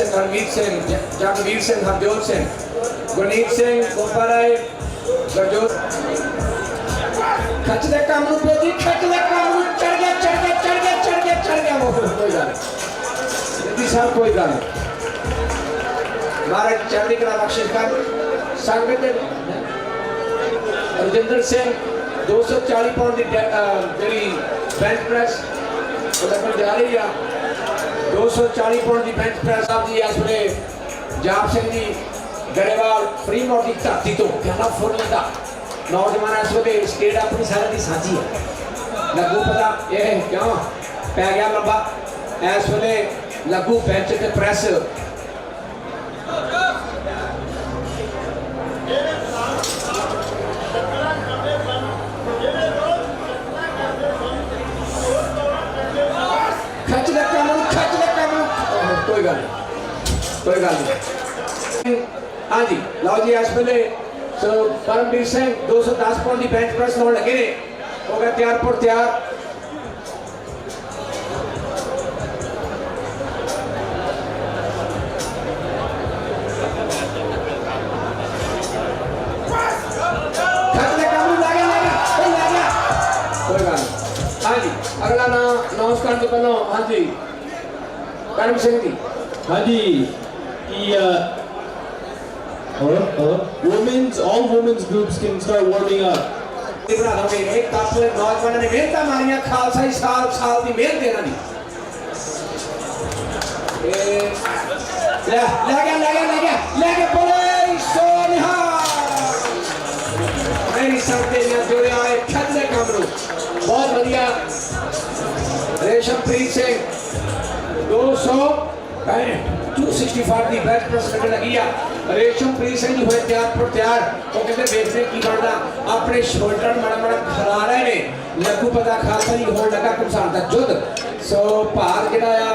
रणवीर सिंह, जगवीर सिंह, हरजोत सिंह, गुरनीत सिंह, गोपाराय, गरजोत खच दे काम नूं पेजी, खच दे काम नूं चढ़ गया वो कोई गल नहीं साहब, कोई गल नहीं महाराज चढ़दी कला बख्शिश कर संगत रजिंदर सिंह 240 पाउंड की जी बेंच प्रेस जा रही है 240 पाउंड की बेंच प्रेस साहब जी इस वे जाप सिंह जी गरेवाल फ्री मोटी धरती तो कहना फुल का नौजवान इस वे स्टेट अपनी सारे की साझी है लगू पता ये क्यों पै गया लंबा इस वे लगू बेंच ते प्रेस कोई गल नहीं हाँ जी लो जी इस वे सो परमवीर सिंह 210 पाउंड की बेंच प्रेस लाने लगे ने हो गया तैयार पर तैयार कोई गल हाँ जी अगला नाम नमस्कार तो पहले हाँ जी करम सिंह जी हाँ जी all women's groups can start warming up. एक काफले नौजवान ने मेहनत मारियां खालसा ही साल साल की मेहनत देना दी ले गया बोले सोनिहा मेरी सबके लिए जोड़े आए खतरे कमरू बहुत बढ़िया रेशमप्रीत सिंह 265 की बेंच प्रेस करने लगी है रेशमप्रीत सिंह जी हुए तैयार पर तैयार वो कहते देखते की बनता अपने शोल्डर माड़ा खिला रहे ने लगू पता खालसा ही होने लगा घुसान का युद्ध सो भार जिहड़ा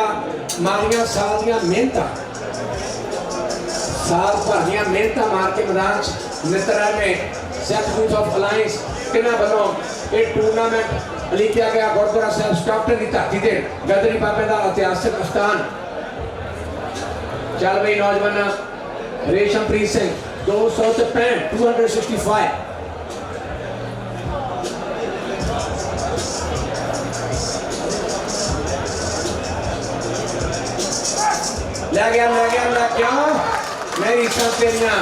मारियां साल दियां मेहनतां साल भर दियां मेहनतां मार के मैदान मित्रा ने सेट ग्रुप ऑफ अलायंस तिन्हां वालों ये टूर्नामेंट लिखा गया गुरुद्वारा साहब स्टॉकटन की धरती से गदरी बाबे का ऐतिहासिक स्थान चल भाई नौजवान रेशमप्रीत सिंह 265 ले गया मेरी सब तेरियां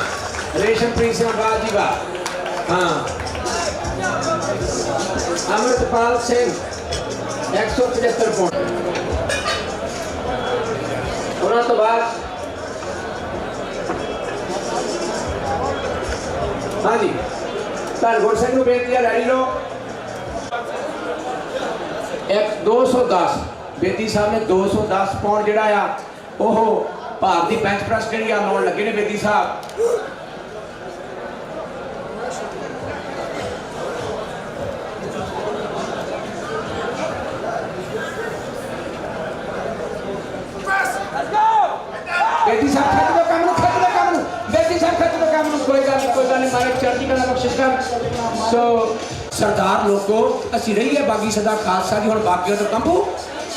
रेशमप्रीत सिंह वाह जी वाह हाँ अमृतपाल सिंह 175 पाउंड उन्होंने तो बाद हाँ जी धनगुर सिंह को बेनती है लड़ी लो 210 बेदी साहब ने 210 पाउंड जिहड़ा आ ओह भार की बेंच प्रेस जिहड़ी आ लाउण लगे ने बेदी साहब बेटी साहब खच दो काम बेटी साहब खच दो काम कोई गल नहीं मारे चढ़ती कला बख्शिश कर सो सरदार लोगो असी रही है बागी सदा खालसा जी हुण बागियों तो कंबू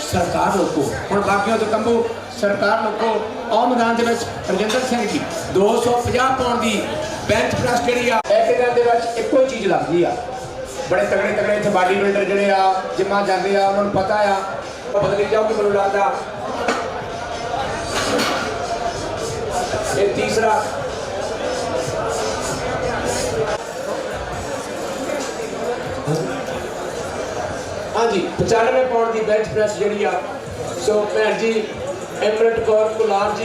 सरकार लोगो हुण बागियों तो कंबू सरकार लोगो और मैदान दे विच रजिंदर सिंह जी 250 पाउंड की बेंच प्रेस जिहड़ी आ एक दिन दे विच इक्को चीज़ लगदी आ बड़े तगड़े इत्थे बाडी बिल्डर जिहड़े आ जिम्मा जांदे आ उन्हां नूं पता आ बदली जाऊगी मैनूं लगदा ये तीसरा हाँ जी 95 पाउंड की बेंच प्रेस जी सो भैन जी अमृत कौर कुलार जी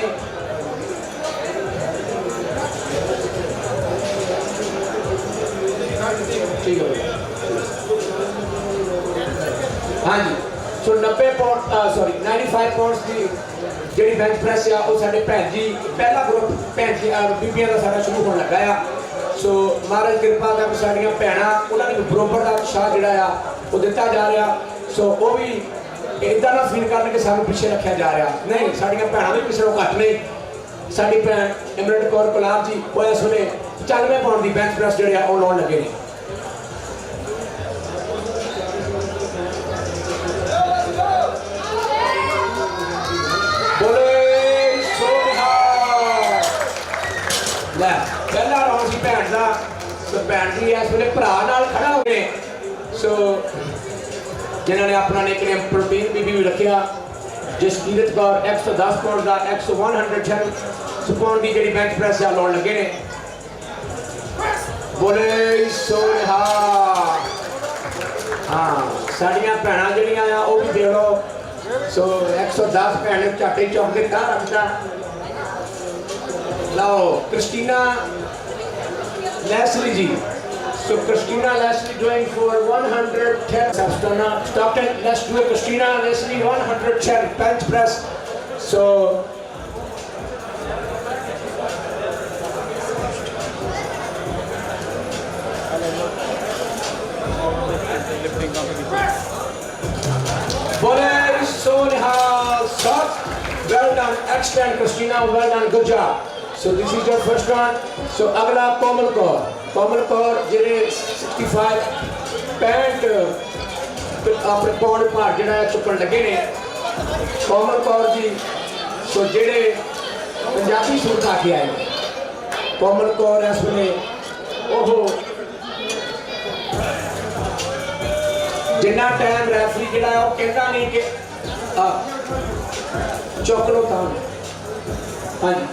ठीक है हाँ जी सो 90 पाउंड सॉरी 95 पाउंड की जी बेंच प्रेस आ साढ़े भैन जी पहला ग्रुप भैन जी बीबियां का सारा शुरू होने लगा आ सो महाराज कृपा कर साड़ियां भैनां उन्होंने बरोबर का उत्साह जोड़ा वो दिता जा रहा सो वो भी इदा ना फील करने के सानू पिछे रखा जा रहा नहीं साड़ियां भैनां भी किसी को घट नहीं साड़ी भैन अमृत कौर कुलार जी वो इस वे 95 पाउंड की बेंच प्रेस जोड़े वो लाने लगे ने बोले ਲੈ ਪਹਿਲਾ ਰੌਂਡ ਸੀ ਭੈਣ ਦਾ ਸੋ ਭੈਣ ਜੀ ਇਸ ਵੇਲੇ ਭਰਾ ਨਾਲ ਖੜਾ ਹੋ ਗਏ ਸੋ ਜਿਨ੍ਹਾਂ ਨੇ ਆਪਣਾ ਨਿਕਨੇਮ ਪ੍ਰੋਟੀਨ ਬੀਬੀ ਵੀ ਰੱਖਿਆ ਜਸਕੀਰਤ ਕੌਰ 110 ਪਾਉਂਡ ਦਾ 110 ਪਾਉਂਡ ਦੀ ਜਿਹੜੀ ਬੈਂਚ ਪ੍ਰੈਸ ਆ ਲਾਉਣ ਲੱਗੇ ਨੇ ਬੋਲੇ ਸੋਹਾ ਹਾਂ ਸਾਡੀਆਂ ਭੈਣਾਂ ਜਿਹੜੀਆਂ ਆ ਉਹ ਵੀ ਦੇਖ ਲਓ ਸੋ 110 ਭੈਣ ਨੇ ਝਾਟੇ ਚੌਕ ਦੇ ਕਾ ਰੱਖਦਾ ਲਓ ਕ੍ਰਿਸਟੀਨਾ ਲੈਸਲੀ ਜੀ so Christina Leslie doing for 110 Stockton let's do it Christina Leslie 110 bench press so Bole Sonihal shot well done excellent Christina well done good job so this is your first round so agla Komal Kaur ਜਿਹੜੇ 65 ਆਪਣੇ pound ਭਾਰ ਜਿਹੜਾ ਚੁੱਕਣ ਲੱਗੇ ਨੇ ਕੋਮਲ ਕੌਰ ਜੀ ਸੋ ਜਿਹੜੇ Punjabi suit ਆ ਕੇ ਆਏ ਨੇ ਕੋਮਲ ਕੌਰ ਇਸ ਵੇਲੇ ਉਹ ਜਿੰਨਾ ਟਾਈਮ ਰੈਫਰੀ ਜਿਹੜਾ ਉਹ ਕਹਿੰਦਾ ਨਹੀਂ ਕਿ ਚੁੱਕ ਲਓ ਤਾਂ ਹਾਂਜੀ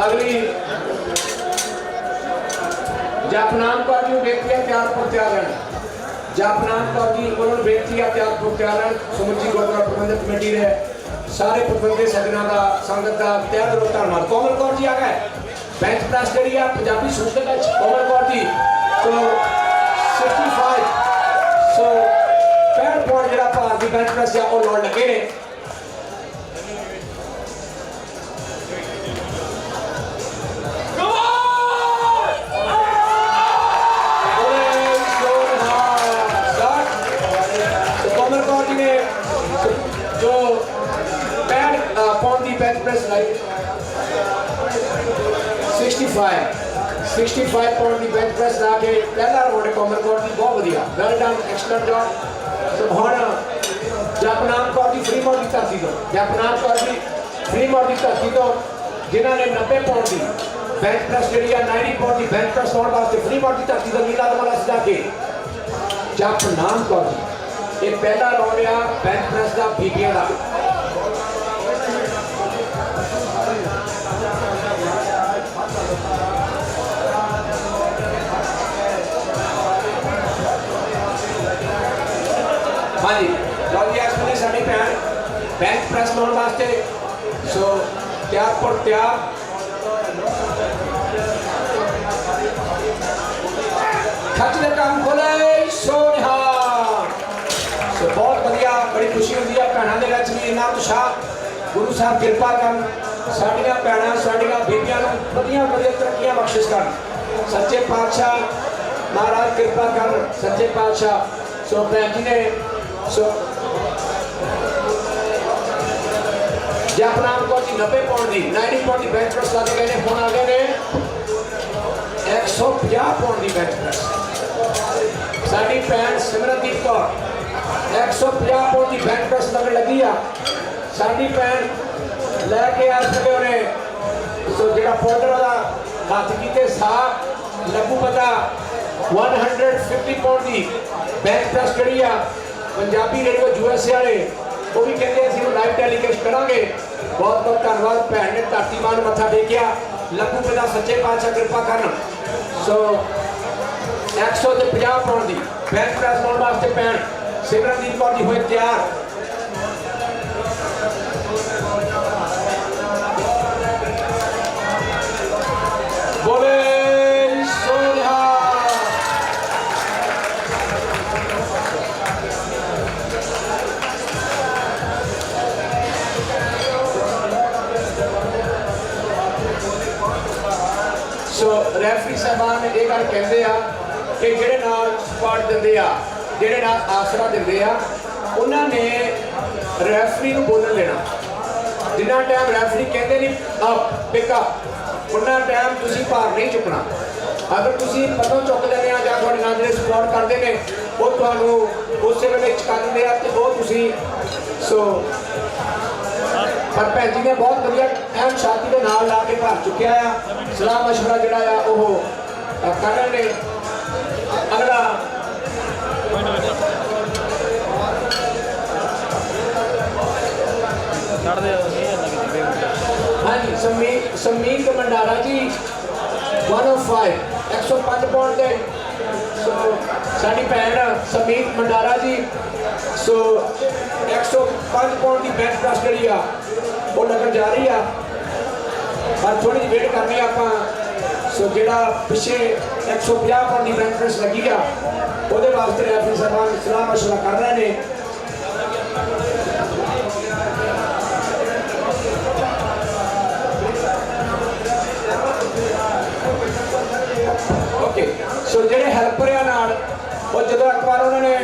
अगली जपनाम कौर जी बेनती है तैयार पर तैयार रहना जपनाम कौर जी उन्होंने बेनती है तैयार पर तैयार रहना समुची गुरुद्वारा प्रबंधक कमेटी ने सारे प्रबंधक सजना का संगत का तैयार करो धन्यवाद कोमल कौर जी आ गए बेंच प्रेस जी है पंजाबी सूट के कोमल कौर जी तो 65 सो 65 पॉइंट जो भारत की बेंच प्रेस है वो लाने लगे ने press right 65 pound ਦੀ bench press ਲਾ ਕੇ ਪਹਿਲਾ ਰਾਉਂਡ ਕੋਮਲ ਕੌਰ ਦੀ ਬਹੁਤ ਵਧੀਆ ਵੈਲ ਡਨ ਐਕਸਲੈਂਟ ਜੌਬ ਸੋ ਹੁਣ ਜਪਨਾਮ ਕੌਰ ਦੀ ਫਰੀਮੌਰ ਦੀ ਧਰਤੀ ਤੋਂ ਜਪਨਾਮ ਕੌਰ ਦੀ ਫਰੀਮੌਰ ਦੀ ਧਰਤੀ ਤੋਂ ਜਿਨ੍ਹਾਂ ਨੇ 90 ਪਾਉਂਡ ਦੀ bench press ਜਿਹੜੀ ਆ 90 ਪਾਉਂਡ ਦੀ bench press ਲਾਉਣ ਵਾਸਤੇ ਫਰੀਮੌਰ ਦੀ ਧਰਤੀ ਤੋਂ ਨੀਲਾ ਦਮਲਾ ਸਜਾ ਕੇ ਜਪਨਾਮ ਕੌਰ ਜੀ ਇਹ ਪਹਿਲਾ ਰਾਉਂਡ ਆ bench press ਦਾ ਬੀਬੀਆਂ ਦਾ हाँ जी लो जी इस वेले साडी भैन बेंच प्रेस लाने वास्ते सो तैयार पर तैयार खच दे काम खोले सोनिहा सो बहुत बढ़िया बड़ी खुशी होती है भैनों के विच भी इन्ना उत्साह गुरु साहब कृपा करन साडियां भैनां साडियां बीबियां नूं वधिया वधिया तरक्कियां बख्शिश करन सच्चे पातशाह महाराज कृपा करन सच्चे पातशाह सो भैन जी ने सो जपनाम कौर जी 90 पाउंड की 90 पाउंड की बेंच प्रेस ला के गए हुण आ गए ने 150 पाउंड की बेंच प्रेस साडी भैन सिमरनदीप कौर 150 पाउंड की बेंच प्रेस लगन लगी आ साडी भैन लैके आ सके उन्हें सो जिहड़ा पाउडर वाला हाथ कीते साफ लगू पता 150 पाउंड की बेंच प्रेस करी आ पंजाबी रेडियो यूएसए वाले वो भी कहते हैं लाइव टैलीकास्ट करांगे बहुत बहुत धन्यवाद भैन ने धरती मां नूं मत्था टेकिया लगू पिता सच्चे पातशाह कृपा करन सो 150 पाउंड की बेंच प्रेस लाने वास्ते भैन सिमरनदीप कौर जी होए तैयार बोले सो रेफरी साहबान ने यह गल कहते हैं कि जेडे नाल सपोर्ट देंदे आ जेडे नाल आसरा देंदे आ उन्होंने रेफरी नूं बोलन लेना जिन्ना टाइम रेफरी कहते नहीं अप पिकअप उन्ना टाइम तुसी भार नहीं चुकना अगर तुसी पतों चुक लेने आ जां तुहाडे नाल जिहड़े सपोर्ट करदे ने ਉਹ ਤੁਹਾਨੂੰ ਉਸੇ ਵੇਲੇ ਚੁਕਾ ਦਿੰਦੇ ਆ ਤੇ ਉਹ ਤੁਸੀਂ ਸੋ ਪਰ ਭੈਣ ਜੀ ਨੇ ਬਹੁਤ ਵਧੀਆ ਐਨ ਸ਼ਾਂਤੀ ਦੇ ਨਾਲ ਲਾ ਕੇ ਭਰ ਚੁੱਕਿਆ ਆ ਸਲਾਹ ਮਸ਼ਵਰਾ ਜਿਹੜਾ ਆ ਉਹ ਕਰ ਰਹੇ ਨੇ ਅਗਲਾ हाँ जी समीर मंडारा जी 105 105 पॉइंट दे सो साडी भैन समीर मंडारा जी सो 105 पॉइंट की बेंच प्रेस जी वो लगन जा रही है पर थोड़ी वेट करनी आपां सो जेड़ा पिछे 150 पॉइंट की बेंच प्रेस लगी आ ਉਹਦੇ ਵਾਸਤੇ ਰੈਫਰੀ ਸਾਹਿਬਾਨ ਸਲਾਹ ਮਸ਼ਵਰਾ ਕਰ ਰਹੇ ਨੇ ओके सो ਜਿਹੜੇ ਹੈਲਪਰਿਆਂ ਨਾਲ ਉਹ ਜਦੋਂ ਇੱਕ ਵਾਰ ਉਹਨਾਂ ਨੇ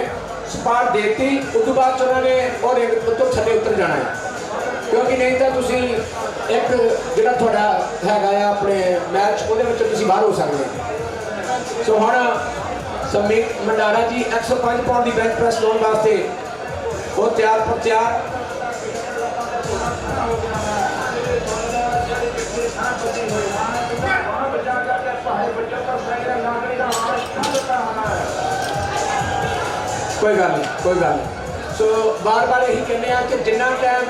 ਸਪਾਟ ਦੇਤੀ ਉਸ ਤੋਂ ਬਾਅਦ ਉਹਨਾਂ ਨੇ ਉਹ ਰਿੰਗ ਤੋਂ ਥੱਲੇ ਉਤਰ ਜਾਣਾ ਹੈ ਕਿਉਂਕਿ ਨਹੀਂ ਤਾਂ ਤੁਸੀਂ ਇੱਕ ਜਿਹੜਾ ਤੁਹਾਡਾ ਹੈਗਾ ਆ ਆਪਣੇ ਮੈਚ ਉਹਦੇ ਵਿੱਚ ਤੁਸੀਂ ਬਾਹਰ ਹੋ ਸਕਦੇ ਹੋ ਸੋ ਹੁਣ ਸਮੀਰ ਮੰਡਾਰਾ ਜੀ 105 ਪਾਉਂਡ ਦੀ ਬੈਂਚ ਪ੍ਰੈਸ ਲਾਉਣ ਵਾਸਤੇ ਉਹ ਤਿਆਰ ਪਰ ਤਿਆਰ कोई गल नहीं सो बार बार यही कहने कि जिन्ना टाइम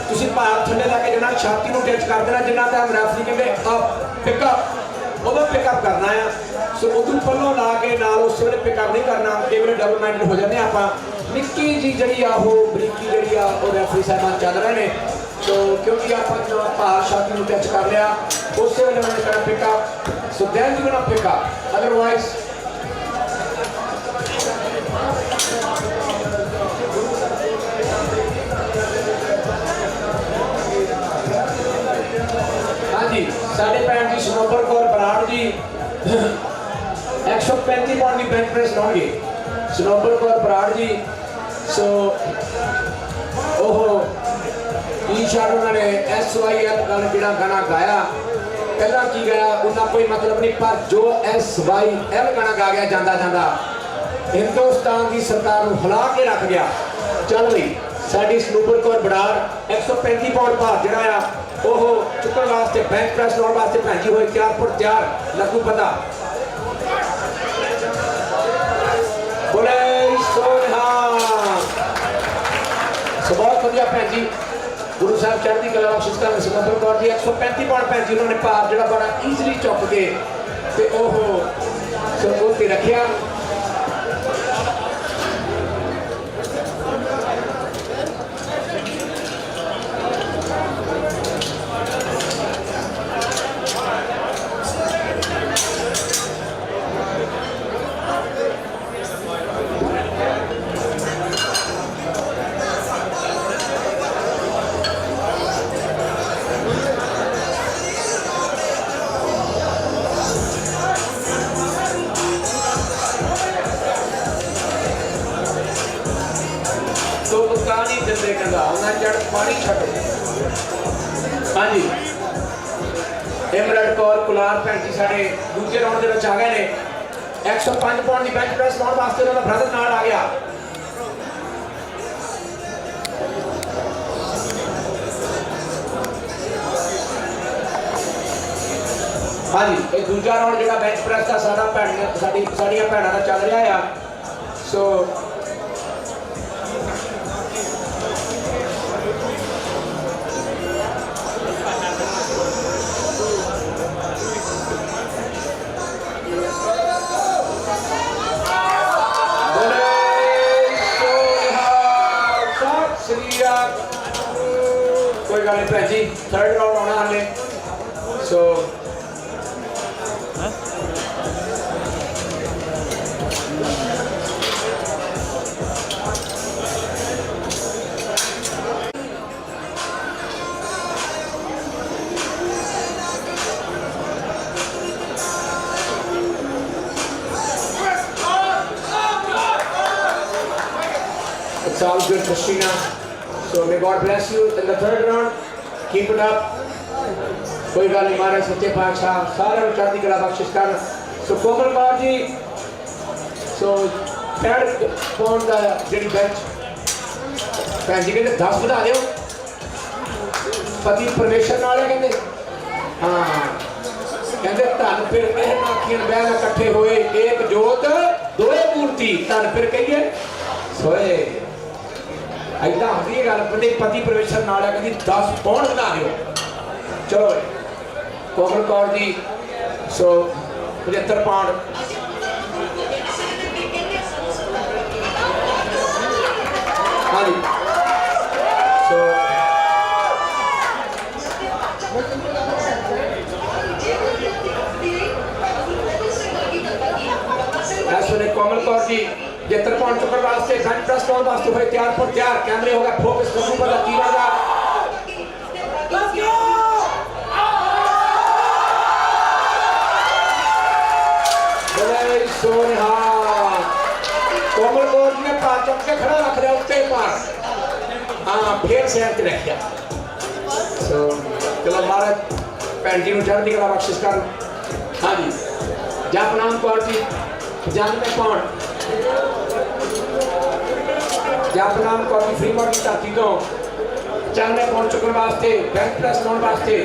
तुसी भार थल्ले लैके जाना छाती नूं टच कर देना जिन्ना टाइम रैफरी कहते अप पिकअप उदों पिकअप करना है सो उदों पल्लों ला के नाल उस वेले पिकअप नहीं करना कई बार डबल माइंडेड हो जाते आपां निक्की जी जिहड़ी आ वो बरीकी जिहड़ी आ वो रैफरी साहबान चल रहे हैं सो क्योंकि आपां जो भार छाती नूं टच कर लिया उस वेले मैंने करना pick up so then you gonna pick up otherwise साढ़े भैन जी सनोबर कौर बराड़ जी 135 पाउंड की बेंच प्रेस लाउंगे सनोबर कौर बराड़ जी सो ओहो टी-शर्ट उन्होंने SYL जिहड़ा गाना गाया पहला की गाया उन्हें कोई मतलब नहीं पर जो SYL गाना गा गया जांदा जांदा हिंदुस्तान की सरकार को हिला के रख गया चल बई साडी सनोबर कौर बराड़ 135 पाउंड भार जिहड़ा आ ओहो चुकन वास्ते बैंक प्रेस लाउण वास्ते भैन जी होए तैयार पर तैयार लगू पता बोले सोहा सो बहुत बढ़िया भैन जी गुरु साहब चढ़ती कला बख्शिश करन सनोबर कौर जी 135 पाउंड भैन जी उन्होंने भार जिहड़ा बड़ा ईजली चुक के ते ओहो सो उत्ते रखिया पानी छो हाँ जी इमरत कौर कुलार भैन जी साढ़े दूसरे राउंड के आ गए ने 105 पाउंड की बेंच प्रेस लाने वास्ते उन्होंने ब्रदर नाल आ गया हाँ जी ये दूसरा राउंड जो बेंच प्रेस का सारा साड़ियाँ भैनों का चल रहा है सो कोई गल नहीं भैन जी थर्ड राउंड आना हाले सो It's all good, Christina. So may God bless you in the third round. Keep it up कोई गल नहीं महाराज सच्चे पातशाह सारे चढ़ती कला बख्शिश कर सो कोमल कौर जी सो 3rd पौंड का जी बेंच भैन जी कहते 10 बढ़ा दो पति परमेश्वर नाल है कहते हाँ कहते धन फिर आखियां बहन इकट्ठे होए एक जोत दोए मूर्ति धन फिर कहिए सोए ऐदा होती है गल पति परमेश्वर नाल है कहती 10 पौंड बढ़ा दो चलो कोमल कौर जी सो 75 पाउंड हाँ जी सो कोमल कौर जी 75 पाउंड चुकने वास्ते बेंच प्रेस करने वास्ते भाई तैयार पर तैयार कैमरे हो गए फोकस करने पर तीरा का सोनिहा कोमल कौर जी ने पांच चमके खड़ा रख दिया उत्ते पर हाँ फिर शहर च रह गया सो चलो महाराज भैन जी चढ़ती कला बख्शिश कर हाँ जी जपनाम Kaur ji 95 pound जपनाम Kaur ji free model धरती तो 94 पाउंड चुकने वास्ते बेंच प्रेस करने वास्ते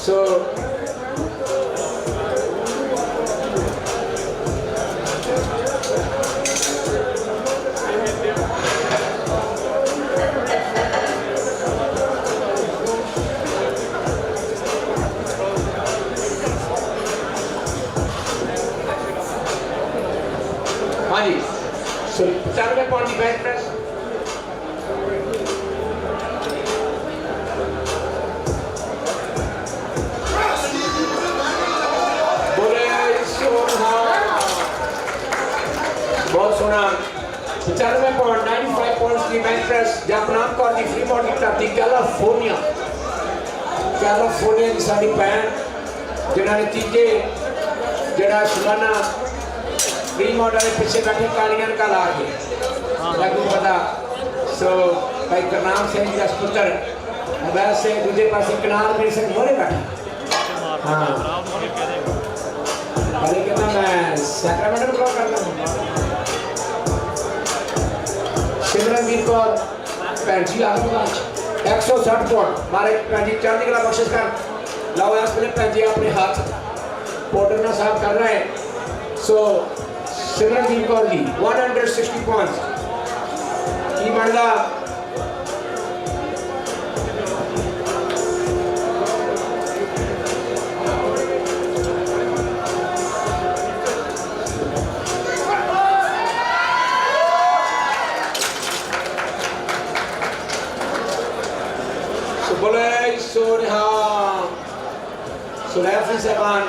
सो हाँ जी सो 95 पाउंड की बेंच प्रेस बोले सोना बहुत सोना 95 पाउंड 95 पाउंड की बेंच प्रेस जपनाम कौर दी फ्री बॉडी धरती कैलिफोर्निया की साडी भैन जिन्हां ने तीजे जड़ा सुलाना फ्री मॉडल पीछे बैठे कालियां का ला के लगू पता सो भाई करनाम सिंह जी का पुत्र अवैध से दूसरे पासे कनाल में से मोरे बैठा हाँ अरे कहता मैं सैक्रामेंटो में कॉल करना सिमरनवीर कौर भैन जी आगूबाज 160 पाउंड मारे भैन जी चढ़ती कला बख्शिश कर लाओ इस पहले भैन जी अपने हाथ पोटर ना साफ कर रहे हैं सो सिमरनवीर कौर जी 160 पाउंड की बनदा सो बोले सोनिहा सुलैफी साहबान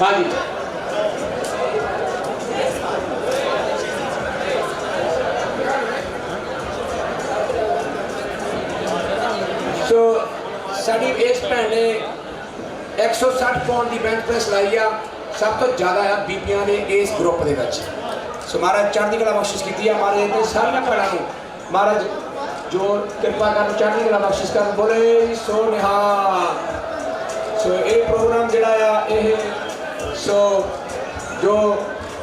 हाँ जी सो साड़ी इस भैन ने 160 पाउंड की बेंच प्रेस लाई आ सब तो ज़्यादा है बीबियां ने इस ग्रुप के सो महाराज चढ़ती कला बख्शिश की हमारे इतने सारिया भैनों महाराज जो कृपा कर चढ़ती कला बख्शिश कर बोले सो निहाल सो ये प्रोग्राम जड़ा ये सो जो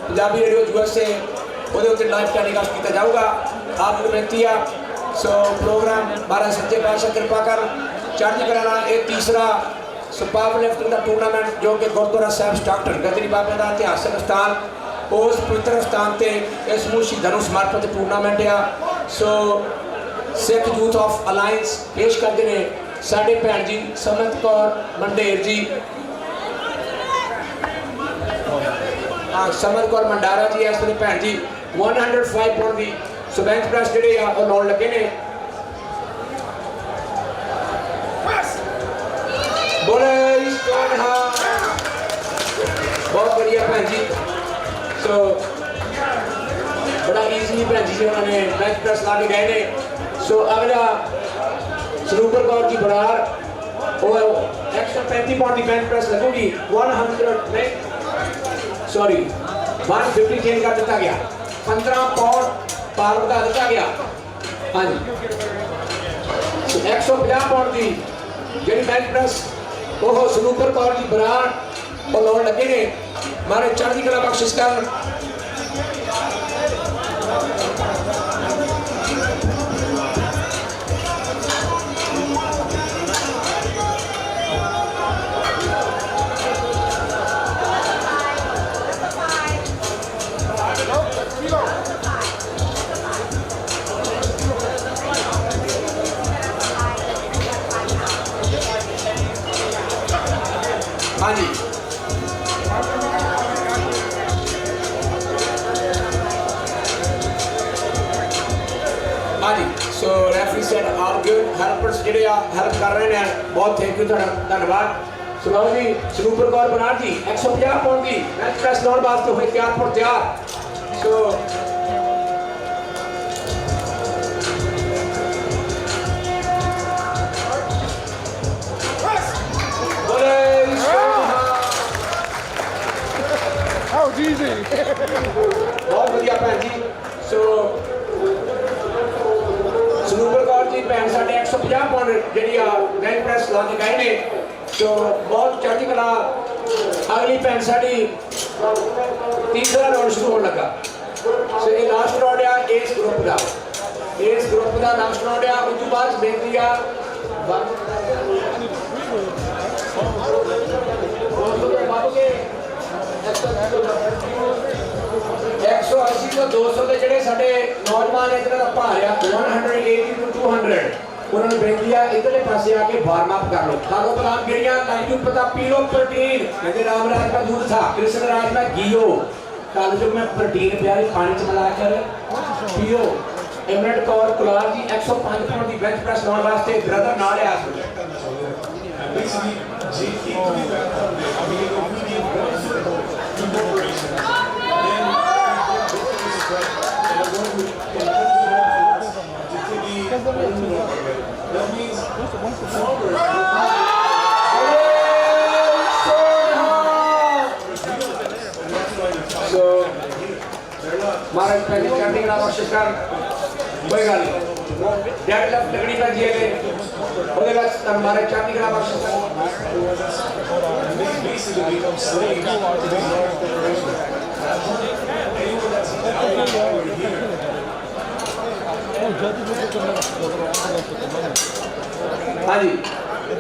पंजाबी रेडियो USA वो लाइव टेलीकास्ट किया जाऊगा आपको बेनती है सो प्रोग्राम महाराज सच्चे पातशाह कृपा कर चढ़ती कला ये तीसरा सो पावर लिफ्टिंग का टूर्नामेंट जो कि गुरुद्वारा साहब स्टाकटन गदरी बाबे का इतिहासक स्थान उस पवित्र स्थान से इस समूह शहीदों समर्पित टूर्नामेंट आ so Sikh youth of alliance पेश करते हैं साढ़े भैन जी समत कौर मंडेर जी हाँ समत कौर मंडारा जी इस वे भैन जी 105 पाउंड की सो बेंच प्रेस जोड़े लाने लगे ने बोले बहुत बढ़िया भैन जी सो बड़ा ईजी भैन जी उन्होंने बेंच प्रेस ला के गए ने सो अगला सरूपर कौर की बरार और 135 पाउंड की बेंच प्रेस लगेगी 100 में सॉरी 150 चेंज कर दिता गया, 15 पाउंड पार बढ़ा दिता गया। हाँ जी 150 पाउंड की जी बेंच प्रेस वो सनूपर कौर जी बराड़ और लाउण लगे ने, मारे चढ़ती कला बख्शिश कर। हाँ जी हाँ जी so referee said all good, helpers ਜਿਹੜੇ ਆ हेल्प कर रहे हैं, बहुत थैंक यू ਤੁਹਾਡਾ ਧੰਨਵਾਦ। ਸੁਣਾਓ ਜੀ ਸਨੂਪਰ ਕੌਰ ਬਰਾੜ ਜੀ 150 ਪਾਉਂਡ ਦੀ ਬੈਂਚ ਪ੍ਰੈਸ ਲਾਉਣ ਵਾਸਤੇ ਹੋਏ ਤਿਆਰ ਪਰ ਤਿਆਰ। ਸੋ Oh, easy. बहुत बढ़िया भैन जी। सो सनूपर कौर जी भैन साढ़े 150 पाउंड जी बेंच प्रेस ला के गए ने, सो बहुत चढ़ती कला। अगली भैन साड़ी तीसरा राउंड शुरू होने लगा। सो ये लास्ट राउंड आ इस ग्रुप का लास्ट राउंड आ। उस बाद बेनती आ 180 ਤੋਂ 200 ਦੇ ਜਿਹੜੇ ਸਾਡੇ ਨੌਜਵਾਨ ਇਧਰ ਦਾ ਭਾਰਿਆ 180 to 200 ਉਹਨਾਂ ਨੂੰ ਬੇਨਤੀ ਆ ਇਧਰਲੇ ਪਾਸੇ ਆ ਕੇ ਵਾਰਮ ਅਪ ਕਰ ਲਓ। ਖਾਲੋ ਬਦਾਮ ਗਿਰੀਆਂ ਲਾਈਨੂ ਪਤਾ ਪੀ ਲੋ प्रोटीन। कहते राम राज का दूध था, कृष्ण राज में घीओ। कल जो मैं प्रोटीन प्यारे पानी च मिलाकर पियो। इमरत कौर कुलार जी 105 पाउंड की बेंच प्रेस लाने वास्ते ब्रदर नाल आ। महाराज पहले करने का कोशिश कर, कोई गल नहीं डेड लेफ्ट लगनी पे जी है ओदे बाद महाराज करने का कोशिश कर। हाँ जी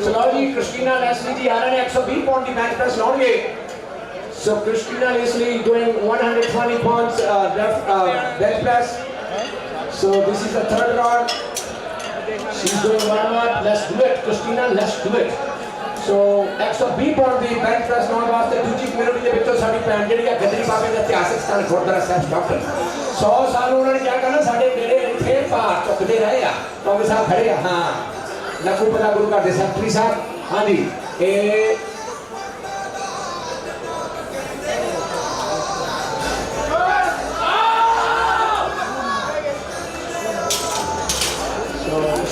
सुनाओ जी क्रिस्टीना लेस्ली जी आ रहे हैं 120 पाउंड की बेंच प्रेस लाउंगे। So Christina Leslie doing 120 pounds bench press. So this is the third round. She's doing one more. Let's do it, Christina. Let's do it. So 120 pound the bench press ਲਾਉਣ ਵਾਸਤੇ ਦੂਜੀ community ਦੇ ਵਿੱਚੋਂ ਸਾਡੀ ਭੈਣ ਜਿਹੜੀ ਆ ਗਦਰੀ ਬਾਬੇ ਦਾ ਇਤਿਹਾਸਕ ਸਥਾਨ ਗੁਰਦੁਆਰਾ ਸਾਹਿਬ ਡਾਕਟਰ 100 ਸਾਲ ਉਹਨਾਂ ਨੇ ਕਿਹਾ ਕਰਨਾ ਸਾਡੇ ਨੇੜੇ ਇੱਥੇ ਭਾਰ ਚੁੱਕਦੇ ਰਹੇ ਆ ਕਿਉਂਕਿ ਸਾਹਿਬ ਖੜੇ ਆ। ਹਾਂ ਨਕੂ ਪਤਾ ਗੁਰੂ ਘਰ ਦੇ ਸੈਕਟਰੀ ਸਾਹਿਬ। हाँ जी ਇਹ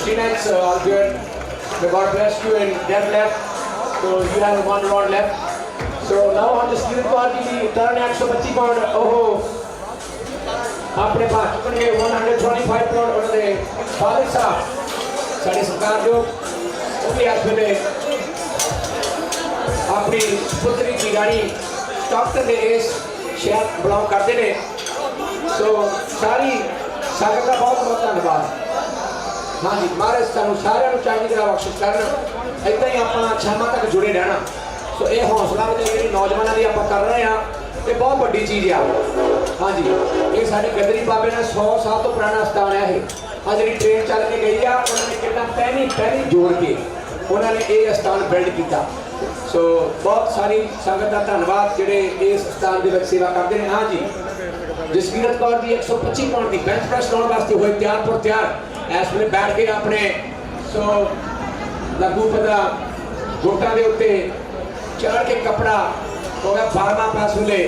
Students, all good. May God bless you and dead left. So you have one round left. So now on the student party, turn 125 pound. Oh, अपने पास चुके 125 pound उन्होंने फादर साहब सारी सरकार जो उनके हाथ में अपनी पुत्री की गाड़ी स्टॉकटन के इस शहर बिलोंग करते हैं। सो सारी संगत का बहुत बहुत धन्यवाद। हाँ जी महाराज सानू सारे चढ़ती कला बख्शिश करना, इदा ही अपना शाम तक जुड़े रहना। सो ये हौसला जी नौजवानों की आप कर रहे हैं, ये बहुत बड़ी चीज़ है। हाँ जी ये साढ़े गदरी बाबे ने 100 साल तो पुराना स्थान है। हाँ जी ट्रेन चल के गई है, उन्होंने कितना पहली जोड़ के उन्होंने ये स्थान बिल्ड किया। सो बहुत सारी संगत का धन्यवाद जोड़े इस स्थान की सेवा करते हैं। हाँ जी जसवीरत कौर की 125 पाउंड की बेंच प्रेस लाने वास्ते हुए तैयार पर तैयार इस वे बैठ के अपने सो लगू पता गोटा के उत्ते चढ़ के कपड़ा हो गया फार्मा पास हुए।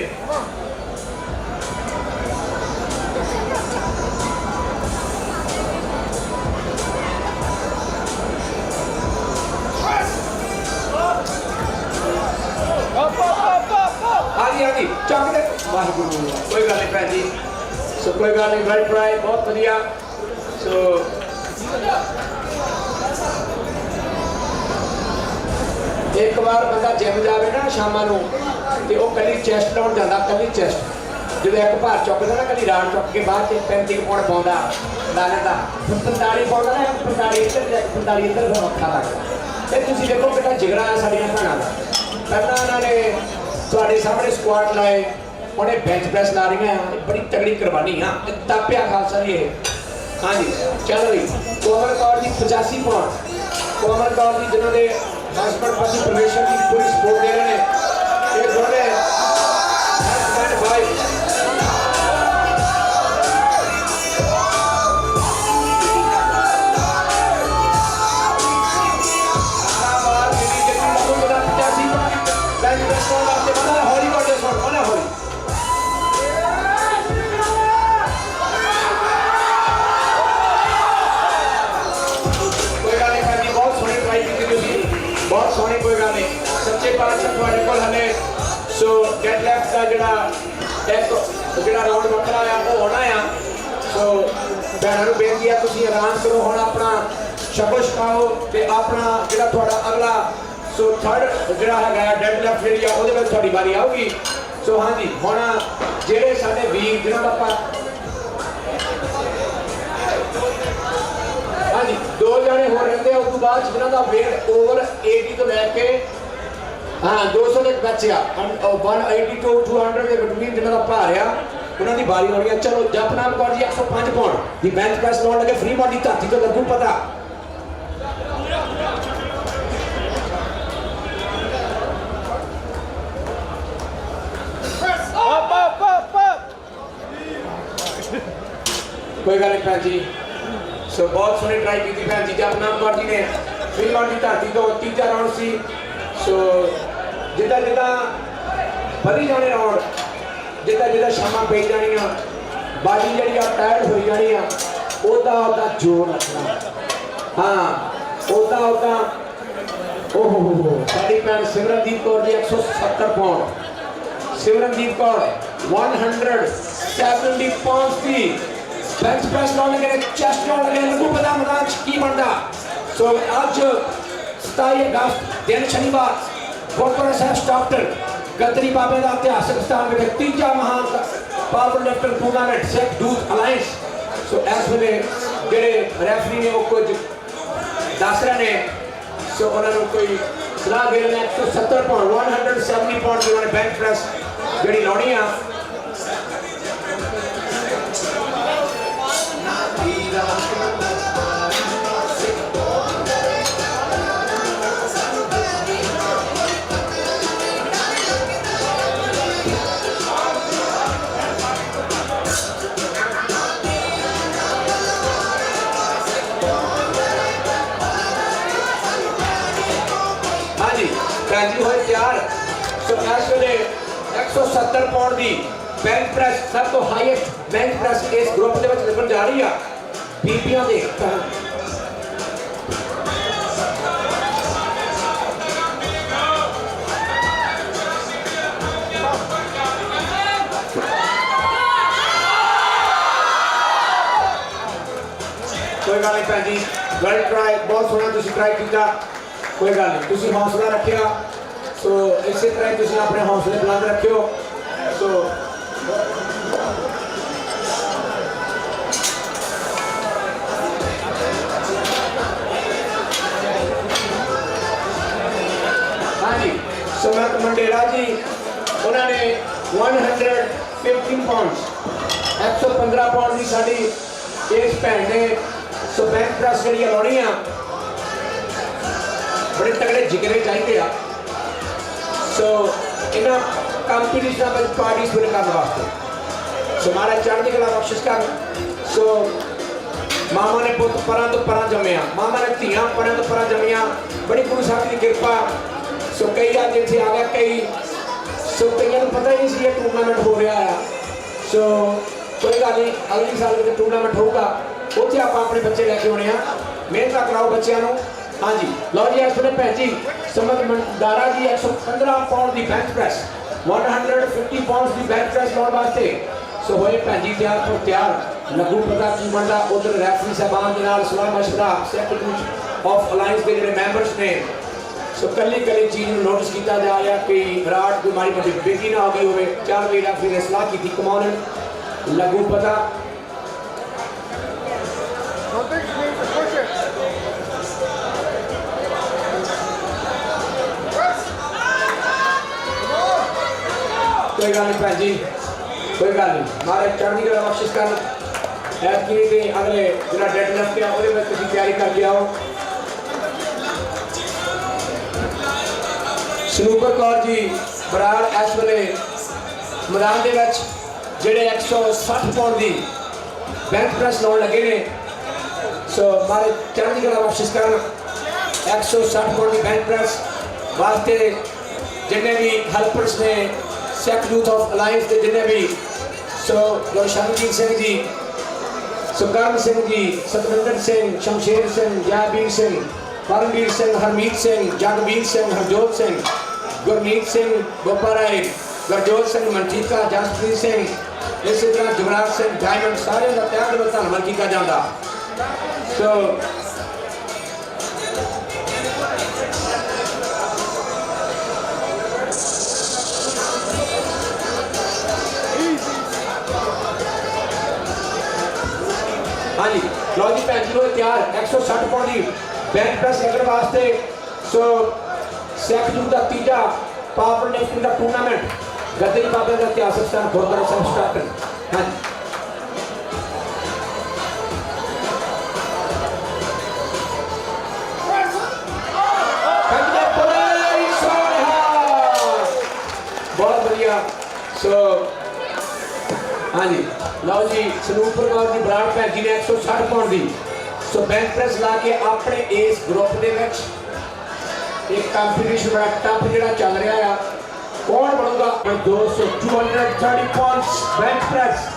हाँ जी चक दे वाहिगुरू कोई गल नहीं भैन जी सो कोई गल नहीं वेल ट्राई बहुत वधिया सो एक बार बंदा जिम जाए ना शाम को तो कली चैस्ट लाउन जाता कली चैस्ट जो एक भार चुकता ना कली राड चुक के बाद 35 पौंड पाँदा ला लेंदा 45 पाँदा ना 45 इधर 45 इधर फिर औखा लगता तो तुम देखो कितना जिगरा है साड़ियाँ भैनों का पहला उन्होंने थोड़े सामने स्क्वाड लाए उन्हें बेंच प्रेस ला रही हैं बड़ी तगड़ी करवानी हाँ तापिया खालसा जी हाँ जी चलो जी कोमल कौर जी 85 पौंड कोमल कौर जी जिन्होंने हस्बैंड पति परमेश्वर की पूरी सपोर्ट दे रहे हैं ये दोनों हस्बैंड वाइफ बहुत सोहनी कोई गल नहीं सच्चे पातशाह तुहाडे कोल हले सो डेडलिफ्ट का जिहड़ा राउंड वखरा आ वो होना आ सो भैनों नूं बेनती है तुसीं आराम करो हुण अपना छको छकाओ ते अपना जिहड़ा तुहाडा अगला सो थर्ड जिहड़ा हैगा डेडलिफ्ट जिहड़ी आ ओहदे विच तुहाडी बारी आऊगी सो हाँ जी हुण जिहड़े साडे वीर जिन्हां दा हाँ जी दो जने हो रहे हैं उस बाद जिन्हों का वेट ओवर 80 तो लैके हाँ 200 तक बचे 180 to 200 के बिटवीन जिन्हों का भार आ उन्होंने बारी होनी है चलो जपनाम कौर जी 105 पौंड दी बेंच प्रेस लाने लगे फ्री बॉडी धरती तो लगू पता कोई गल नहीं भैन जी सो बहुत सोहनी ट्राई की भैन जी जपनाम कौर जी ने फ्री बॉडी धरती तो तीजा राउंड सी सो जिदा जिदा बढ़ी जाने राउंड जिदा जिदा शामा पई जानियां बाडी जी टायर्ड हो जानी ओदा जोर रखना हाँ ओदा ओहो साड़ी भैन सिमरनदीप कौर जी 170 पौंड सिमरनदीप कौर 170 पाउंड की बेंच प्रेस लाने के चेस्ट लाने के लगू पता मैदान की बनता सो आज 27 अगस्त दिन शनिवार गुरुद्वारा साहब स्टॉकटन गद्दरी बाबे का इतिहासक स्थान में तीजा महान powerlifting tournament Sikh Youth Alliance so इस वे जेडे रेफरी ने वो कुछ दस रहे ने सो उन्होंने कोई सलाह दे रहे हैं 170 पाउंड 170 पाउंड जिन्होंने बेंच प्रेस जी लानी आ जी होए तैयार सो इस वे 170 पाउंड की बेंच प्रेस सब तो हाईएस्ट बेंच प्रेस इस ग्रुप के लगन जा रही है बीबियां दे कोई गल नहीं भैन जी वेल ट्राई बहुत सोहना तुसीं ट्राई किया कोई गल नहीं तुसीं हौसला रखिया सो इसी तरह तुसीं अपने हौसले बुलंद रखियो सो हाँ जी सुमत मंडेला जी उन्होंने 115 पाउंड 115 पाउंड की साड़ी इस भैन ने सो बेंच प्रेस जी लानी आ बड़े तगड़े जिगरे चाहिए सो इन्होंने कंपीटिशन में पार्टिसिपेट करने वास्ते सो हमारा चढ़ने के लिए बख्शिश कर सो मामा ने पुत परां तो परां जमिया मामा ने धियां परां तो परां जमिया बड़ी गुरु साहब की कृपा सो कई अज इतने आ गया कई सो कई पता ही नहीं सी टूर्नामेंट हो रहा है सो कोई गल नहीं अगली साल जो टूर्नामेंट होगा उत्थे आप अपने बच्चे लैके आने मेहनत कराओ बच्चों हाँ जी लो जी इस वे भैन जी समझ दारा जी 115 पाउंड की बेंच प्रेस 150 ਪਾਉਂਡਸ ਦੀ ਬੈਂਚ ਪ੍ਰੈਸ ਲਾਉਣ ਵਾਸਤੇ ਸੋ ਹੋਏ ਭੈਣ ਜੀ ਤਿਆਰ ਤੋਂ ਤਿਆਰ ਲੱਗੂ ਪਤਾ ਕੀ ਬਣਦਾ ਉਧਰ ਰੈਫਰੀ ਸਾਹਿਬਾਨ ਦੇ ਨਾਲ ਸਲਾਹ ਮਸ਼ਵਰਾ ਸੈਕਟਰੀ ਆਫ ਅਲਾਈਅੰਸ ਦੇ ਜਿਹੜੇ ਮੈਂਬਰਸ ਨੇ ਸੋ ਕੱਲੀ ਚੀਜ਼ ਨੂੰ ਨੋਟਿਸ ਕੀਤਾ ਜਾ ਰਿਹਾ ਕਿ ਵਿਰਾਟ ਕੋਈ ਮਾੜੀ ਮੋਟੀ ਬੇਟੀ ਨਾ ਹੋ ਗਈ ਹੋਵੇ ਚਾਰ ਵੀ ਰੈਫਰੀ ਨੇ ਸਲਾਹ ਕੀਤੀ ਕਮਾਉਣ ਲੱਗੂ ਪਤਾ कोई गल नहीं भैन जी कोई गल नहीं मारे चढ़ने की बख्शिश कर ऐतकी के अगले जो डेड लिफ्ट है वो तैयारी करके आओ सनूपर कौर जी बराड़ इस वेले मैदान के जेडे 160 पाउंड की बेंच प्रेस लाने लगे ने सो मारे चढ़ने की बख्शिश कर 160 पाउंड की बेंच प्रेस वास्ते जिन्हें भी हेल्पर्स ने सिख यूथ ऑफ अलायंस के जिन्हें भी सो शरणजीत सिंह जी सुकर्म सिंह जी सतविंदर सिंह शमशेर सिंह जयबीर सिंह परमवीर सिंह हरमीत सिंह जगवीर सिंह हरजोत सिंह गुरमीत सिंह गोपा राय गुरजोत सिंह मनजीत का जसप्रीत सिंह इस तरह जुगराज सिंह डायमंड सारे का तय दिल धन्यवाद किया जाता सो हाँ जी लो जी भैन जी तैयार 160 पाउंड की बेंच प्रेस लगने वास्ते सो सिख यूथ का तीजा पावर लिफ्टिंग का टूर्नामेंट गद्दी बाबे का इतिहासक स्थान गुरुद्वारा साहिब स्टार्टन हाँ जी बहुत बढ़िया सो हाँ जी लो जी सनूपर कौर की बराड़ भैन जी ने 160 पाउंड की सो बेंच प्रेस ला के अपने इस ग्रुप के एक कंपीटिशन बड़ा टफ जो चल रहा है कौन बनूगा 230 pounds bench press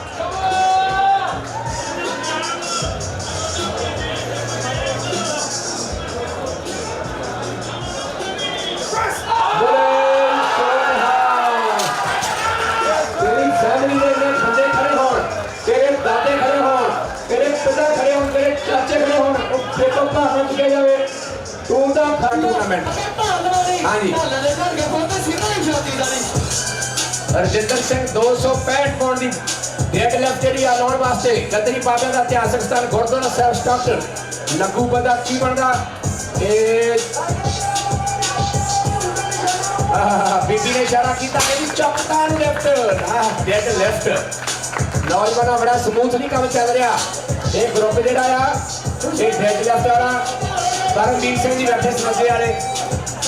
Rajinder Singh 265 pound की डेड लिफ्ट जी लाने वास्ते गद्दी बाबे का इतिहासक स्थान गुरुद्वारा साहिब स्टार्टन लगू पता की बनता बीबी ने इशारा किया चौकदार लिफ्ट डेड लिफ्ट नौजवान बड़ा स्मूथली काम चल रहा एक ग्रुप जो डेड लिफ्ट वाला परमवीर सिंह जी बैठे समझे वाले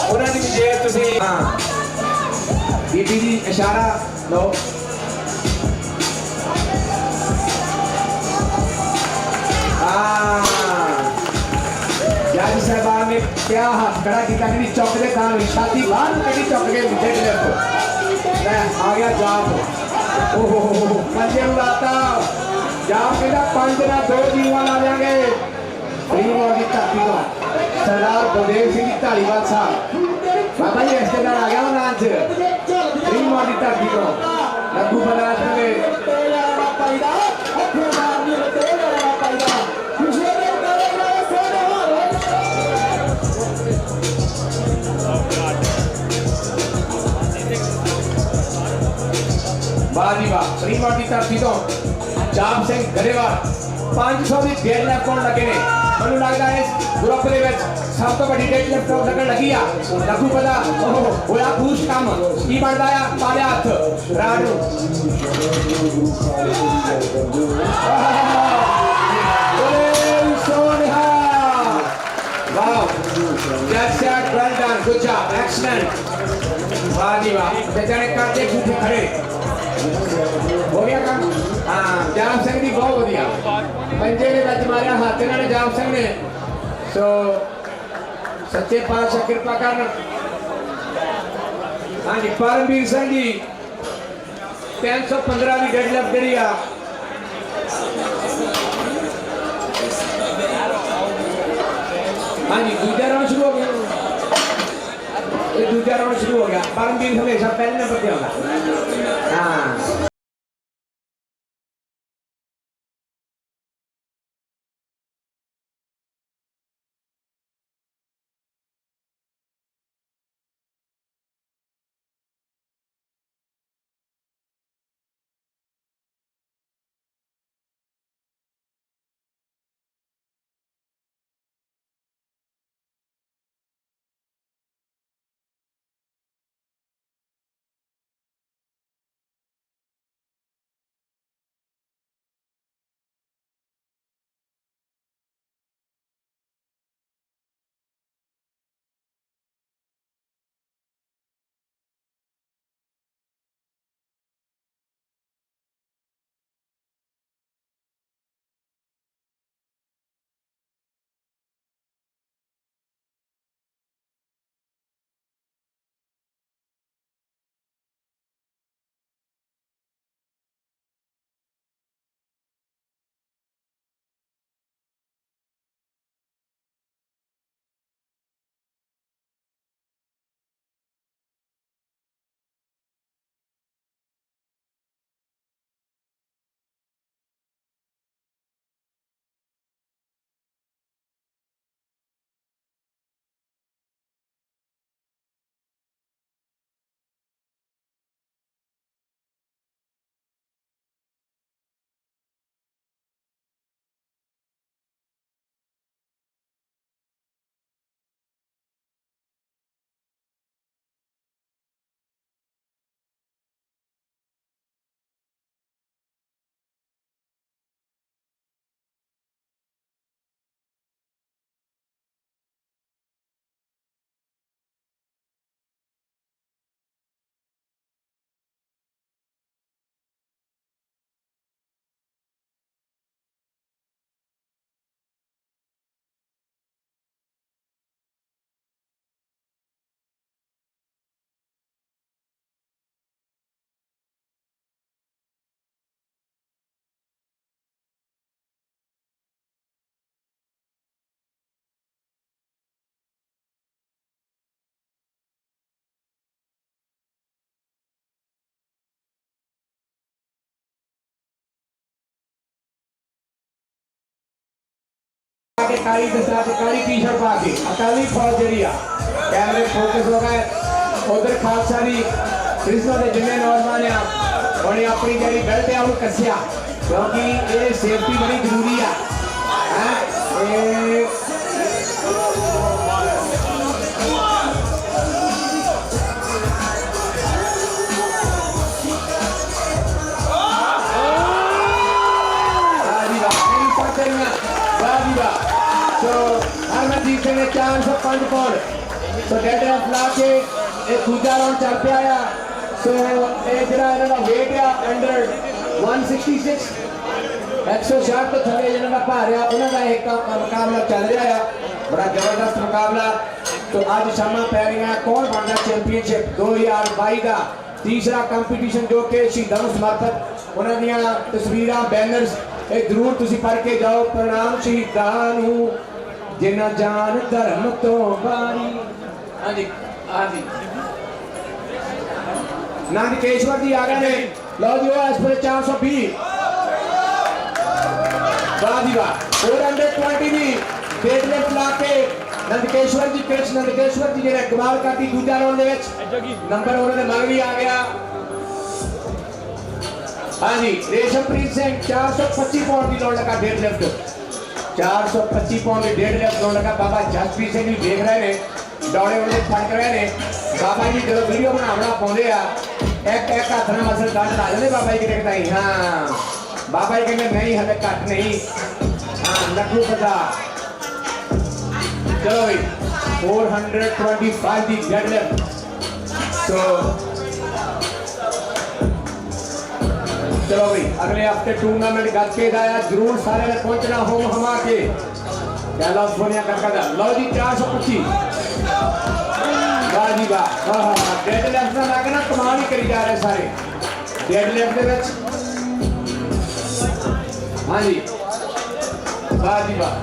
उन्होंने भी जे तुम हाँ बीबी जी इशारा लो जज साहबान ने क्या हाथ खड़ा किया कि चौक के काम छाती बाहर कभी चौक के डेड लिफ्ट आ गया जाप ओहो पंजे उड़ाता जाप कहता 5 ना 2 जीवा ला देंगे फरीदकोट की धरती को सरदार बलदेव सिंह जी धालीवाल साहब बाबा जी रिश्तेदार आ गया नाच फरीदकोट की धरती को लगू बर्दाश्त वाह जी वाह फरीदकोट की धरती तो जाप सिंह गरेवाल 500 की डेड लिफ्ट होने लगे ने मैं लगता है इस ग्रुप के सब तो बड़ी डेड लिफ्ट लगन लगी आ लगू पता होया खुश काम की बनता है पाले हाथ राडू वाह that's it well done good job excellent वाह जी वाह बेचारे करते झूठे खड़े हो गया काम हाँ जाप सिंह जी बहुत बढ़िया पंजे ने बच मारिया हाथ इन्होंने जाप सिंह ने सो सच्चे पातशाह कृपा कर हाँ जी परमवीर सिंह जी 315 की डेड लिफ्ट जी आ हाँ जी दूसरा राउंड शुरू हो गया ये दूसरा राउंड शुरू हो गया परमवीर हमेशा पहले नंबर पे होगा। हाँ काली दस्ता काली टी शर्ट पा के अकाली फौज जी कैमरे फोकस हो गए उधर खालसा दी कृष्णा के जिन्ने नौजवान उन्हें अपनी जी बेल्ट है कसिया क्योंकि ये सेफ्टी बड़ी जरूरी है। So, हरमनजीत सिंह ने 405 पॉइंट तो डेड रफ ला के एक दूसरा राउंड चल पे आया। सो ये जरा इन्होंने वेट है अंडर 166 160 तो थले इन्होंने भार है उन्होंने एक मुकाबला चल रहा है बड़ा जबरदस्त मुकाबला। तो आज शाम पै रही है कौन बनना चैंपियनशिप 2022 का तीसरा कंपीटिशन जो कि शहीदों समर्पित उन्होंने तस्वीर बैनर्स जरूर तुम पढ़ के जाओ। प्रणाम शहीदां जिन्ना जान धर्म तो बारी। हाँ जी हाँ जी नंदकेश्वर जी आ गए ने लो जी वो इस पर 420 वाह जी वाह 420 भी डेट लिफ्ट ला के नंदकेश्वर जी कृष्ण नंदकेश्वर जी ने कमाल करती दूसरा राउंड नंबर उन्होंने मंग भी आ गया। हाँ जी रेशमप्रीत सिंह 425 पाउंड की लौट लगा डेड लिफ्ट 425 पाउंड की डेड लिफ्ट लौट लगा। बाबा जसप्रीत सिंह भी देख रहे हैं दौड़े उन्हें फट रहे हैं। बाबा जी जो वीडियो बनाना पाते एक एक हाथ में मसल दर्द ला जाते बाबा जी देखता ही। हाँ बाबा जी कहते नहीं हमें घट नहीं। हाँ लखू पता चलो भाई 425 की डेड लिफ्ट। तो चलो भाई अगले हफ्ते टूर्नामेंट गज के आया जरूर सारे ने पहुंचना होम हमा के कैलिफोर्निया कलकत्ता। लो जी 425 वाह जी वाह डेड लिफ्ट का लगना कमाल ही करी जा रहे सारे डेड लिफ्ट के हाँ जी वाह जी वाह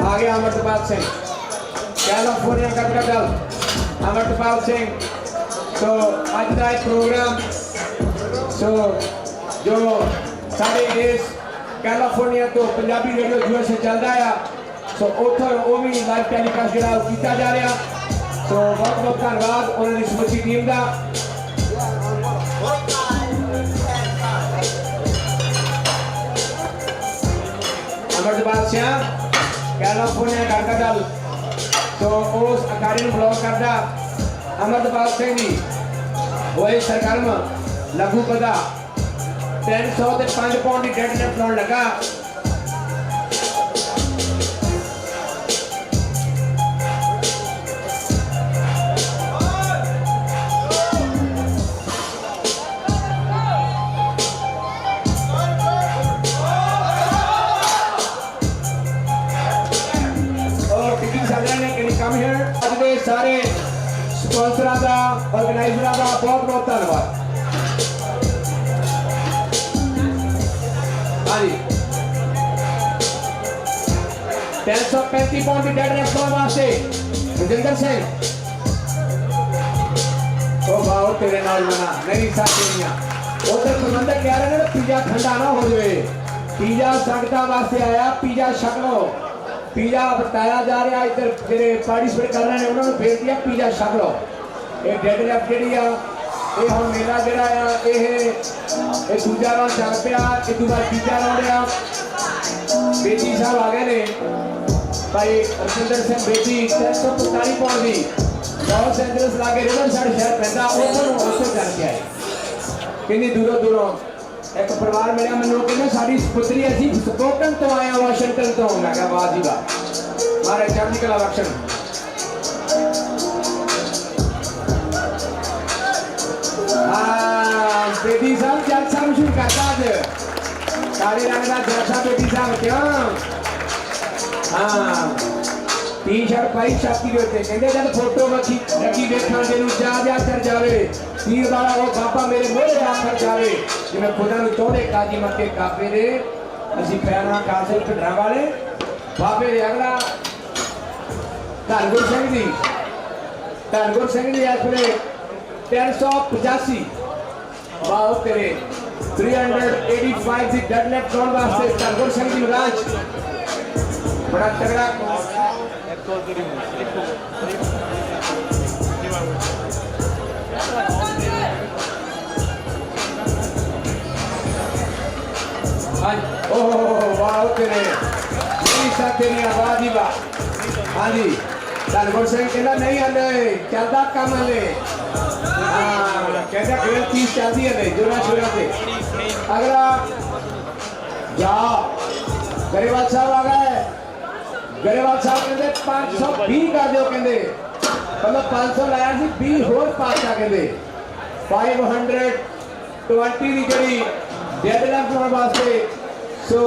आ गया अमृतपाल सिंह कैलिफोर्निया कलकत्ता। अमृतपाल सिंह ਸੋ ਅੱਜ ਦਾ ਇਹ ਪ੍ਰੋਗਰਾਮ ਸੋ ਜੋ ਸਾਡੇ ਇਸ ਕੈਲੀਫੋਰਨੀਆ ਤੋਂ ਪੰਜਾਬੀ ਰੇਡੀਓ ਯੂਐਸਏ ਚੱਲਦਾ ਆ ਸੋ ਉੱਥੋਂ ਉਹ ਵੀ ਲਾਈਵ ਟੈਲੀਕਾਸਟ ਜਿਹੜਾ ਉਹ ਕੀਤਾ ਜਾ ਰਿਹਾ ਸੋ ਬਹੁਤ ਬਹੁਤ ਧੰਨਵਾਦ ਉਹਨਾਂ ਦੀ ਸਮੁੱਚੀ ਟੀਮ ਦਾ ਅਮਰਜਪਾਲ ਸਿੰਘ ਕੈਲੀਫੋਰਨੀਆ ਗਾਇਕਾ ਦਲ तो उस अखाड़े में ब्लॉक करता अमरपाल सिंह जी वही सरकार में लघु पदा 300 ते 5 पाउंड की डेड लिफ्ट लाने लगा सारे स्पॉन्सर का ऑर्गेनाइजर का बहुत बहुत धन्यवाद हाँ जी 335 पाउंड की डेड लिफ्ट वास्ते रजिंदर सिंह ओ बाओ तेरे नाल मना नहीं साथी उधर प्रबंधक कह रहे हैं पिज्जा ठंडा ना हो जाए पिज्जा संगता वास्ते आया पिज्जा छक लो पिज्जा बताया जा रहा इधर जेरे पार्टिसिपेट कर रहे हैं उन्होंने भेज दिया पिज्जा छक लो ये डेड लिफ्ट जी ये हम मेला जरा ये दूजा राउंड चल पिया एक बार तीजा राउंड आ बेटी साहब आ गए ने भाई रजिंदर सिंह बेटी 345 पाउंड की लॉस एंजलिस लागे रिवर साइड शहर पैदा उन्होंने उसको करके आए कितनी दूरों दूरों एक परिवार मिले मैं कहना साड़ी पुत्री असी स्पोकन तो आया वाशिंगटन तो मैं क्या वाह जी वाह हमारे चर्ची कला बख्शन बेटी साहब जलसा मशहूर करता आज सारे रंग का जलसा बेटी साहब क्यों हाँ टी शर्ट पाई छाती के उत्ते कहते जब फोटो रखी देखा जेनू जा कर जावे तीर वाला वो बाबा मेरे मोरे आखर जावे जिवें खुदा नूं तोड़े काजी मते कापे दे असी पैरां कासे ढड्डा वाले बाबे दे अगला धनगुर सिंह जी अपने 385 वाओ तेरे 385 दी डेड लिफ्ट लाउण वास्ते धनगुर सिंह जी राज बड़ा तगड़ा वाह तेरे तेरी आवाज ही वाह हाँ जी धनगुर सिंह कहना नहीं हले चलता कम हले कहता ग्रेल चीज चलती है जोरा शोरा से अगला जा गरेवाल साहब आ गए गरेवाल साहब कहते 520 कर दो कहते मतलब 500 लाया सी 20 होर पासा कहते 520 की जड़ी डेड लिफ्ट लाने वास्ते सो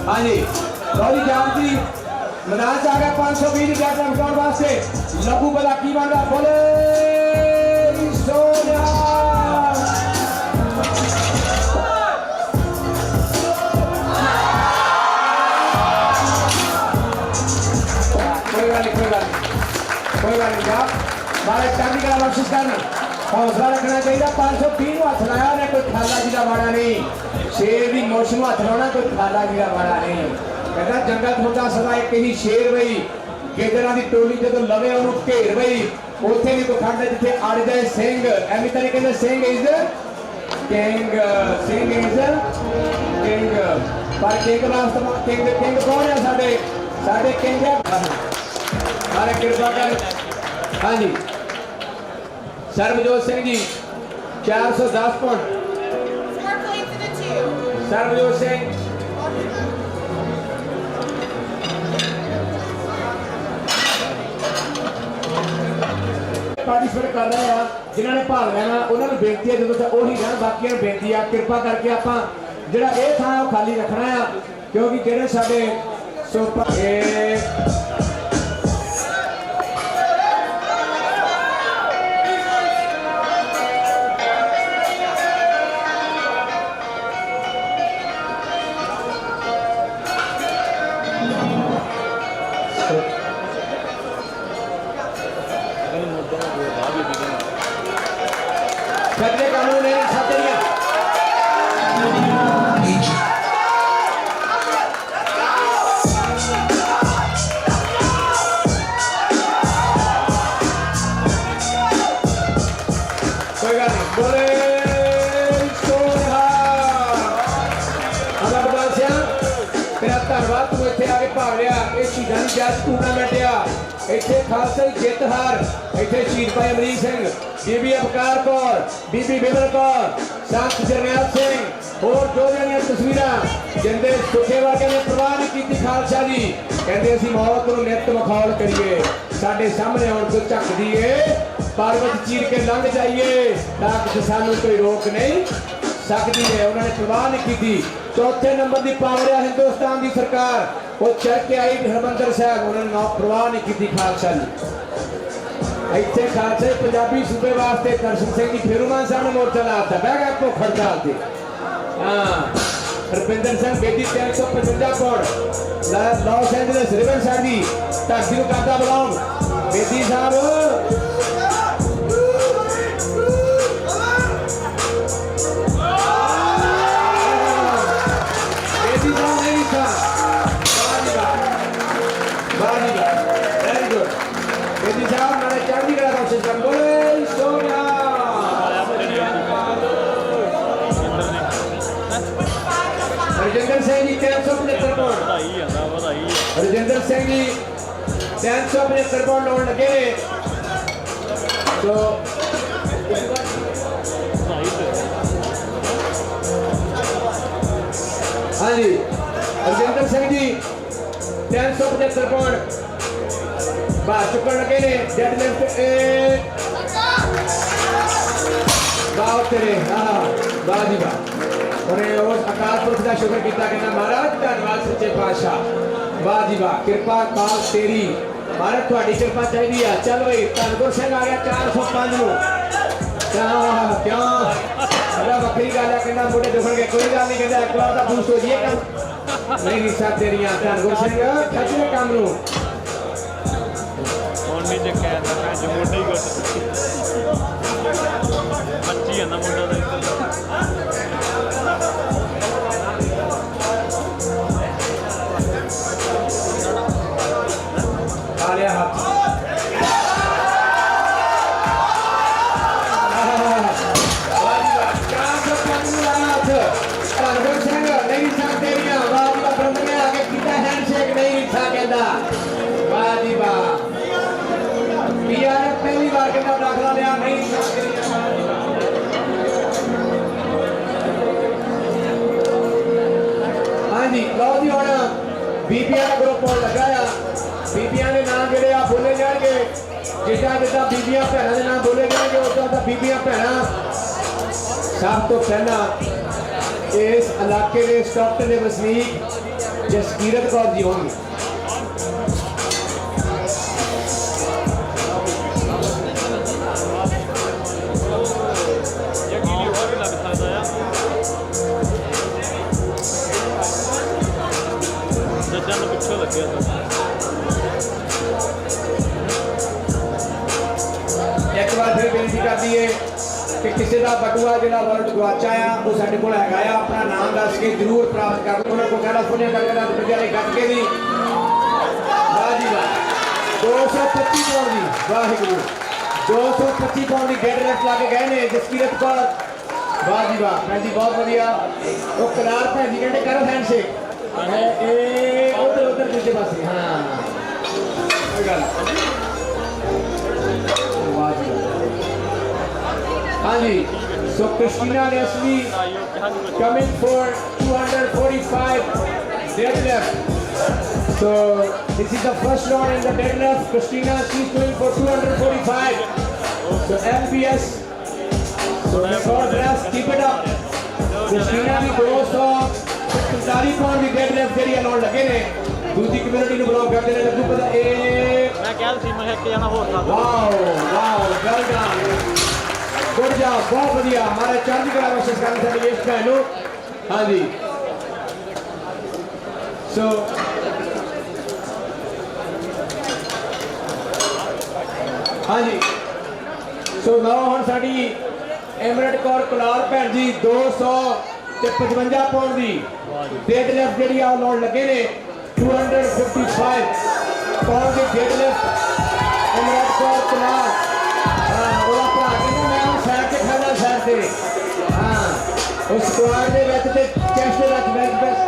हाँ जी लॉरी जान जी मैदान से आ गया 520 डेड लिफ्ट लाने वास्ते लघु बड़ा की बन रहा बोले सोनिया कोई बात नहीं आप हमारे चांदी का बख्शिश करना हौसला रखना चाहिए 530 हाथ लाया ने कोई खाला जी का वाड़ा नहीं शेर की मुछ में हाथ लाना कोई खाला जी का वाड़ा नहीं कहता जंगल होता सदा एक ही शेर बई गेदरा की टोली जो लवे उन्होंने घेर बई उथे भी कोई खंड जिथे अड़ जाए सिंह एवं तरीके से सिंह इज किंग पर किंग वास्तव किंग कौन है साडे किंग हमारे कृपा कर हाँ जी सर्वजोत सिंह जी 410 पाउंड सर्वजोत सिंह पार्टिसिपेट कर रहे हैं जिन्होंने भाग लेना उन्होंने बेनती है जो उही रहन बाकी बेनती है कृपा करके आप जिहड़ा ये थां खाली रखना है क्योंकि जिहड़े साडे सुपर छड्डे काम नूं नहीं छड्डनिया कोई गल नहीं बोले तेरा धन्यवाद तू इत्थे आके भाग लिया ये शहीदां दी जज टूर्नामेंट आ इत्थे खालसा दी जित हार इत्थे शहीद भाई अमरीक सिंह बीबी अबकार कौर बीबी बिमल कौर संत जरनैल सिंह होर दो जणियां तस्वीरां जिंदे सुखे वर्गे ने परवाह नहीं कीती खालसा जी कहंदे असीं मौत नूं नित मखौल करिए साडे सामने आउण तो झकदी ए पर्वत चीर के लंघ जाइए ताकि सानू कोई रोक नहीं सकती है उन्होंने परवाह नहीं की चौथे नंबर की पावर है हिंदुस्तान की सरकार वो चढ़ के आई हरमंदर साहब उन्होंने परवाह नहीं की खालसा जी इतने खालसा पंजाबी सूबे वास्ते दर्शन सिंह जी फेरूमान साहब ने मोर्चा लाता बह गया भुख हड़ताल से हाँ हरपिंदर सिंह बेदी 355 पौड़ लॉस एंजलिस रिवन साहब जी धरती को करता बुलाओ बेदी साहब रजिंदर सिंह जी 375 पौंड रजिंदर सिंह जी 375 पौंड लाने लगे ने तो हाँ जी रजिंदर सिंह जी 375 पौंड बाहर चुकन लगे ने डेडलिफ्ट वाह तेरे हाँ वाह जी वाह उन्हें उस अकाल पुरख का शुक्र किया कहना महाराज धन्यवाद सच्चे पातशाह वाह जी वाह कृपा काल तेरी महाराज थोड़ी कृपा चाहिए चल भाई धनगुर सिंह आ गया 405 ਨੂੰ क्यों अरे वक्री गल है कहना मोटे दुखन के कोई गल नहीं कहता एक बार का बूस्ट हो जाइए कम नहीं रिश्ता तेरियां धनगुर सिंह खच ले काम ਨੂੰ नहीं देखा जो मोटा ही घट मच्छी है ना मुंडा लिया हाथ नहीं सकते आगे कितना हैंडशेक नहीं था कहता वाह जी वाह पीआरएफ पहली बार कहता दाखला लिया नहीं सकते हाँ जी लो जी होना बीबीआर का ग्रुप और लगाया बीबियां के नाम जोड़े आप बोले जाएंगे जिदा जिदा बीबियां भैनों के नाम बोले जाएंगे उस तरह बीबियां भैन सब तो पहला इस इलाके के स्टॉकटन के वसनीक जसकीरत कौर जी होंगे पिछले लगे एक बार फिर बेनती कर दी है कि किसी का बटुआ जो वर्ल्ड गवाचा है वो साढ़े को अपना नाम दस के जरूर प्राप्त कर लो उन्होंने को कहना सुनिया करके गट के भी वाह जी वाह 225 पाउंड की वाहिगुरू 225 पाउंड की गेट रेस्ट ला के गए ने जसकीरत कौर वाह जी वाह भैन जी बहुत बढ़िया वो करार भैन जी कहते करो हैंडशेक उधर उधर दूसरे पास हाँ कोई गल हाँ जी so Christina Nestle coming for 245 deadlift so this is the first round in the deadlift Christina she's going for 245 so LBS so God bless keep it up Christina की 245 पाउंड की डेडलिफ्ट ਜਿਹੜੀ ਲਾਉਣ ਲੱਗੇ ਨੇ ਦੂਜੀ ਕਮਿਊਨਿਟੀ ਨੂੰ block ਕਰਦੇ ਨੇ ਲੱਗੂ ਪਤਾ ਇਹ मैं कह सी मैं एक जना होर था wow wow well done good job बहुत बढ़िया हमारे चढ़ती कला कोशिश करने से निवेश बहनों हाँ जी सो हाँ जी सो नाउ हम साड़ी एमरट कौर कलार भैन जी 255 पाउंड की डेड लिफ्ट जी लाउन लगे ने 255 पाउंड की डेड लिफ्ट एमरट कौर कलार ਉਹਦਾ ਭਰਾ ਕਹਿੰਦਾ ਮੈਂ ਹੁਣ ਸਾਈਡ ਤੇ ਖੜਾ ਸਾਈਡ ਤੇ ਉਸ ਸਕੁਆਡ ਦੇ ਵਿੱਚ ਤੇ ਚੈਸਟ ਦੇ ਵਿੱਚ ਬੈਂਚ ਪ੍ਰੈਸ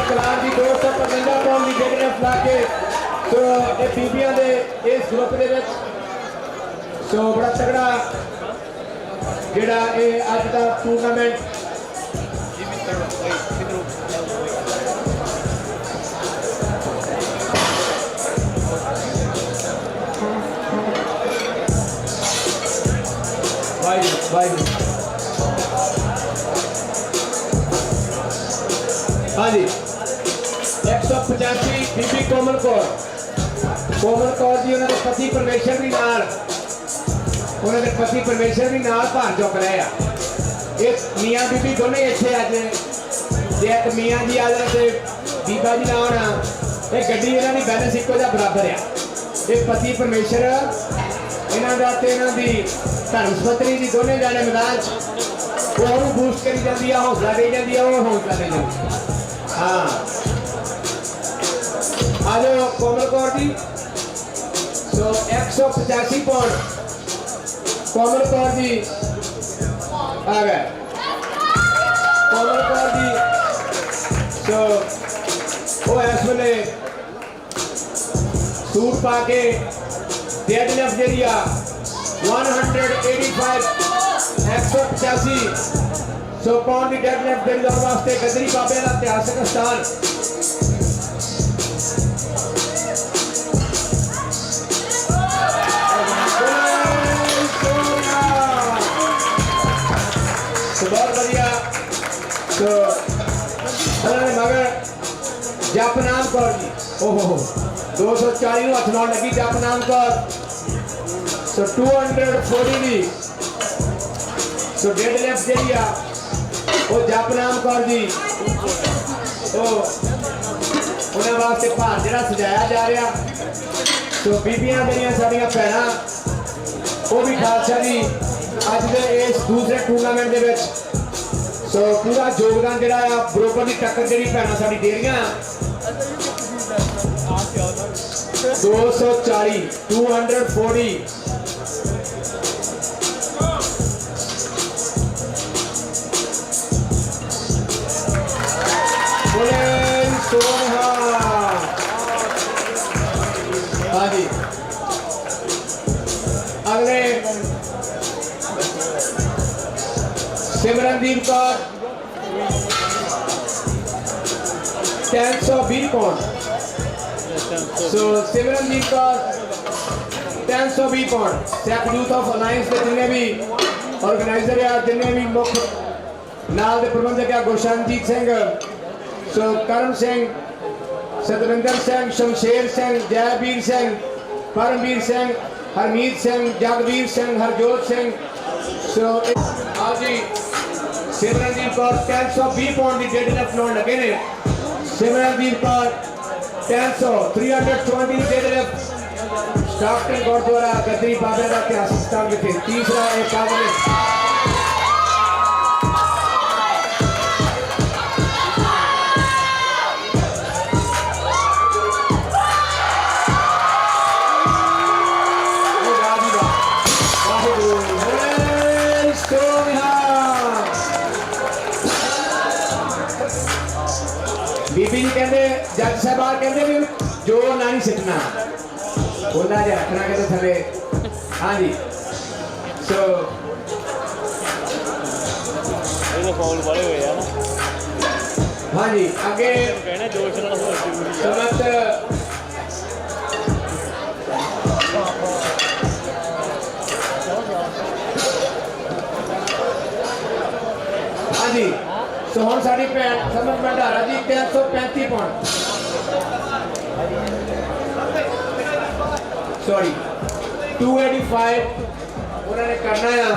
कलार की 255 पाउंड की डेड लिफ्ट ला के तो ये बीबियां दे इस ग्रुप दे विच सो बड़ा तगड़ा जेड़ा ये अज दा टूर्नामेंट हाँ जी 185 बीबी कोमल कौर जी उन्होंने पति परमेश्वर भी नाल उन्होंने पति परमेश्वर भी नाल भार चुक रहे हैं ये मियाँ बीबी दोनों इतने अज जे एक मियाँ जी आ जाए तो बीबा जी ना होना ये गड्डी इन्हों की बैलेंस इको जिहा बराबर है ये पति परमेश्वर इन्हों का तो इन्हों की धर्मपत्नी जी दोनों जाने मैदान वो बूस्ट करी जाती है हौसला दे जाती है वो हौसला दे जाती है हाँ आज कोमल कौर जी सो 185 पाउंड कोमल कौर जी आ गए कोमल कौर जी सो वो इस वेले सूट पा के डेड लिफ्ट जी 185 185 सो पाउंड की डेड लिफ्ट जी वास्ते गदरी बाबे का इतिहासक स्थान बहुत बढ़िया तो मगर जपनाम कौर जी ओहो 240 हथ लाउन लगी जपनाम कौर सो 240 दी सो डेड लिफ्ट जी वो जपनाम कौर जी उन्हें वास्ते भार जो सजाया जा रहा तो बीबियां जड़ियां साडियां भैणां वो भी खालसा जी अज दे इस दूसरे टूर्नामेंट दे विच सो पूरा योगदान जिहड़ा आ बरोबर दी टक्कर जिहड़ी भैणां साडी दे रहीआं 240 240 हाँ जी अगले Simrandeep Kaur 320 pound so Simrandeep Kaur 320 pound Sikh youth of alliance के जिन्हें भी ऑर्गेनाइजर या जिन्हें भी मुख्य नाल दे प्रबंधक या गुरशनजीत सिंह सो करण सिंह सतविंदर सिंह शमशेर सिंह जयवीर सिंह परमवीर सिंह हरमीत सिंह जगवीर सिंह हरजोत सिंह सो आज जी सिमरनदीप कौर 320 पाउंड की डेड लिफ्ट लाउन लगे ने सिमरनदीप कौर 320 डेड लिफ्ट स्टाफटन गुरुद्वारा गदरी बाबे का इतिहासिक स्थान विखे तीसरा एक काबिल बीबी जी कहते जज साहब कहते भी जो ना नहीं सिटना ओला जे रखना कहते थले हाँ जी सो ये फाउल बड़े हुए हैं ना हाँ जी आगे कहने जोश ना हो समत हाँ जी तो हम साड़ी भैन समझ भंडारा जी 335 पाउंड सॉरी 285 उन्होंने करना है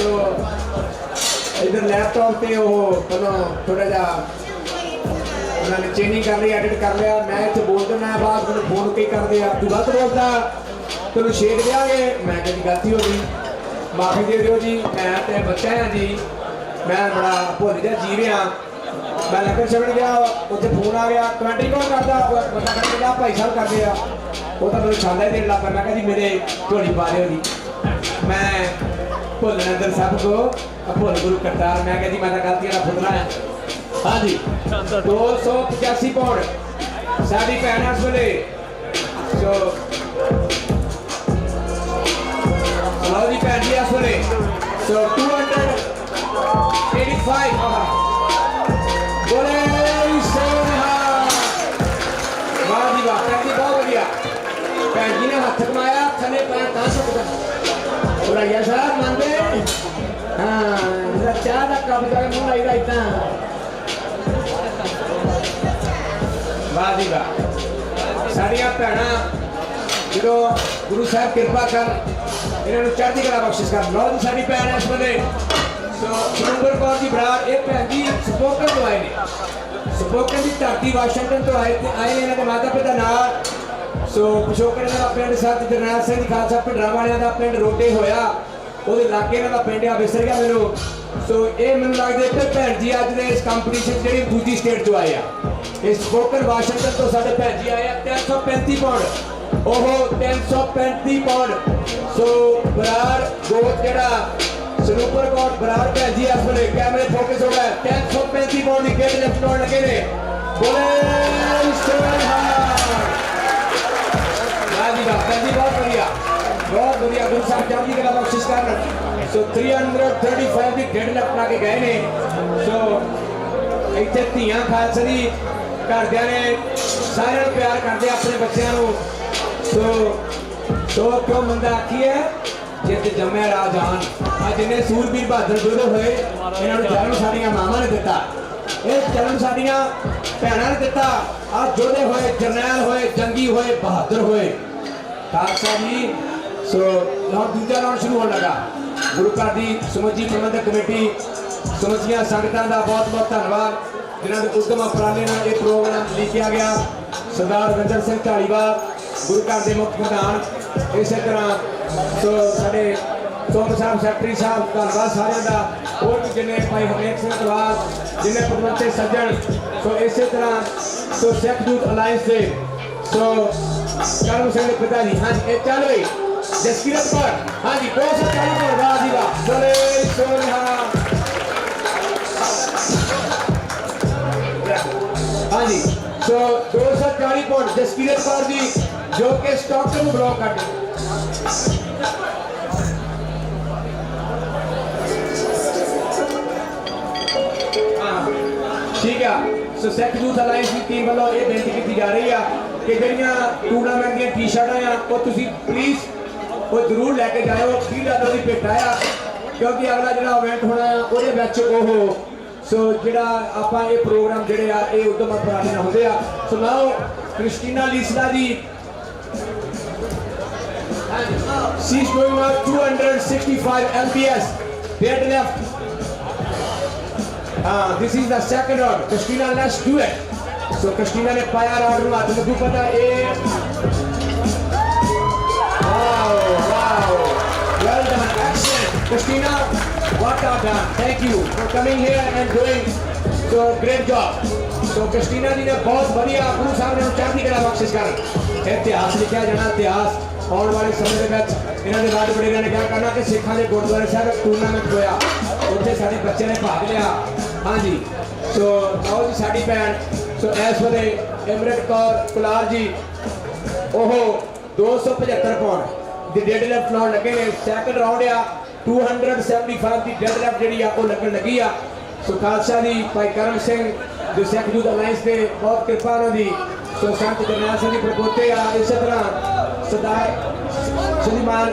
ਸੋ ਇਧਰ ਲੈਪਟਾਪ ਤੇ ਉਹ ਪਹਿਲਾਂ ਥੋੜਾ ਜਿਹਾ ਉਹਨਾਂ ਨੇ ਚੇਂਜਿੰਗ ਕਰ ਲਈ, ਐਡਿਟ ਕਰ ਲਿਆ। ਮੈਂ ਇੱਥੇ ਬੋਲ ਦਿੰਦਾ ਬਾਅਦ ਮੈਨੂੰ ਫੋਨ ਕਈ ਕਰਦੇ ਆ ਤੂੰ ਗਲਤ ਬੋਲਦਾ ਤੈਨੂੰ ਛੇੜ ਦਿਆਂਗੇ। ਮੈਂ ਕਿਹਾ ਜੀ ਗਲਤੀ ਹੋ ਗਈ, ਮਾਫੀ ਦੇ ਦਿਓ ਜੀ, ਮੈਂ ਤੇ ਬੱਚਾ ਹਾਂ ਜੀ, ਮੈਂ ਬੜਾ ਭੁੱਲ ਜਾ ਜੀ ਰਿਹਾ। ਮੈਂ ਲੰਗਰ ਛਕਣ ਗਿਆ, ਉੱਥੇ ਫੋਨ ਆ ਗਿਆ, ਕਮੈਂਟਰੀ ਕੌਣ ਕਰਦਾ? ਬੰਦਾ ਕਹਿੰਦਾ ਭਾਈ ਸਾਹਿਬ ਕਰਦੇ ਆ। ਉਹ ਤਾਂ ਮੈਨੂੰ ਛਾਂਦਾ ਹੀ ਦੇਣ ਲੱਗ ਪਿਆ। ਮੈਂ ਕਿਹਾ ਜੀ ਮੇਰੇ ਝੋਲੀ ਪਾ ਦਿਓ ਜੀ, ਮੈਂ ਭੁੱਲ ਅੰਦਰ ਸਭ ਕੋ ਭੁੱਲ ਗੁਰੂ ਕਰਤਾਰ। ਮੈਂ ਕਿਹਾ ਜੀ ਮੈਂ ਤਾਂ ਗਲਤੀਆਂ ਦਾ ਪੁੱਤਰਾ ਹੈ। ਹਾਂਜੀ 285 ਪਾਉਂਡ ਸਾਡੀ ਭੈਣ ਇਸ ਵੇਲੇ ਸੋ ਲਓ ਜੀ ਭੈਣ ਜੀ ਇਸ ਵੇਲੇ ਸੋ 285 ਬੋਲੇ ਸੋਨਹਾ। ਵਾਹ ਜੀ ਵਾਹ, ਭੈਣ ਜੀ ਬਹੁਤ ਵਧੀਆ। ਭੈਣ ਜੀ ਨੇ ਹੱਥ ਕਮਾਇਆ, ਥੱਲੇ ਪੈਰ ਤਾਂ ਸੁੱਕਦਾ ਥੋੜਾ ਜਿਹਾ ਸਾਰਾ ਮੰਨਦੇ ਹਾਂ। ਜਿਹੜਾ ਚਾਹ ਦਾ ਕੱਪ ਜਾ ਕੇ ਮੂੰਹ ਲਾਈਦਾ ਇਦਾਂ। ਵਾਹ ਜੀ ਵਾਹ, ਸਾਡੀਆਂ ਭੈਣਾਂ ਜਦੋਂ ਗੁਰੂ ਸਾਹਿਬ ਕਿਰਪਾ ਕਰ ਇਹਨਾਂ ਨੂੰ ਚੜ੍ਹਦੀ ਕਲਾ ਬਖਸ਼ਿਸ਼ ਕਰ। ਲਓ ਜੀ ਸਾਡੀ ਭੈਣ ਇਸ ਵੇਲੇ ਸੋ ਸੁਰਿੰਦਰ ਕੌਰ ਦੀ ਬਰਾੜ, ਇਹ ਭੈਣ ਜੀ ਸਪੋਕਨ ਤੋਂ ਆਏ ਨੇ, ਸਪੋਕਨ ਦੀ ਧਰਤੀ ਵਾਸ਼ਿੰਗਟਨ ਤੋਂ ਆਏ ਨੇ। ਇਹਨਾਂ ਦੇ ਮਾਤਾ ਪਿਤਾ ਨਾਲ ਸੋ ਪਿਛੋਕੜ ਦਾ ਪਿੰਡ ਸਾਹਿਬ ਜਰਨੈਲ ਸਿੰਘ ਦੀ ਖਾਲਸਾ ਭਿੰਡਰਾਂ ਵਾਲਿਆਂ ਦਾ ਪਿੰਡ ਰੋਟੇ ਹੋਇਆ, ਉਹਦੇ ਲਾਗੇ ਇਹਨਾਂ ਦਾ ਪਿੰਡ ਆ, ਵਿਸਰ ਗਿਆ ਮੈਨੂੰ। ਸੋ ਇਹ ਮੈਨੂੰ ਲੱਗਦਾ ਕਿ ਭੈਣ ਜੀ ਅੱਜ ਦੇ ਇਸ ਕੰਪੀਟੀਸ਼ਨ ਜਿਹੜੀ ਦੂਜੀ ਸਟੇਟ ਤੋਂ ਆਏ ਆ, ਇਹ ਸਪੋਕਨ ਵਾਸ਼ਿੰਗਟਨ ਤੋਂ ਸਾਡੇ ਭੈਣ ਜੀ ਆਏ ਆ। 335 ਪਾਉਂਡ, ਉਹ 335 ਪਾਉਂਡ। ਸੋ ਬਰਾੜ ਗੋਤ ਜਿਹੜਾ ਸਨੂਪਰ ਕੌਰ ਬਰਾੜ ਭੈਣ ਜੀ ਇਸ ਵੇਲੇ ਕੈਮਰੇ ਫੋਕਸ ਹੋ ਗਿਆ। 335 ਪਾਉਂਡ ਦੀ ਗੇਟ ਲਿਫਟ ਕਰਨ ਲੱਗੇ ਨੇ। ਬੋਲੇ ਸੋਨਹਾ। ਜੀ ਭੈਣ ਜੀ ਬਹੁਤ ਵਧੀਆ, ਬਹੁਤ ਵਧੀਆ। ਗੁਰੂ ਸਾਹਿਬ ਚੜ੍ਹਦੀ ਕਲਾ ਬਖਸ਼ਿਸ਼ ਕਰਨ। ਸੋ 335 ਦੀ ਗੇਟ ਲਿਫਟ ਲਾ ਕੇ ਗਏ ਨੇ। ਸੋ ਇੱਥੇ ਧੀਆਂ ਖਾਲਸਾ ਦੀ ਘਰਦਿਆਂ ਨੇ ਸਾਰਿਆਂ ਨੂੰ ਪਿਆਰ ਕਰਦੇ ਆਪਣੇ ਬੱਚਿਆਂ ਨੂੰ। ਸੋ ਕਿਉਂ ਮੰਦਾ ਆਖੀਏ ਜਿੱਤ ਜੰਮਿਆ ਰਾਜਾਨ। ਅੱਜ ਜਿੰਨੇ ਸੂਰਬੀਰ ਬਹਾਦਰ ਯੋਧੇ ਹੋਏ ਇਹਨਾਂ ਨੂੰ ਜਨਮ ਸਾਡੀਆਂ ਮਾਵਾਂ ਨੇ ਦਿੱਤਾ, ਇਹ ਜਨਮ ਸਾਡੀਆਂ ਭੈਣਾਂ ਨੇ ਦਿੱਤਾ। ਅੱਜ ਯੋਧੇ ਹੋਏ, ਜਰਨੈਲ ਹੋਏ, ਜੰਗੀ ਹੋਏ, ਬਹਾਦਰ ਹੋਏ ਖਾਲਸਾ ਜੀ। ਸੋ ਹੁਣ ਦੂਜਾ ਰਾਊਂਡ ਸ਼ੁਰੂ ਹੋਣ ਲੱਗਾ। ਗੁਰੂ ਘਰ ਦੀ ਸਮੁੱਚੀ ਪ੍ਰਬੰਧਕ ਕਮੇਟੀ, ਸਮੁੱਚੀਆਂ ਸੰਗਤਾਂ ਦਾ ਬਹੁਤ ਬਹੁਤ ਧੰਨਵਾਦ ਜਿਨ੍ਹਾਂ ਦੇ ਉਦਮ ਉਪਰਾਲੇ ਨਾਲ ਇਹ ਪ੍ਰੋਗਰਾਮ ਲਿਖਿਆ ਗਿਆ। ਸਰਦਾਰ ਰਵਿੰਦਰ ਸਿੰਘ ਢਾਲੀਵਾਲ ਗੁਰੂ ਘਰ ਦੇ ਮੁੱਖ ਪ੍ਰਧਾਨ, ਇਸੇ ਤਰ੍ਹਾਂ ਸੋ ਸਾਡੇ ਚੌਂਕ ਸਾਹਿਬ ਸੈਕਟਰੀ ਸਾਹਿਬ, ਧੰਨਵਾਦ ਸਾਰਿਆਂ ਦਾ। ਹੋਰ ਵੀ ਜਿੰਨੇ ਭਾਈ ਹਰੇਕ ਸਿੰਘ ਤਲਵਾਰ, ਜਿੰਨੇ ਪਦਵੰਤੇ ਸੱਜਣ। ਸੋ ਇਸੇ ਤਰ੍ਹਾਂ ਸੋ ਸਿੱਖ ਯੂਥ ਅਲਾਇੰਸ ਦੇ ਸੋ ਕਰਮ ਸਿੰਘ ਦੇ ਪਿਤਾ ਜੀ। ਹਾਂਜੀ ਇਹ ਚੱਲ ਰਹੀ ਜਸਕੀਰਤ ਕੌਰ। ਹਾਂਜੀ 240 ਪਾਉਂਡ। ਵਾਹ ਜੀ ਵਾਹ, ਬੋਲੇ ਸੋਨਹਾ। ਹਾਂਜੀ ਸੋ 240 ਪਾਉਂਡ ਜਸਕੀਰਤ ਕੌਰ ਜੀ ਜੋ ਕਿ ਸਟਾਕਟਨ ਨੂੰ ਬਲੌਕ ਕਰਦੇ। ਠੀਕ ਆ। ਸੋ ਸਿੱਖ ਯੂਥ ਅਲਾਇੰਸ ਦੀ ਟੀਮ ਵੱਲੋਂ ਇਹ ਬੇਨਤੀ ਕੀਤੀ ਜਾ ਰਹੀ ਆ ਕਿ ਜਿਹੜੀਆਂ ਟੂਰਨਾਮੈਂਟ ਦੀਆਂ ਟੀ-ਸ਼ਰਟਾਂ ਆ ਉਹ ਤੁਸੀਂ ਪਲੀਜ਼ ਉਹ ਜ਼ਰੂਰ ਲੈ ਕੇ ਜਾਇਓ। $30 ਦੀ ਭੇਟ ਆ, ਕਿਉਂਕਿ ਅਗਲਾ ਜਿਹੜਾ ਇਵੈਂਟ ਹੋਣਾ ਆ ਉਹਦੇ ਵਿੱਚ ਉਹ ਸੋ ਜਿਹੜਾ ਆਪਾਂ ਇਹ ਪ੍ਰੋਗਰਾਮ ਜਿਹੜੇ ਆ ਇਹ ਉਦਮ ਉਪਰਾਲੇ ਨਾਲ ਹੁੰਦੇ ਆ। ਸੋ ਨਾਓ ਕ੍ਰਿਸਟੀਨਾ ਲੀਸਲਾ ਜੀ, she's going on 265 lbs dead left. This is the second round. Christina, let's do it. So Christina ने पाया राउंड में हाथ में पता ये wow well done, excellent Christina, what a done. Thank you for coming here and doing so great job. So Christina जी ने बहुत बढ़िया गुरु साहब ने चढ़ती कला बख्शिश कर इतिहास लिखा जाना। इतिहास आने वाले समय के ਵਿੱਚ ਇਹਨਾਂ ਦੇ ਵੱਡ ਵਡੇਰਿਆਂ ਨੇ ਕਿਹਾ ਕਰਨਾ ਕਿ ਸਿੱਖਾਂ ਦੇ ਗੁਰਦੁਆਰੇ ਸਾਹਿਬ ਟੂਰਨਾਮੈਂਟ ਹੋਇਆ, ਉੱਥੇ ਸਾਡੇ ਬੱਚੇ ਨੇ ਭਾਗ ਲਿਆ। ਹਾਂਜੀ ਸੋ ਆਓ ਜੀ ਸਾਡੀ ਭੈਣ ਸੋ ਇਸ ਵੇਲੇ ਇਮਰਤ ਕੌਰ ਕੁਲਾਰ ਜੀ ਉਹ 275 ਪਾਉਂਡ ਦੀ ਡੈਡ ਲਿਫਟ ਲਾਉਣ ਲੱਗੇ ਨੇ। ਸੈਕੰਡ ਰਾਉਂਡ ਆ 275 ਦੀ ਡੈਡ ਲਿਫਟ ਜਿਹੜੀ ਆ ਉਹ ਲੱਗਣ ਲੱਗੀ ਆ। ਸੋ ਖਾਲਸਾ ਦੀ ਭਾਈ ਕਰਮ ਸਿੰਘ ਜੋ ਸਿੱਖ ਯੂਥ ਅਲਾਇੰਸ ਦੇ ਬਹੁਤ ਕਿਰਪਾ ਉਹਨਾਂ ਦੀ। ਸੋ ਸੰਤ ਜਰਨੈਲ ਸਿੰਘ ਜੀ ਪ੍ਰਪੋਤੇ ਆ, ਇਸੇ ਤਰ੍ਹਾਂ ਸਰਦਾਰ ਸ਼੍ਰੀਮਾਨ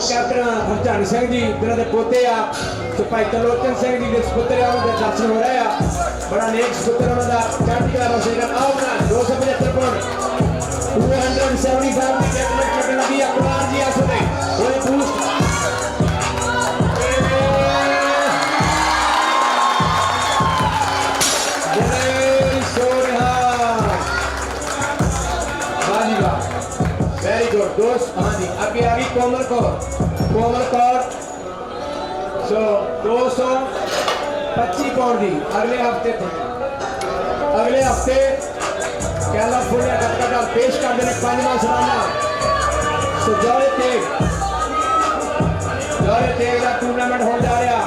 ਕੈਪਟਨ ਹਰਚੰਦ ਸਿੰਘ ਜੀ ਜਿਹਨਾਂ ਦੇ ਪੋਤੇ ਆ। ਸੋ ਭਾਈ ਤਰਲੋਚਨ ਸਿੰਘ ਜੀ ਦੇ ਸੁਪੁੱਤਰ ਆ, ਉਹਨਾਂ ਦੇ ਦਰਸ਼ਨ ਹੋ ਰਹੇ ਆ। ਬੜਾ ਨੇਕ ਸੁਪੁੱਤਰ ਉਹਨਾਂ ਦਾ ਚੜ੍ਹਦੀ ਕਲਾ ਬਖਸ਼ੇ। ਆਓ ਨਾ 275 ਪਾਉਂਡ 275 ਦੀ ਡੈਡ ਲਿਫਟ ਲੱਗਣ ਲੱਗੀ ਆ। ਕੁਮਾਰ ਜੀ ਆਸੋ ਦੇ ਹੋਏ ਬੂਸਟ कोमल कौर सो 225 पाउंड की अगले हफ्ते कैलिफोर्निया कलकत्ता पेश कर देने 5वां सालाना सो जौहरे तेग का टूर्नामेंट हो जा रहा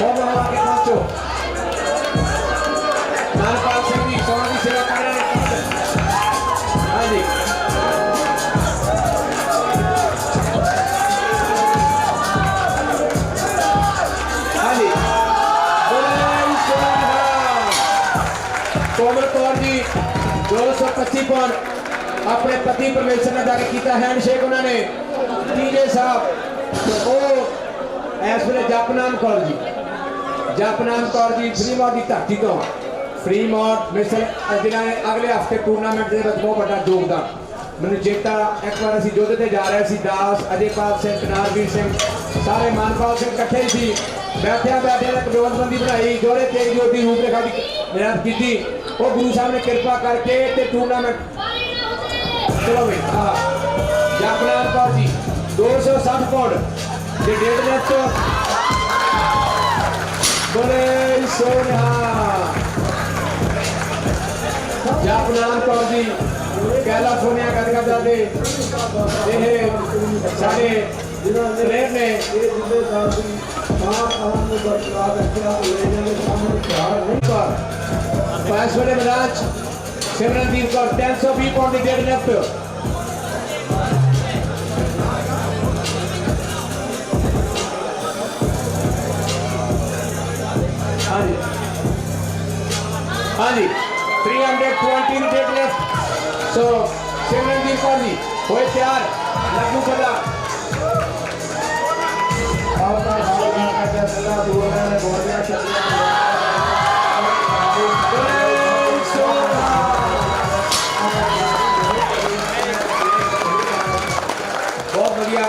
होम हवा के पहुंचो नानपाल सिंह जी कौन की सेवा कर रहे हैं हाँ जी कोमल कौर जी 225 पाउंड अपने पति परमेश्वर ने जाके किया हैंडशेक उन्होंने टीजे साहब वो इस वे जपनाम कौर जी फ्रीमौट की धरती तो फ्रीमौट मिसल जिन्होंने अगले हफ्ते टूर्नामेंट के बहुत बड़ा योगदान मैंने चेता एक बार असं युद्ध से जा रहे थे दास अजयपाल सिंह कनारवीर सिंह सारे मानपाल सिंह इकट्ठे ही सी बैठिया डोलबंदी बनाई जोड़े तेज जोड़ी रूपरेखा की मेहनत की वो गुरु साहब ने कृपा करके टूर्नामेंट चलो भाई हाँ जपनाम कौर जी 260 पाउंड डेढ़ मैच बोले सोनिया जपनाम कौर जी कैलिफोर्निया कलकत्ता दे सारे प्लेयर ने इस वे मैदान सिमरनदीप कौर 320 पाउंड की डेढ़ लेफ्ट हाँ जी 320 deadlift so Simrandeep Kaur ji हो तैयार लड्डू पता बहुत बढ़िया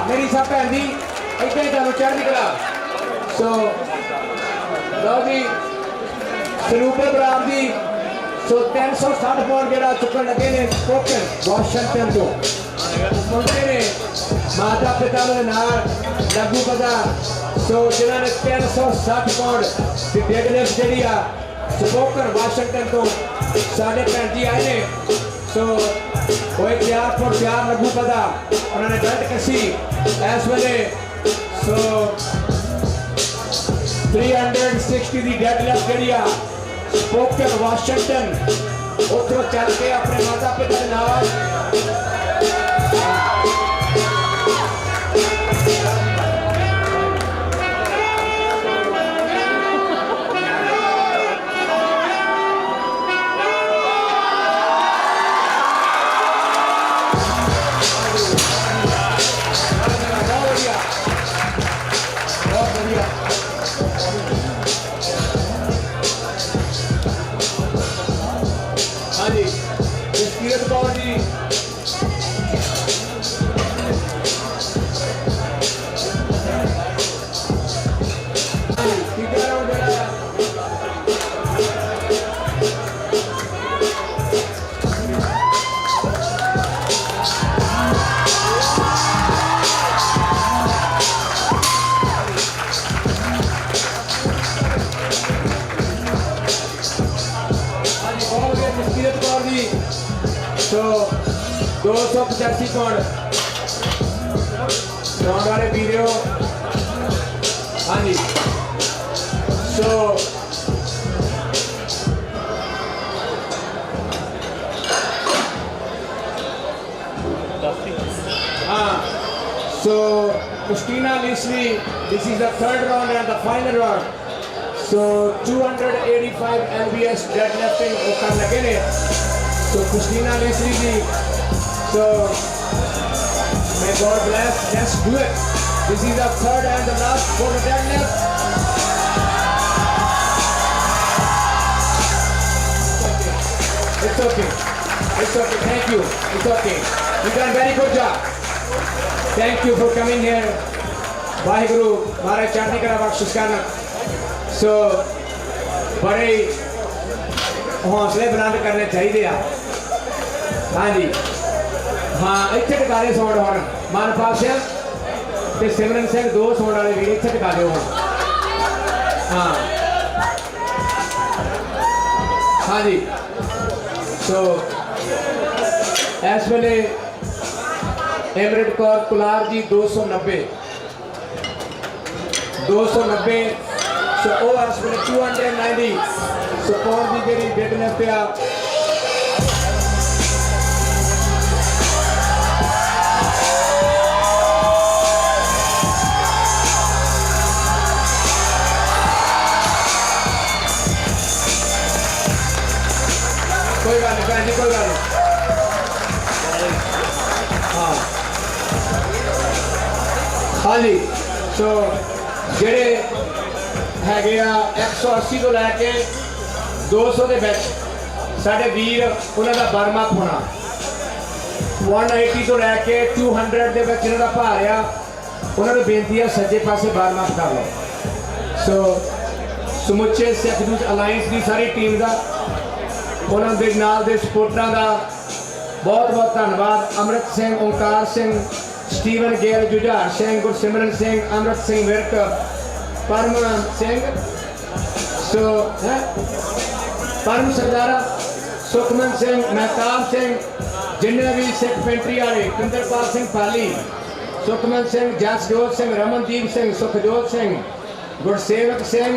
मेरी सब भैन जी इतने तुम चढ़ती कला सो लो जी सरूपर बराम जी सो 360 पाउंड जो चुकन लगे ने स्पोकन वाशिंगटन तो मुंडे ने माता पिता के नाल लघु पता सो जिन्होंने 360 पाउंड की डेडलिफ्ट जी स्पोकन वाशिंगटन तो साढ़े भैन जी आए ने सो कोई प्यार लघु पता उन्होंने बेल्ट कसी इस वे सो 360 की डेडलिफ्ट जी स्पोकन वाशिंगटन उधरों चल के अपने माता पिता के नाल तो 285 पाउंड ग्राउंड वाले वीडियो हाँ जी सो हाँ so Christina Leslie, this is the third round and the final round. So 285 lbs deadlifting okan lage ne So Christina Leslie ji. So may God bless. Let's do it. This is the third and the last for the deadlift. It's okay. It's okay. Thank you. It's okay. You done very good job. Thank you for coming here. Waheguru हमारे चढ़ती कला बख्शिश करना. So बड़े हौसले बुलंद करने चाहिए आ. हाँ जी हाँ इतने टिकाले सौंड होना मानपाल सिंह ते सिमरन सिंह दो सौंड वाले भी इतने टिकाले होना. हाँ हाँ जी. So इस वेले एमरेट कौर कुलार जी 290 so ओ इस वेले 290 so कौन दी जेडी डेडलिफ्ट आ कोई बात नहीं भैन जी कोई बात नहीं. हाँ हाँ जी. सो जेडे हैगे आ 180 तो लैके 200 के बिच साढ़े वीर उन्हों का वार्म अप होना. 180 तो लैके 200 के बिच इन्हों का भार आ उन्होंने बेनती है सज्जे पासे वार्म अप कर लो. सो समुचे सिख दूत अलायंस की सारी टीम का उन्होंने नाल दे सपोर्टरां दा बहुत बहुत धन्यवाद. अमृत सिंह ओंकार सिंह स्टीवन गेल जुझार सिंह गुरसिमरन सिंह अमृत सिंह विरक परम सिंह सो परम सरदारा सुखमन सिंह महताब सिंह जिन्हें भी सिख पेंट्री वाले किंदरपाल सिंह पाली सुखमन सिंह जसजोत सिंह रमनदीप सिंह सुखजोत सिंह गुरसेवक सिंह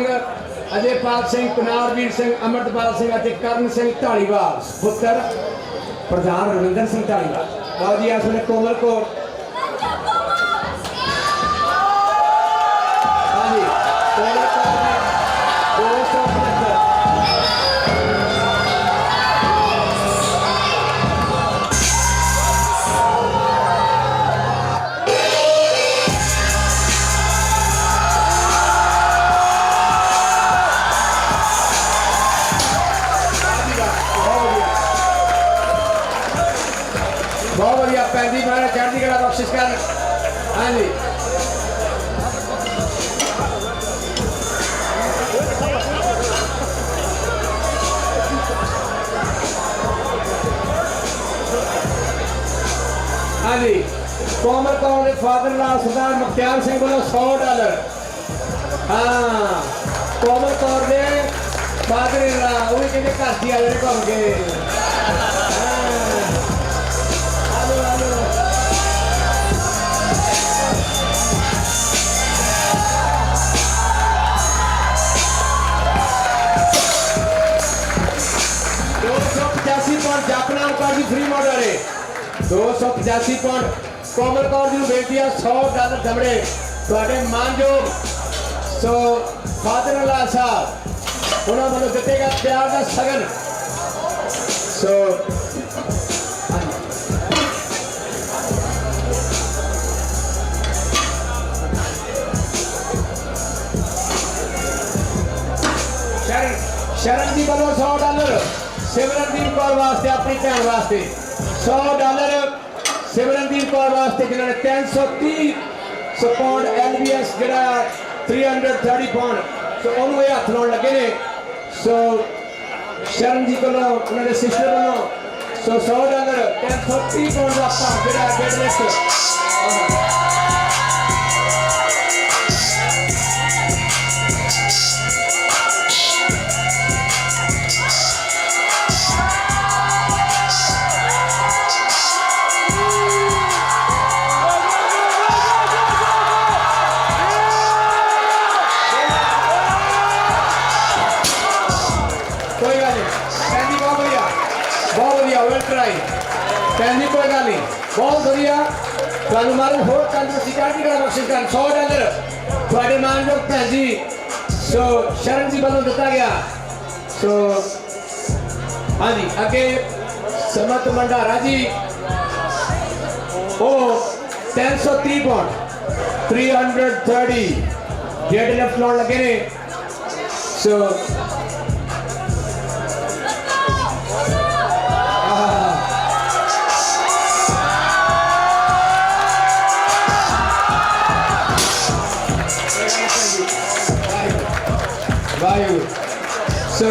अजयपाल सिंह कुनारवीर सिंह अमृतपाल सिंह करण सिंह ढालीवाल पुत्र प्रधान रविंदर सिंह ढालीवाल. बाबू जी इस वे कोमल कौर हाँ जी कोमल कौर 275 बहुत बढ़िया पैंती मारा चढ़ती कला बख्शिश कर. हाँ जी हाँ जी कोमल कौर के फादर लाल सरदार मुख्तार सिंह को $100. हाँ कोमल कौर के फादर वो भी कहते घाटी वाले घूम के जापना कौर जी फ्री मॉडल है 285 पॉइंट कोमल कौर जी बेनती है $100 दमड़े थोड़े मानयोग सो फादर अल्लाह साहब उन्होंने वालों दितेगा प्यार का सगन. सो शरण जी वालों $100 सिमरनदीप कौर वास्ते अपनी भैन वास्ते $100 सिमरनदीप कौर वास्ते जिन्होंने 330 पाउंड LBS जरा 330 पाउंड सो उन्होंने हाथ लाने लगे ने. सो शरण जी को उन्होंने सिस्टर को सो $100 330 पाउंड का भार जरा डेडलिफ्ट कहनी कोई गल नहीं बहुत बढ़िया थानू मारे होर तंदुरुस्ती चढ़ती कला बख्शिश कर. $100 थोड़े मानयोग भैन जी सो शरण जी वालों दिता गया. सो हाँ जी अगे समत भंडारा जी ओ 330 पॉइंट 330 डेड लेफ्ट लाउन लगे ने सो वायु सो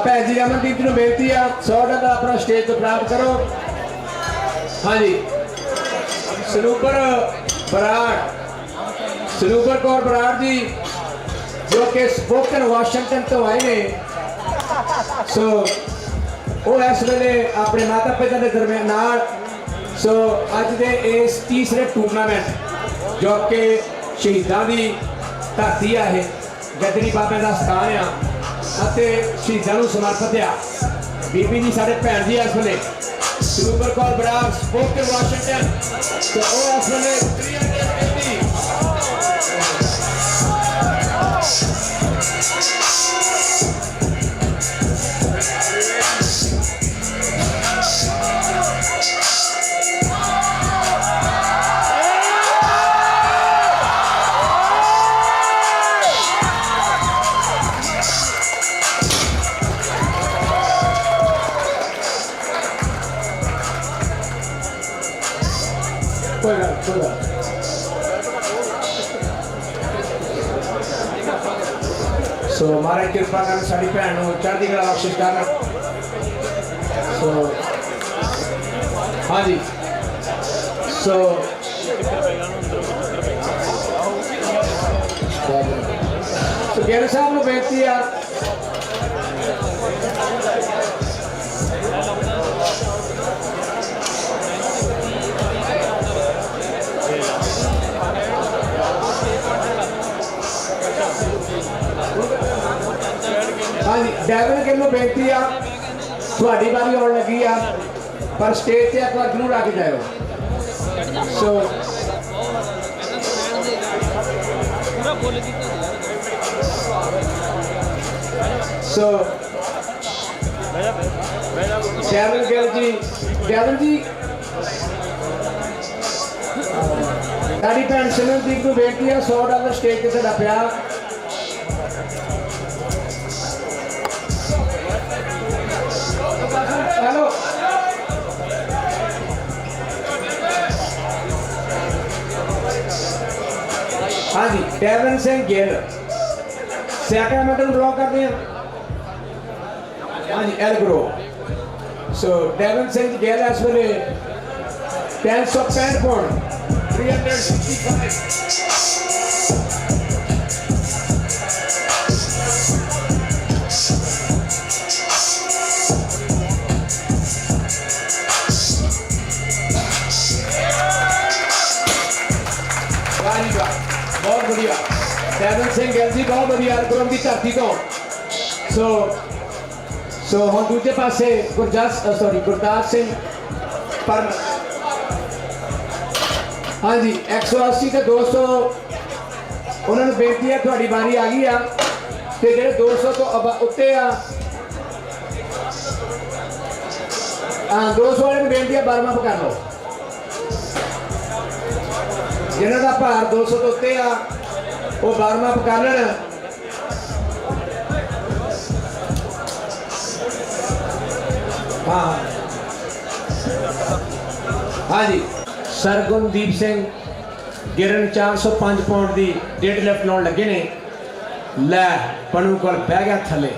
भैन जी अमनदीप जी बेनती है $100 अपना स्टेज तो प्राप्त करो। हाँ जी सरूपर कौर बराड़ जी जो कि स्पोकन वाशिंगटन तो आए ने सो वो इस वेले अपने माता पिता के दरम्यान सो अज दे इस तीसरे टूर्नामेंट जो कि शहीदां दी धरती है गदरी बाबे का स्थान आ शहीदां नूं समर्पित आ बीबी जी साडे भैन जी इस वेले सरूपर कौर बराड़ स्पोकन वाशिंगटन तो वो इस वेले 350 कोई बात सो महाराज कृपा कर साड़ी भैन चढ़ती कला बख्शिश कर सो हाँ जी सो गिल साहब को बेनती है हाँ जी डेविन गिल बेनती आ थोड़ी बारी आने लगी आ पर स्टेज से एक बार जरूर आके जाओ सो सो डेविन गिल जी डेविन जी साड़ी भैन सिमरनदीप को बेनती है $100 स्टेज से साडा पिया हेलो हाँ जी Devin Singh Gill Sacramento block करते हैं हाँ जी Elk Grove so Devin Singh Gill इस वेले 365 पॉइंट 365 बहुत बढ़िया डेविन सिंह गिल जी बहुत बढ़िया गुरम की धरती तो सो हम दूजे पासे गुरदास सिंह पर हाँ जी 180 से 200 उन्होंने बेनती है थोड़ी बारी आ गई आ ते जेडे 200 तो उत्ते आ हाँ 200 वाले बेनती है 12वां पकड़ लो जिन्हों का भार 200 तो उत्ते आ वो 12वां पका लेना हाँ हाँ जी सरगुणदीप सिंह गिरन 405 पॉइंट की डेड लिफ्ट लाउन लगे ने लै पनू को बह गया थले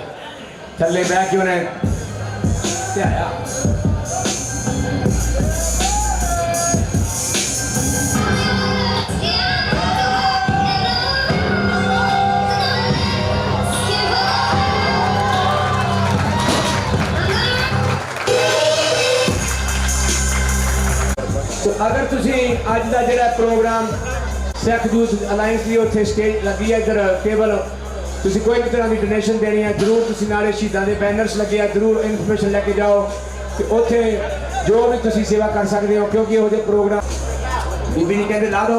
थले बह के उन्हें ध्याया तो अगर तुसी अज का जो प्रोग्राम सिख यूथ अलायंस की उत्थे स्टेज लगी है इधर केवल तुसी कोई भी तरह की डोनेशन देनी है जरूर तुसी नाले शहीदां दे बैनर्स लगे है जरूर इन्फॉर्मेशन लेके जाओ कि उत्थे जो भी तुसी सेवा कर सकते हो क्योंकि वो प्रोग्राम बीबी जी कहते ला दो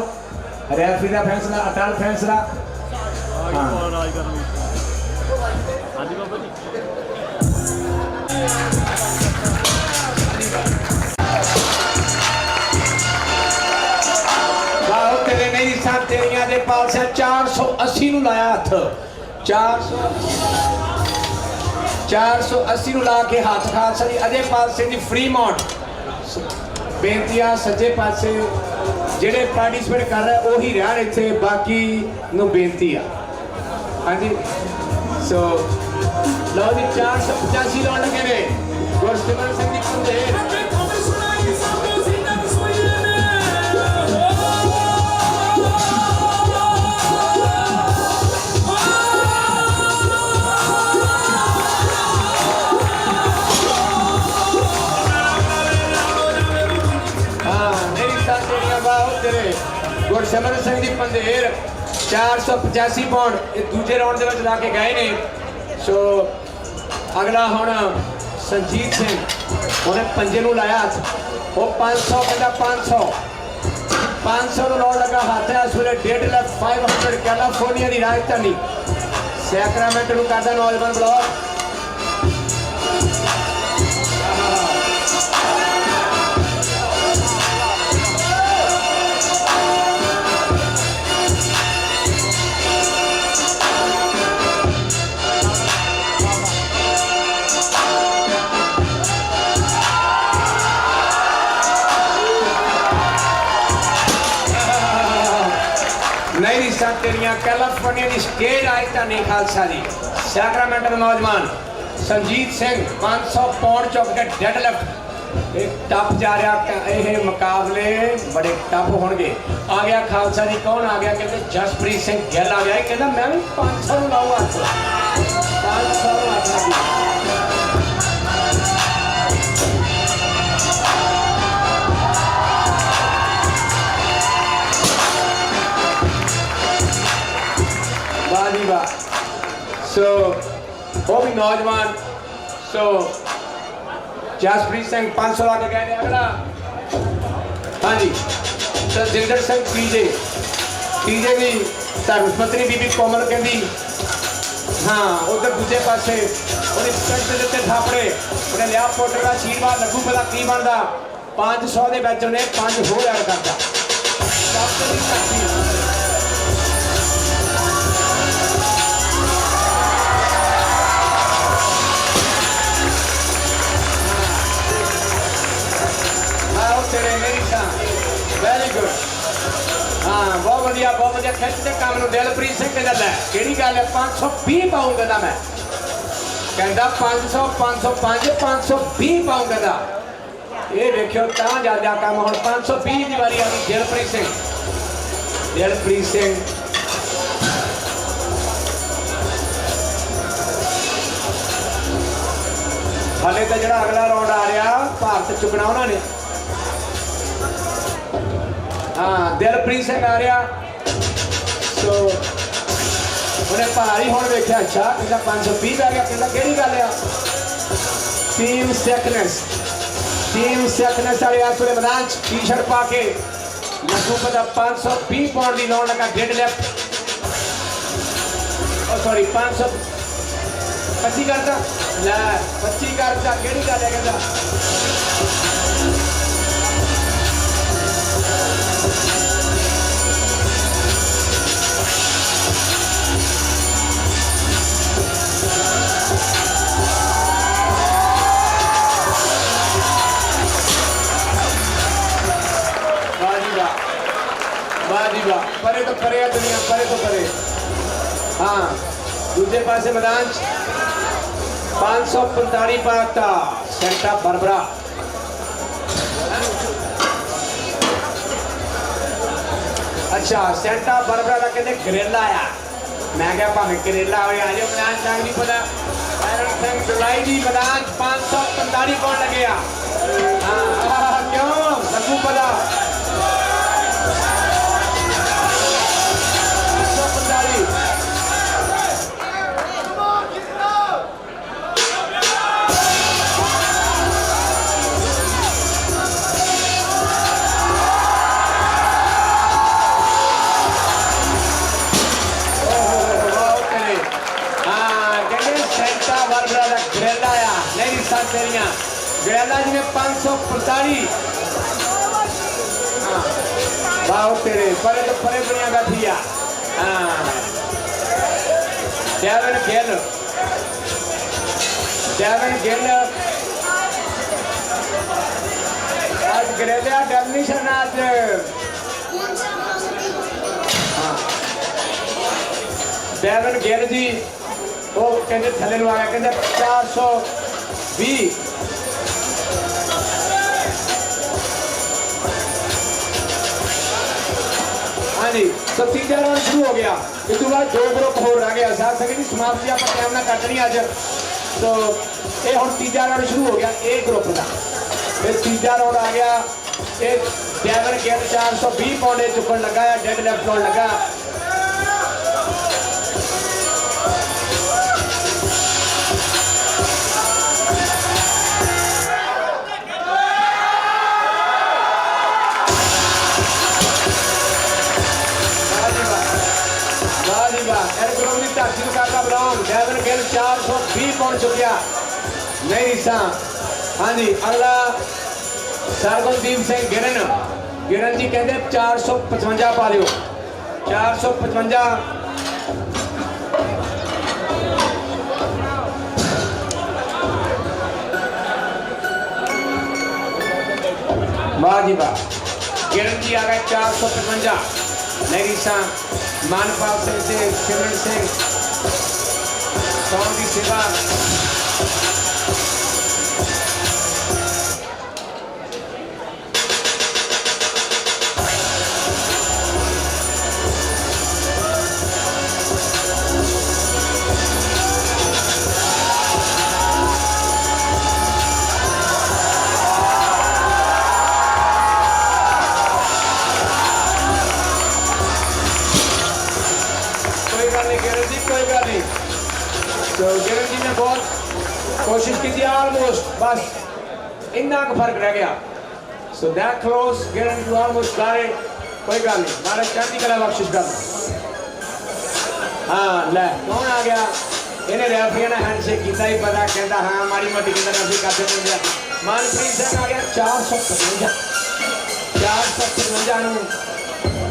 रेफरी का फैसला अटल फैसला हाँ हाँ जी बाबा जी ਵਾਹ ਤੇਰੇ ਨਹੀਂ ਸਾਂ ਤੇਰੀਆਂ ਦੇ ਪਾਲਸਿਆ 480 ਨੂੰ ਲਾਇਆ ਹੱਥ 480 ਨੂੰ ਲਾ ਕੇ ਹੱਥ ਖਾਲਸਾ ਦੀ ਅਜੇ ਪਾਸੇ ਦੀ ਫਰੀਮੌਂਟ ਬੇਨਤੀ ਆ ਸੱਜੇ ਪਾਸੇ ਜਿਹੜੇ ਪਾਰਟਿਸਿਪੇਟ ਕਰ ਰਹੇ ਉਹੀ ਰਹਿਣ ਇੱਥੇ ਬਾਕੀ ਨੂੰ ਬੇਨਤੀ ਆ ਹਾਂਜੀ ਸੋ ਲਓ ਜੀ 485 ਲਾਉਣ ਲੱਗੇ ਨੇ ਗੁਰਸਿਮਰਨ ਸਿੰਘ ਦੀ ਪੰਦੇਰ ਗੁਰਸਿਮਰਨ ਸਿੰਘ ਦੀ ਪੰਦੇਰ 485 ਪਾਉਂਡ ਇਹ ਦੂਜੇ ਰਾਉਂਡ ਦੇ ਵਿੱਚ ਲਾ ਕੇ ਗਏ ਨੇ ਸੋ ਅਗਲਾ ਹੁਣ ਸੰਜੀਤ ਸਿੰਘ ਉਹਨੇ ਪੰਜੇ ਨੂੰ ਲਾਇਆ ਹੱਥ ਉਹ 500 ਕਹਿੰਦਾ 500 ਨੂੰ ਲਾਉਣ ਲੱਗਾ ਹੱਥ ਇਸ ਵੇਲੇ 1.5 ਲੱਖ 500 ਕੈਲੀਫੋਰਨੀਆ ਦੀ ਰਾਜਧਾਨੀ ਸੈਕਰਾਮੈਂਟੋ ਨੂੰ ਕਰਦਾ ਨੌਜਵਾਨ ਬਲੌਰ नहीं साथ तेरिया कैलिफोर्निया की स्टेट राजधानी खालसा दी सैक्रामेंटो का नौजवान संजीत सिंह 500 पाउंड चुक के डेड लिफ्ट एक टफ जा रहा ये मुकाबले बड़े टफ होंगे आ गया खालसा दी कौन आ गया कहते जसप्रीत सिंह गिल आ गया कहता मैं भी 500 लाऊंगा 500 सो वो भी नौजवान सो जसप्रीत सिंह 500 ला के गए अगला हाँ जी तजिंदर सिंह पीजे भी धर्मपत्नी बीबी कोमल कहती हाँ उधर दूजे पासे थापड़े उन्हें लिया पोटर का आशीर्वाद लगू पता की बनता 500 के बच्चों ने 5 होर ऐड करता वेरी गुड हाँ बहुत बढ़िया खिचते काम दिलप्रीत सिंह कहता लै कि गल है 520 पाउंड कहता मैं कहता 500 505 520 पाउंड कहता ये देखियो ता ज्यादा काम हम 520 की बारी आ गई दिलप्रीत सिंह हाले तो जो अगला राउंड आ रहा भारत चुकना उन्होंने हाँ दिलप्रीत सिंह आ रहा सो उन्हें भार ही हम वेख्या अच्छा कहता 520 आ गया कहता कि गल है टीम सिकनेस वाले इस वे मैदान टी शर्ट पा के लगू पता 520 पाउंड की लाने लगा डेड लिफ्ट सॉरी 525 करता लै 25 करता कि गल है कहता परे तो परे दुनिया परे तो परे हाँ दूसरे पासे मैदान 545 पाता सेंटा बरबरा अच्छा सेंटा बरबरा का कहते करेला आया मैं क्या भावे करेला हो आज मैदान तक नहीं पता जुलाई की मैदान 545 पाउंड लगे हाँ क्यों लगू पता गैला जी ने 545। हाँ वाह तेरे परे तो परे दुनिया का थिया। हाँ डेविन गिल आज ग्रेलिया डेफिनेशन आज डेविन गिल जी वो कहते थले नु आ गया कहते 420। हाँ जी तो तीजा राउंड शुरू हो गया। इस बाद 2 ग्रुप होर रह गया साथ संगत जी समाप्ति आप टाइम ना कट नहीं अज तो ये हम तीजा राउंड शुरू हो गया ए ग्रुप का। फिर तीजा राउंड आ गया ये डेविन गिल 420 पाउंड चुकन लगा है डेड लिफ्ट लाने लगा। डेविन गिल 420 पाउंड चुकिया नहीं रिसा। हाँ जी अगला सरगुणदीप सिंह गिरन जी कहते 455 पा लियो 455। वाह जी वाह गिरन जी आ गए 455 नहीं रिसा। मानपाल सिंह से सिमरन सिंह कौन की सेवा तो गिरन जी ने बहुत कोशिश की थी ऑलमोस्ट बस इतना का फर्क रह गया। सो दैट क्लोज गिरन टू ऑलमोस्ट गारे कोई गल नहीं महाराज चढ़ती कला बख्शिश कर। हाँ ले कौन आ गया इन्हें रेफरी ने हैंडशेक किया ही पता कहता हाँ माड़ी मोटी के अंदर रेफरी करते मिल गया। मनप्रीत सिंह आ गया 455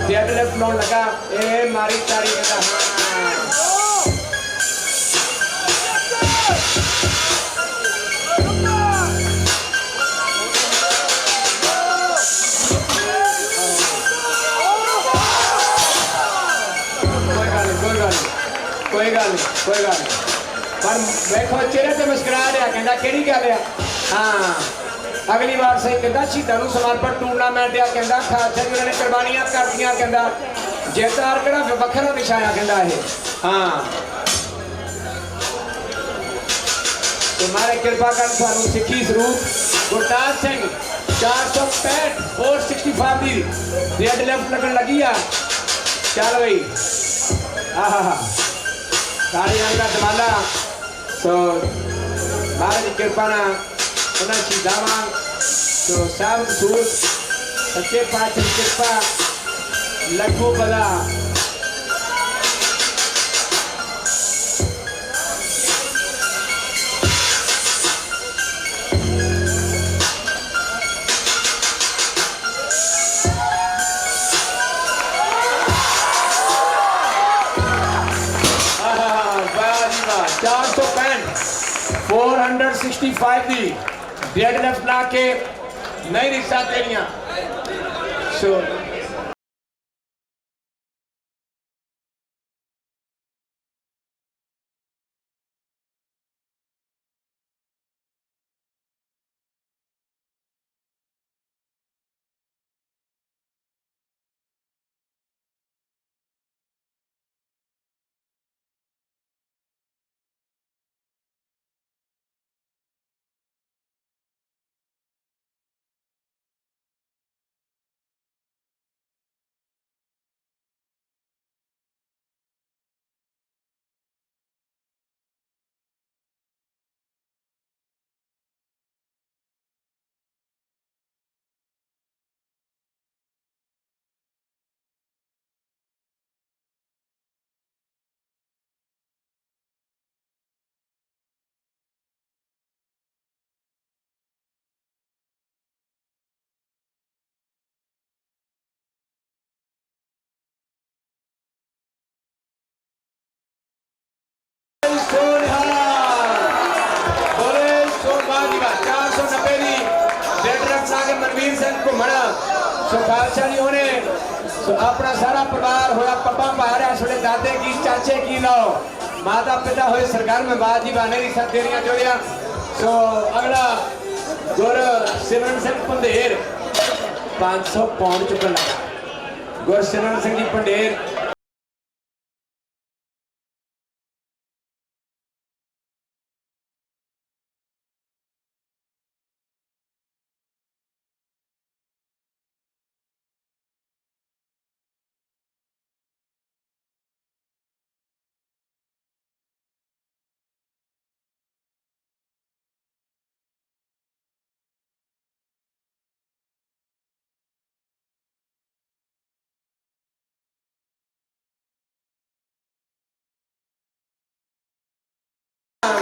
डेड लिफ्ट लाने लगा ए मारी तारी कहता हाँ कोई गल नहीं पर देखो चेहरे से मुस्कुरा रहा कहता केड़ी गल है। हाँ अगली बार सही कहता शहीदां नूं समर्पण टूर्नामेंट आ कहता खालसा जी उन्होंने कुर्बानियां करदियां कहता जेतार केड़ा वखरा विछाया कहता है। हाँ तो मारे कृपा कर थानू सिक्खी स्वरूप गुरताज सिंह 465 465 दी रेड लेफ्ट लगन लगी आ चल भाई आहा सारी का धमाला। तो महाराज की कृपा ना उन्हें शहीदावां तो सब सूर सच्चे पातशाह की कृपा लखों बला चार सौ 465 दी डेड लिफ्ट ला के नहीं रिक्शा तेरियां। सो खालसा जी होने सो अपना सारा परिवार होया पप्पा भाया इस वे दादे की चाचे की लो माता पिता हुए सरकार में बाजी बाने की सब तेरिया जोड़िया सो अगला गुर सिमरन सिंह पंधेर 500 पाउंड चुकन लगा गुर सिमरन सिंह जी पंधेर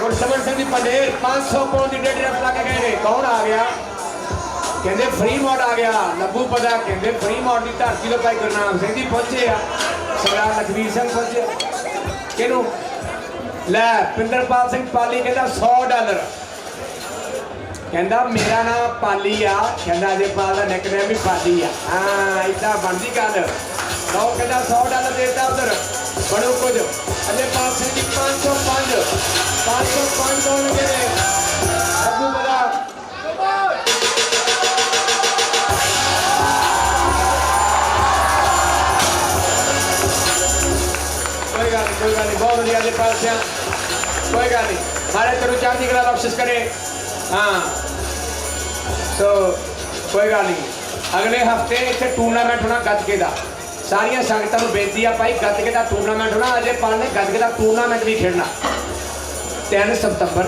गुरसिमरन सिंह जी पंधेर 500 पाउंड की डेढ़ रफ लग गए कौन आ गया कहते फ्री मॉड आ गया लब्बू पता कहते फ्री मॉड की धरती तो भाई गुरनाम सिंह जी पहुंचे आ सरदार लखबीर सिंह पहुंचे किनू लै पिंदरपाल सिंह पाली कहता $100 कहता मेरा नाम पाली आ कहता अजयपाल का निकनेम भी पाली आ हाँ इतना बनती गल तो कहता $100 देता उधर बड़ो कुछ अजयपाल सिंह जी 505 कौन लगे लब्बू पता कोई गल नहीं बहुत बढ़िया अजयपाल सिंह कोई गल नहीं मारे तेरू चढ़ती कला बख्शिश करे हाँ सो कोई गल नहीं अगले हफ्ते इतने टूर्नामेंट होना गतके का सारिया संगतां नूं बेनती है भाई गतके का टूर्नामेंट होना अजयपाल ने गतके का टूर्नामेंट भी खेलना 3 सितंबर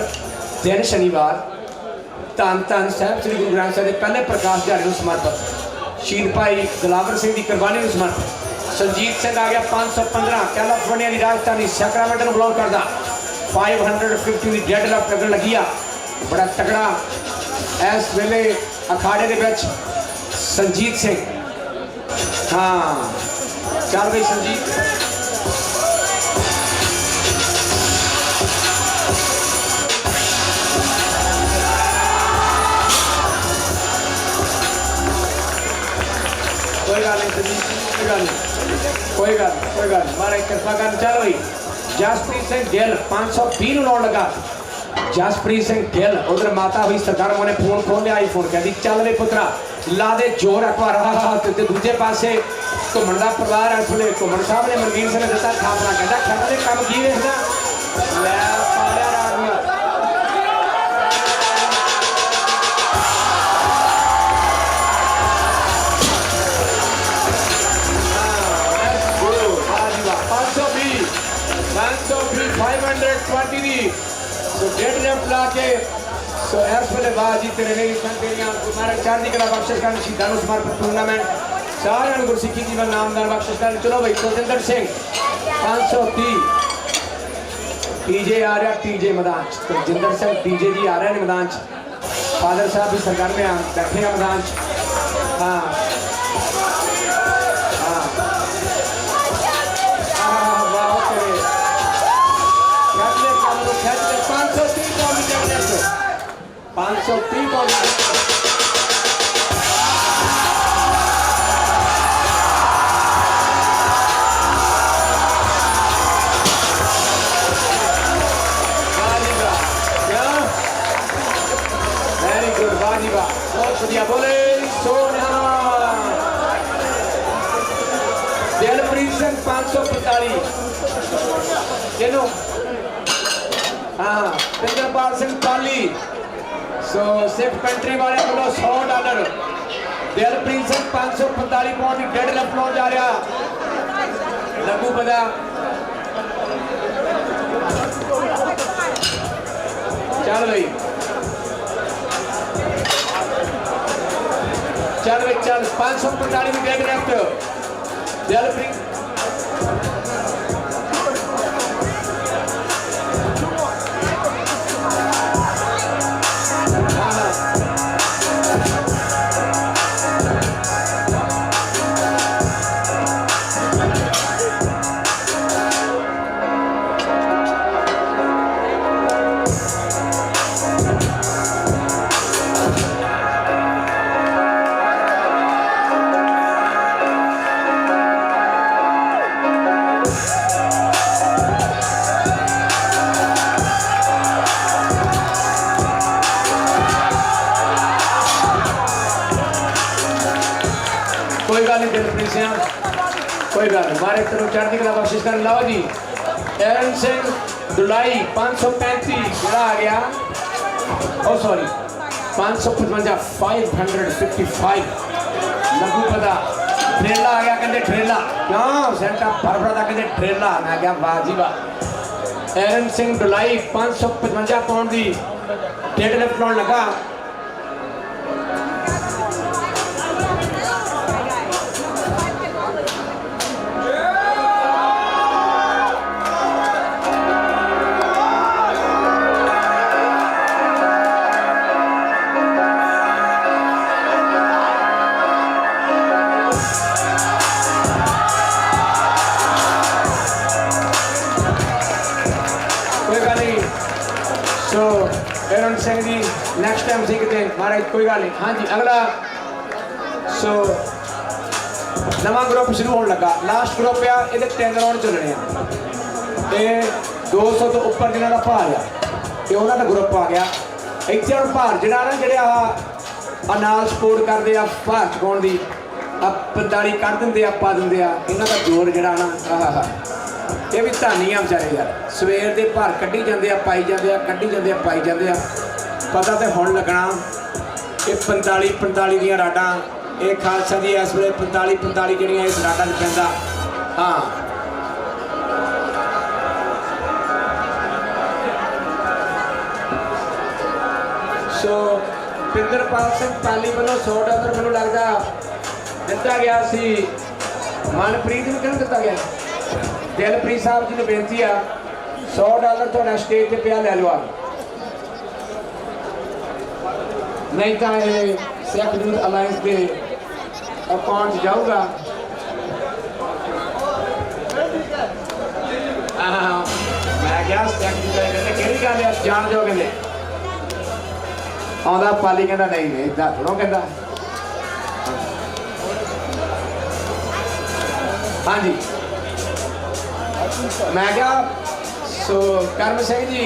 दिन शनिवार धन धन साहब श्री गुरु ग्रंथ साहिब के पहले प्रकाश दिहाड़े को समर्पित शहीद भाई दिलावर सिंह की कुर्बानी को समर्पित संजीत सिंह आ गया 515 कैलिफोर्निया की राजधानी सैक्रामेंटो बिलोंग करता 550 की डेड लिफ्ट लगन लगी आ बड़ा तगड़ा इस वेले अखाड़े के विच संजीत सिंह हाँ चल भाई संजीत कोई गल नहीं संजीत कोई गल नहीं कोई गल मारे कृपा कर चल भाई जसप्रीत सिंह गिल 520 लाउन लगा जसप्रीत सिंह गिल उधर माता हुई सरकार ने फोन खोल लिया आईफोन कहती चल वे पुत्रा ला दे जोर एक बार दूजे पासे घुमन का परिवार इस वे घुमन साहब ने मनवीर सिंह ने दिता खापना कहता खत दे कम की वेखदा लै पालिया रात So dead left लाके so इस वेले बाजी तेरे मेरी संतेरियां तुम्हारे चढ़ती कला बख्शिश करने शहीदां नूं समर्पित टूर्नामेंट सारे नूं गुरसिੱਖੀ जीवन नामदार बख्शिश करने चलो भाई सुजिंदर सिंह 530 टीजे आ रहा टीजे मैदान तो जिंदर सिंह टीजे जी आ रहे हैं मैदान फादर साहब भी सरकार में बैठे हैं मैदान हाँ पाँच सौ 530 वेरी गुड वाह बहुत बढ़िया बोले सोना दिलप्रीत सिंह 545 किनो हाँ पिंदरपाल सिंह पाली सो सिख पेंट्री वाले को $100 दिलप्रीत सिंह 545 पाउंड की डेढ़ लिफ्ट लाउन जा रहा लघु पता चल भाई चल 545 की डेढ़ लिफ्ट दिलप्रीत कोई गल नहीं दिलप्रीत सिंह कोई गल नहीं मारे तरफ चढ़ती कला बख्शिश कर लाओ जी एरन सिंह दुलाई 535 जरा आ गया ओ सॉरी 555 555 लगू पता ट्रेला आ गया कहते ट्रेला क्यों सेंटा फरफड़ा था कहते ट्रेला मैं क्या वाह जी वाह एरन सिंह दुलाई 555 पाउंड की डेड लिफ्ट लाने लगा एरन सिंह जी नेक्स्ट टाइम सी कितने महाराज कोई गल नहीं हाँ जी अगला सो नवा ग्रुप शुरू होने लगा लास्ट ग्रुप आ ये 3 राउंड चलने ये 200 तो उपर जिन्हों का भार आ ये उन्होंने ग्रुप आ गया इतने हम भार जरा ना जे नाल सपोर्ट करते आ भार चुकाने की 45 कढ़ देंगे पा देंगे इन्हों का जोर जरा ना ये भी धानी आ बेचारे यार सवेर के भार कढ़ी जाते पाई जाते कढ़ी जाते पाई जाते पता तो हुण लगना ये 45 दियां राडां ये खालसा जी इस वे 45 जड़ियाँ इस राडां च पैंदा हाँ सो पिंदरपाल सिंह पाली वालों $100 मैनूं लगदा दिता गया सी मनप्रीत नूं किहनूं दिता गया दिलप्रीत साहब जी ने बेनती आ $100 थोड़ा स्टेज पे पिया ले लो आप नहीं तो ये सिख यूथ अलायंस के अकाउंट जाऊगा मैं क्या सिख कहते कि गल जान जो कहते आंदा पाली कहता नहीं नहीं इदा थोड़ा कहता हाँ जी मैं क्या सो करम सिंह जी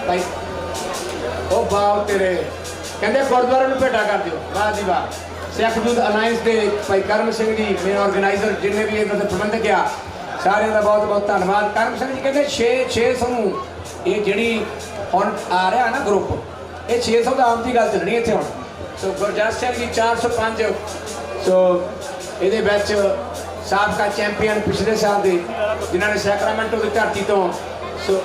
भाई ओ बाव तेरे कहते गुरुद्वारे में भेटा कर दियो वाह जी वाह सिख यूथ अलायंस के भाई करम सिंह जी मेन ऑर्गेनाइजर जिन्हें भी इन्होंने प्रबंधक आ सारे का बहुत बहुत धन्यवाद करम सिंह जी कहते 600 ये जी हम आ रहा ना ग्रुप ये 600 का आम की गल चलनी इतने हम सो गुरजस सिंह जी 405 सो ये साबका चैंपियन पिछले साल के जिन्होंने सैक्रामेंटो की धरती तो सो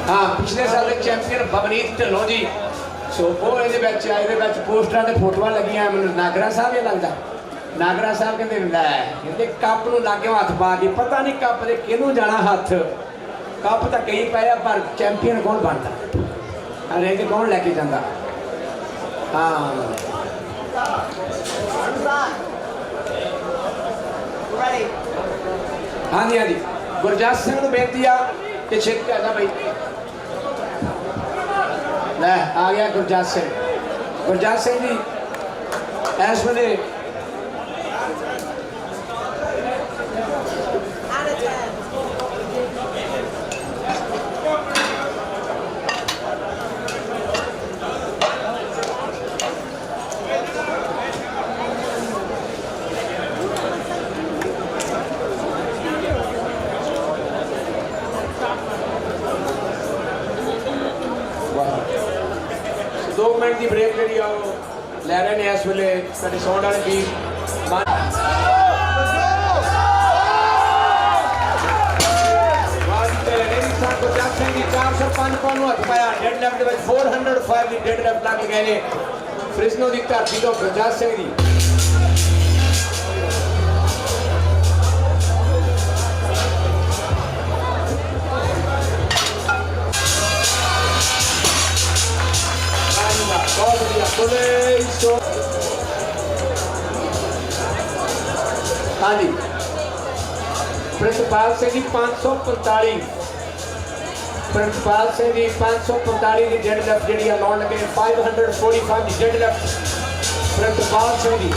हाँ पिछले साल के चैंपियन भवनीत ढिल्लों जी सो वो ये पोस्टर से फोटो लगियां मैं नागरा साहब ये लगता नागरा साहब कहते लै कप नूं लागे हथ पा के पता नहीं कप दे किहनूं जाना हथ कप तो कई पे पर चैंपियन कौन बनता रेंज कौन लैके जाता हाँ हाँ जी हाँ जी गुरजस सिंह को बेनती आ कि छेती आजा भाई ले आ गया गुरजस सिंह जी इस वेले मिनट की ब्रेक जी लै रहे हैं इस वे साढ़े सौंड वाले टीम गुरजस सिंह जी 405 पाउंड हथ पाया डेड लिफ्ट 405 की डेड लिफ्ट लग गए हैं फ्रिजनो की धरती तो गुरजस सिंह जी बहुत बढ़िया हाँ जी प्रिंसिपाल सिंह जी 545 प्रिंसिपाल सिंह जी 545 की डेड लिफ्ट जी लाने लगे 545 की dead lift principal Singh ji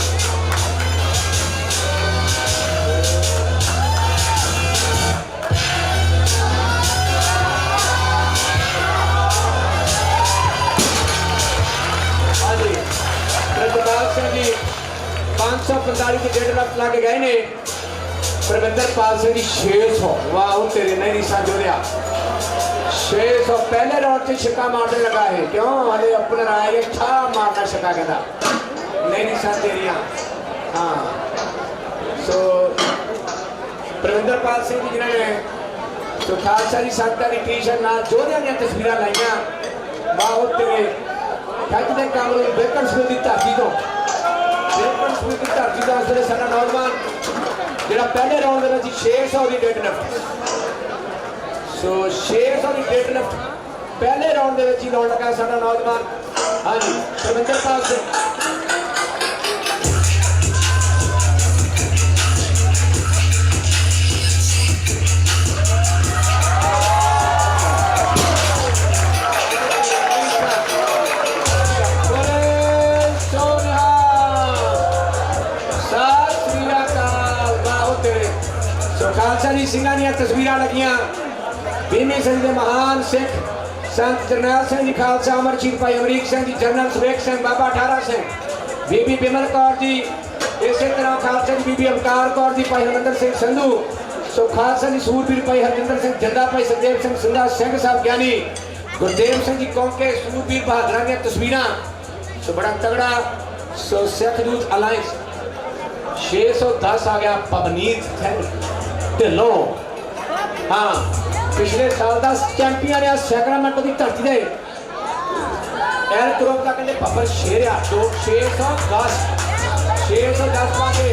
हाँ जी 545 के 1.5 लाख लाके गए ने प्रविंदर पाल सिंह जी 600 वाह तेरे नहीं रिसा जोड़िया 600 पहले राउंड से छक्का मारने लगा है क्यों हले ओपनर आएगा छा मारना छक्का कहता नहीं रिसा तेरिया हाँ सो प्रविंदर पाल सिंह जी जिन्होंने तो खालसा जी संगत की टी-शर्ट नाल जोधियां दी तस्वीरां लाइयां वाह तेरे खिचदे काम नूं बेकरसफील्ड दी धरती तो बेकरसफील्ड की धरती तो इस वे साडा नौजवान जिहड़ा पहले राउंड दे विच 600 की डेड लिफ्ट सो 600 की डेड लिफ्ट पहले राउंड दे विच ही लाउण लगा साडा नौजवान हाँ जी प्रविंदर पाल सिंह खालसा जी सिंघां दी तस्वीरां लगियां भीमी सिंह दे महान सिख संत जरनैल सिंह जी खालसा अमरशीर भाई अमरीक सिंह जी जनरल सुरेख सिंह बाबा ठारा सिंह बीबी बिमल कौर जी इस तरह खालसा जी बीबी अवतार कौर जी भाई हरमंदर सिंह संधू सो खालसा जी सूरवीर भाई हरजिंदर सिंह जद्दा भाई सुखदेव सिंह सिंधा सिंह साहब ज्ञानी गुरदेव सिंह जी कौंके सूरवीर बहादुर दी तस्वीरां सो बड़ा तगड़ा सो सिख यूथ अलायंस 610 आ गया पवनीत सिंह ढिल्लों हाँ पिछले साल का चैंपियन रहा सैक्रामेंटो की धरती से एल ग्रुप का कहते बब्बर शेर आ 610 पाके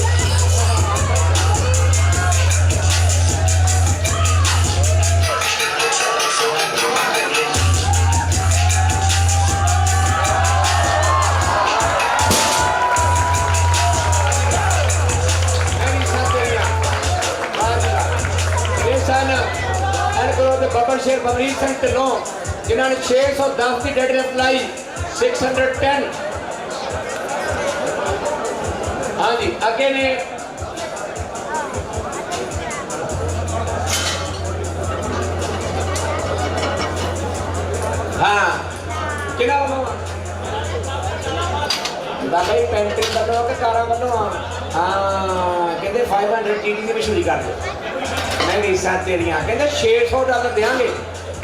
बब्बर शेर बमरीत सिंह ढिल्लों जिन्होंने 610 की डेड लिफ्ट लाई 610 हाँ जी अगे ने हाँ कि बाबा जी पेंटिंग वालों के कारा वालों हाँ कहते 500 GD की मशहूरी कर दो नहीं रीसा तेरिया कहते $600 देंगे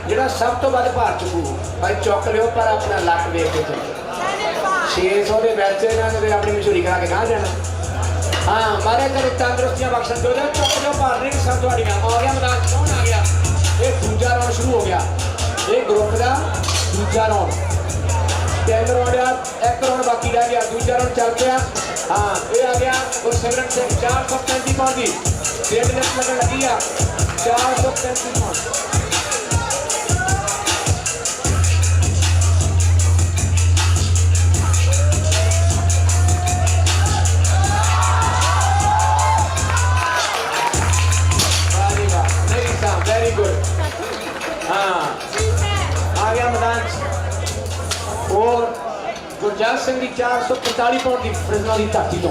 जो सब तो वध भार चुकू भाई चुक लियो पर अपना लक वेख के चलो 600 के वैसे इन्होंने अपनी मशहूरी करा के कहाँ जाना हाँ मारे करो तंदुरुस्तियां बख्शन दो चुक लियो भार नहीं सब थोड़ियां आ गया मैदान कौन आ गया ये दूजा राउंड शुरू हो गया ये ग्रुप का दूजा राउंड 3 राउंड एक राउंड बाकी रह गया दूजा राउंड चल गया हाँ ये आ गया और सिमरन सिंह 435 पाउंड की डेड लिफ्ट लगन लगी है 435 पाउंड वेरी गुड हाँ आ गया मैदान और गुरजात सिंह की 445 पाउंड की फ्रिजनों की धरती तो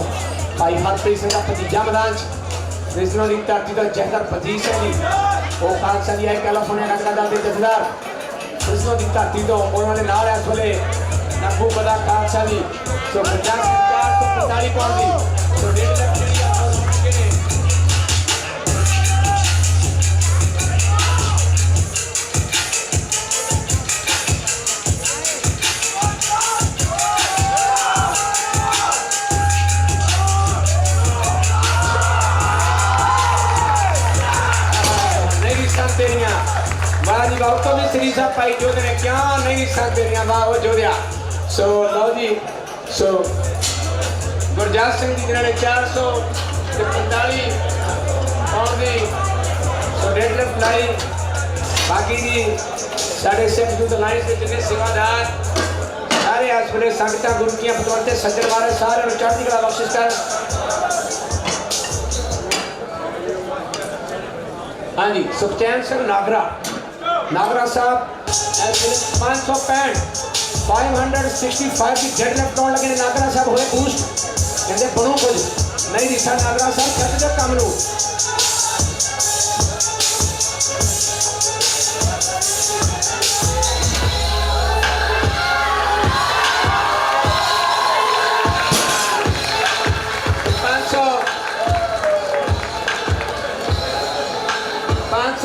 भाई हरप्रीत सिंह का भतीजा मैदान फ्रिजनों की धरती तो जहदर पजीत सिंह जी वो खालसा जी आई कैलिफोर्निया नगरा दल के जथेदार फ्रिजनों की धरती तो उन्होंने नाल इस वेले नब्बू बदा खालसा जी तो गुरजात सिंह 445 पाउंड की तो 1.5 लाख तो भी श्री साहब भाई जोधे ने क्या नहीं सकते वाह वो जोधिया सो लो जी सो गुरजात सिंह जी जिन्होंने 445 पाउंड की सो डेड लिफ्ट लाई बाकी जी साढ़े सिख यूथ अलायंस के जिन्हें सेवादार सारे इस वे संगत गुरु की बदौलत सज्जन वाले सारे चढ़ती कला बख्शिश कर हाँ जी सुखचैन सिंह नागरा साहब 565 की डेड लिफ्ट लाउण लगे नागरा साहब होए बूस्ट कहते बनू कुछ नहीं दिसा नागरा साहब खत दो काम नूं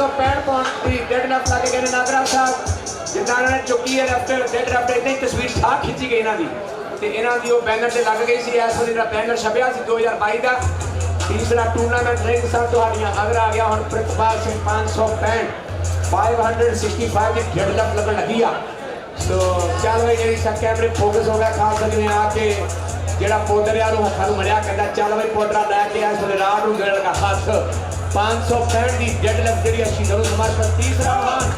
665 पाउंड की डेड लिफ्ट ला के गए नागरा साहब जिन्ना ने चुकी है लिफ्ट डेड लिफ्ट इतनी तस्वीर ठा खिंची गई इन्हां दी ते इन्हां दी वो बैनर ते लग गई सी इस वाली दा बैनर छपिया सी 2022 का तीसरा टूर्नामेंट रही साहब तुहाडियां अगर आ गया हुण प्रितपाल सिंह 565 565 की डेड लिफ्ट लगन लगी आ तो चल भाई जी सब कैमरे फोकस हो गया खास करके आके ਜਿਹੜਾ ਪੌਦਰਿਆਂ ਨੂੰ ਹੱਥਾਂ ਨੂੰ ਮੜਿਆ ਕਹਿੰਦਾ ਚੱਲ ਬਈ ਪੌਦਰਾ ਲੈ ਕੇ ਇਸ ਵੇਲੇ ਰਾਡ ਨੂੰ ਗੇੜ ਲਗਾ ਹੱਥ 565 ਦੀ ਡੈਡ ਲਿਫਟ ਜਿਹੜੀ ਅਸੀਂ ਨੂੰ ਸਮਰਪਿਤ ਤੀਸਰਾ ਮਾਨ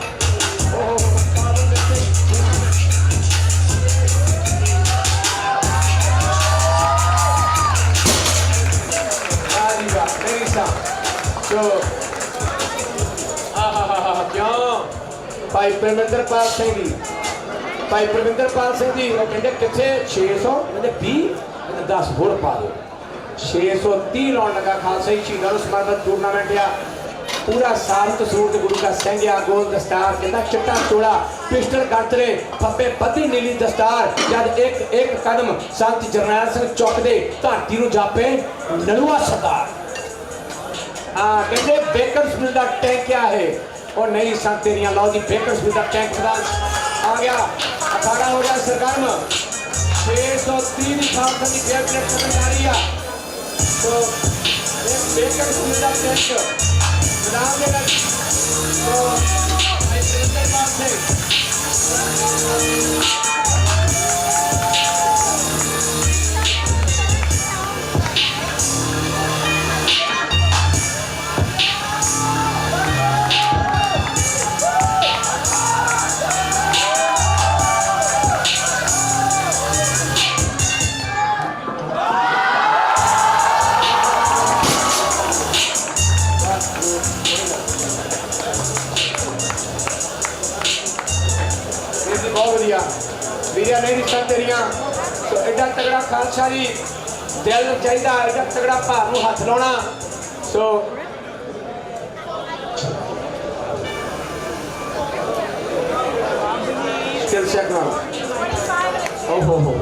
ਆਦੀਵਾ ਮੇਰੀ ਸਾ ਸੋ ਕਿਉਂ ਭਾਈ ਪਰਮਿੰਦਰਪਾਲ ਸਿੰਘ ਜੀ ਭਾਈ ਪਰਮਿੰਦਰਪਾਲ ਸਿੰਘ ਜੀ ਉਹ ਕਹਿੰਦੇ ਕਿੱਥੇ 600 ਕਹਿੰਦੇ 20 10 ਹੋਰ ਪਾ ਦਿਓ 630 ਲਾਉਣ ਲੱਗਾ ਖਾਲਸਾ ਜੀ ਸ਼ਹੀਦਾਂ ਨੂੰ ਸਮਰਪਿਤ ਟੂਰਨਾਮੈਂਟ ਆ ਪੂਰਾ ਸਾਰਤ ਸੂਰਤ ਗੁਰੂ ਦਾ ਸਿੰਘ ਆ ਗੋਲ ਦਸਤਾਰ ਕਹਿੰਦਾ ਚਿੱਟਾ ਚੋਲਾ ਪਿਸਟਲ ਗਾਤਰੇ ਫੱਪੇ ਬੱਧੀ ਨੀਲੀ ਦਸਤਾਰ ਜਦ ਇੱਕ ਕਦਮ ਸੰਤ ਜਰਨੈਲ ਸਿੰਘ ਚੁੱਕਦੇ ਧਰਤੀ ਨੂੰ ਜਾਪੇ ਨਲੂਆ ਸਰਦਾਰ ਕਹਿੰਦੇ ਬੇਕਰਸਫੀਲਡ ਦਾ ਟੈਂਕ ਆ ਹੈ ਉਹ ਨਹੀਂ ਸੰਤ ਤੇਰੀਆਂ ਲਓ ਜੀ ਬੇਕਰਸਫੀਲਡ ਦਾ ਟੈਂਕ ਦਾ आ गया अखाड़ा हो गया सरकार में 603 खालसा की डेढ़ मिनट समझ आ रही है तो एक बेकर सुविधा टेस्ट नाम देगा तो बात है वीरिया नहीं रिश्ता तेरिया तो एडा तगड़ा खालसा जी दिल चाहिए एडा तगड़ा भार में हाथ लाना सो ओहो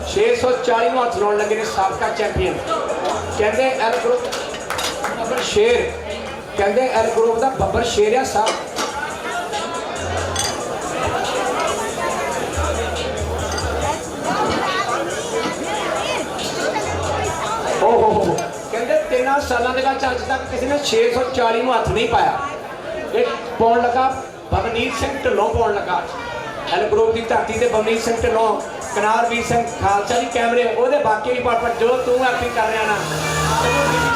640 में हाथ लाने लगे ने साबका चैंपियन कहते एल ग्रुप बब्बर शेर कहते एल ग्रुप का बब्बर शेर है साहब कहते 3 सालों के अज तक किसी ने 640 में हाथ नहीं पाया एक पाउन लगा बमनीत सिंह ढिल्लों पाउन लगा एल ग्रुप की धरती से बमनीत सिंह ढिल्लों कनालवीर सिंह खालसा जी कैमरे वो बाकी भी पर जो तू एक्टिंग कर रहा ना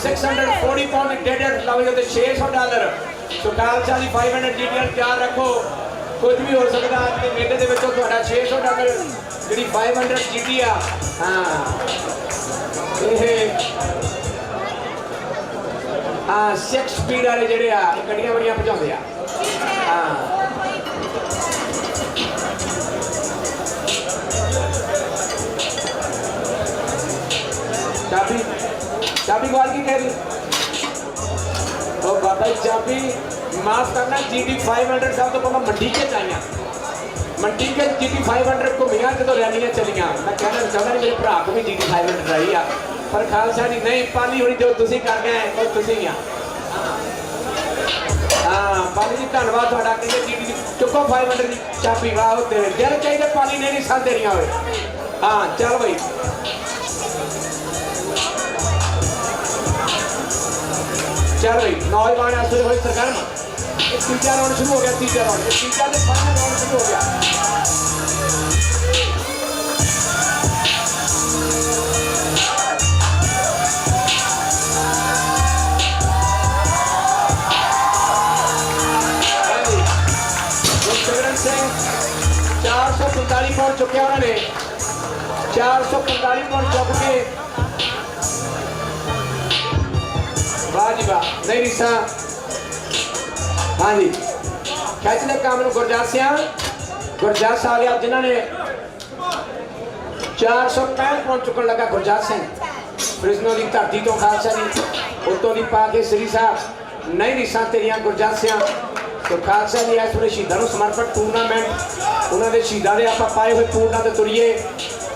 $640 पाउंड डेडेड लावे तो $600 तो खालसा जी 500 GTR तैयार रखो कुछ भी हो सकता है आज के मेले के विचों ਤੁਹਾਡਾ $600 ਜਿਹੜੀ 500 GT आ हाँ हाँ 6 स्पीड वाले ਜਿਹੜੇ ਆ ਗੱਡੀਆਂ ਬੜੀਆਂ ਭਜਾਉਂਦੇ ਆ हाँ चाबी ग्वाल की कह रही तो बाबा चाबी माफ करना GT 500 सब तो पहले मंडी के चाहिए मंडी के GT 500 को मियाँ तो रैलियाँ चलियाँ मैं कहना चाहता नहीं मेरे भरा को भी GT 500 रही है पर खालसा जी नहीं पाली हुई जो तुसी कर गए और तुसी ही हाँ पाली जी धन्यवाद थोड़ा कहते GT चुको 500 की चाबी वाह होते हुए दिल चाहिए पाली नहीं साथ देनिया हुए हाँ चल भाई चल भाई नौजवान ऐसे हुए सरकार में तीसरा राउंड शुरू हो गया तीसरा राउंड तीसरा से फाइनल राउंड शुरू हो गया सिंह 445 पॉइंट चुके उन्होंने 445 पॉइंट चुक के वाह जी वाह नहीं रिसा हाँ जी खिंचने काम गुरजास आ गया जिन्होंने 465 पहुंच चुकन लगा गुरजात सिंह प्रिजनों की धरती तो खालसा जी उत्तों की पा के श्री साहब नहीं रिसा तेरिया गुरजात सिंह तो खालसा जी इस वे शहीदों समर्पित टूरनामेंट उन्होंने शहीदों के आप पाए हुए पूर्णा तो तुरीए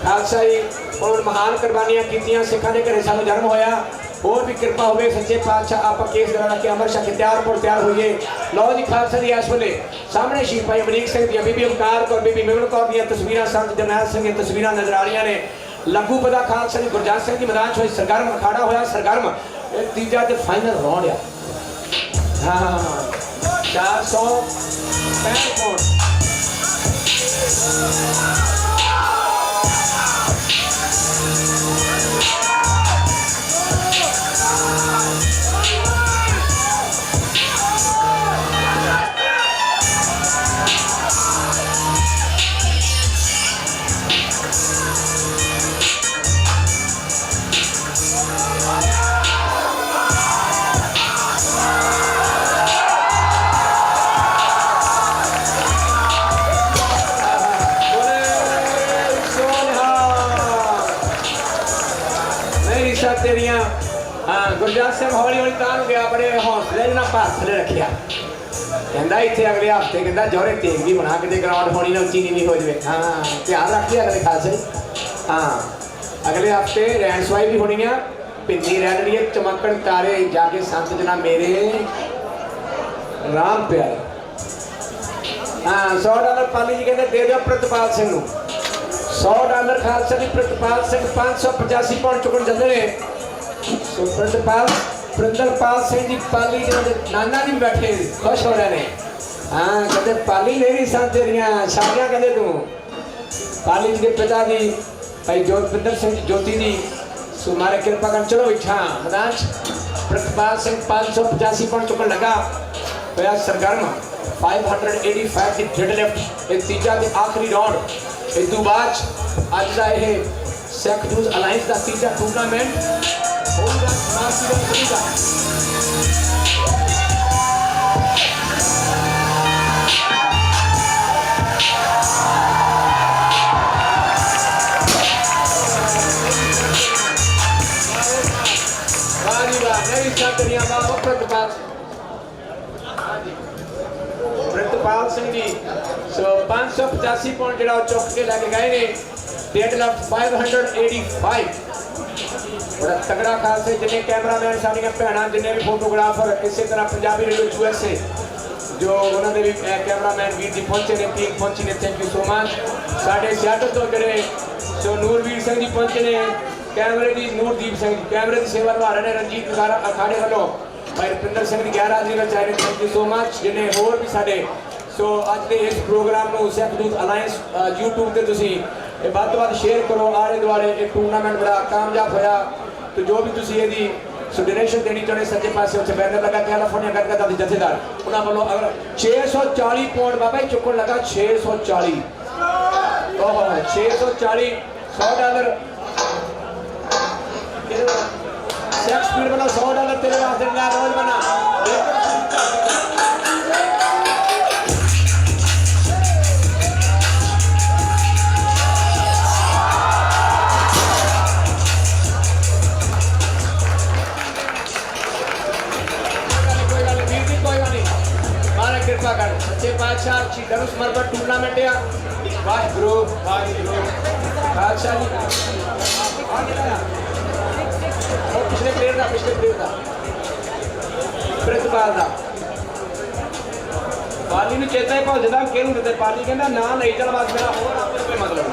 खालसा जी और महान कुर्बानियां कीतियां सिखा के घरे सानू जन्म होया और भी कृपा हो सच्चे पातशाह आप केस करा के अमर शाह तैयार होइए लो जी खालसा जी इस वे सामने शहीद भाई अमरीक सिंह दी बीबी अवतार कौर बीबी मेमन कौर दी तस्वीर संत जरनैल सिंह दी तस्वीर नजर आ रही ने लघु पदा खालसा जी गुरजात सिंह जी मैदान च सरगर्म अखाड़ा होया सरगर्म तीजा ते फाइनल राउंड आ हाँ 465 पॉइंट तेरिया हाँ गुरजात सिंह हौली हौली तान गया बड़े हौसले ना भार थले रखिया कहता इतने अगले हफ्ते कहता जोरे तेग भी बना के ग्राउंड होनी ना उची नीवी हो जाए हाँ ध्यान रखिए अगले खालसे हाँ अगले हफ्ते रैन सवाई भी होनी है भिंडी रैन रही है चमकन तारे जाके संत जना मेरे राम प्यारे हाँ $100 पाली जी कहते दे दो प्रतपाल सिंह नूं $100 खालसा जी प्रतपाल सिंह 585 पॉइंट चुकन जाते हैं सो प्रतपाल प्रिंदरपाल सिंह जी पाली नाना जी बैठे खुश हो रहे हैं हाँ कहते पाली मेरी सन तेरिया शादियां कहते तू पाली जी के पिता जी भाई जोतपिंदर सिंह जोती जी सो मारे कृपा कर चलो इच्छा मैदान प्रतपाल सिंह 585 पॉइंट चुकन लगा होया सरगर्म 585 की डेड लिफ्ट एक तीजा के आखिरी राउंड इस तो बाद अज का यह सिख न्यूज़ अलायंस का तीजा टूरनामेंट होगा समाप्ति का तरीका प्रतपाल सिंह जी सो 585 पॉइंट जो चुक के लैके गए ने डेड लेफ्ट 585 बड़ा तगड़ा खालसे जिन्हें कैमरामैन सारिया भैन जिन्हें भी फोटोग्राफर इस तरह पंजाबी रेडियो USA जो उन्होंने भी कैमरामैन वीर जी पहुंचे ने टीम पहुंची ने थैंक यू सो मच साढ़े सियाटल तो जड़े सो नूरवीर सिंह जी पहुंचे ने कैमरे की नूरदीप सिंह कैमरे की सेवा निभा रहे हैं रंजीत अखाड़े वालों भाई रुपिंदर सिंह की गैरहाजिरी में चाहे थैंक यू सो मच जिन्हें होर भी साढ़े सो अज के इस प्रोग्राम में सिख न्यूज़ अलायंस YouTube पर तुम ਵੱਧ ਤੋਂ ਵੱਧ शेयर करो आले दुआले एक टूरनामेंट बड़ा कामयाब होया तो जो भी तुम ये सो डोनेशन देनी चाहते सज्जे पासे उत्थे बैनर लगा कैलिफोर्निया करके दा जथेदार उन्होंने वालों अगर 640 पॉइंट बाबा चुकन लगा 640 ओह 640 $100 सेक्स स्पीड वाला $100 तेरे वास्ते रोज बना कृपा कर सच्चे बादशाह शहीदों समर्पित टूरनामेंट है वाहिगुरू बादशाह जी पिछले प्लेयर का प्रितपाल का पाली में चेता ही भुल जाता कहूँ देते पाली कहना ना नहीं चल बस मेरा होर कोई मतलब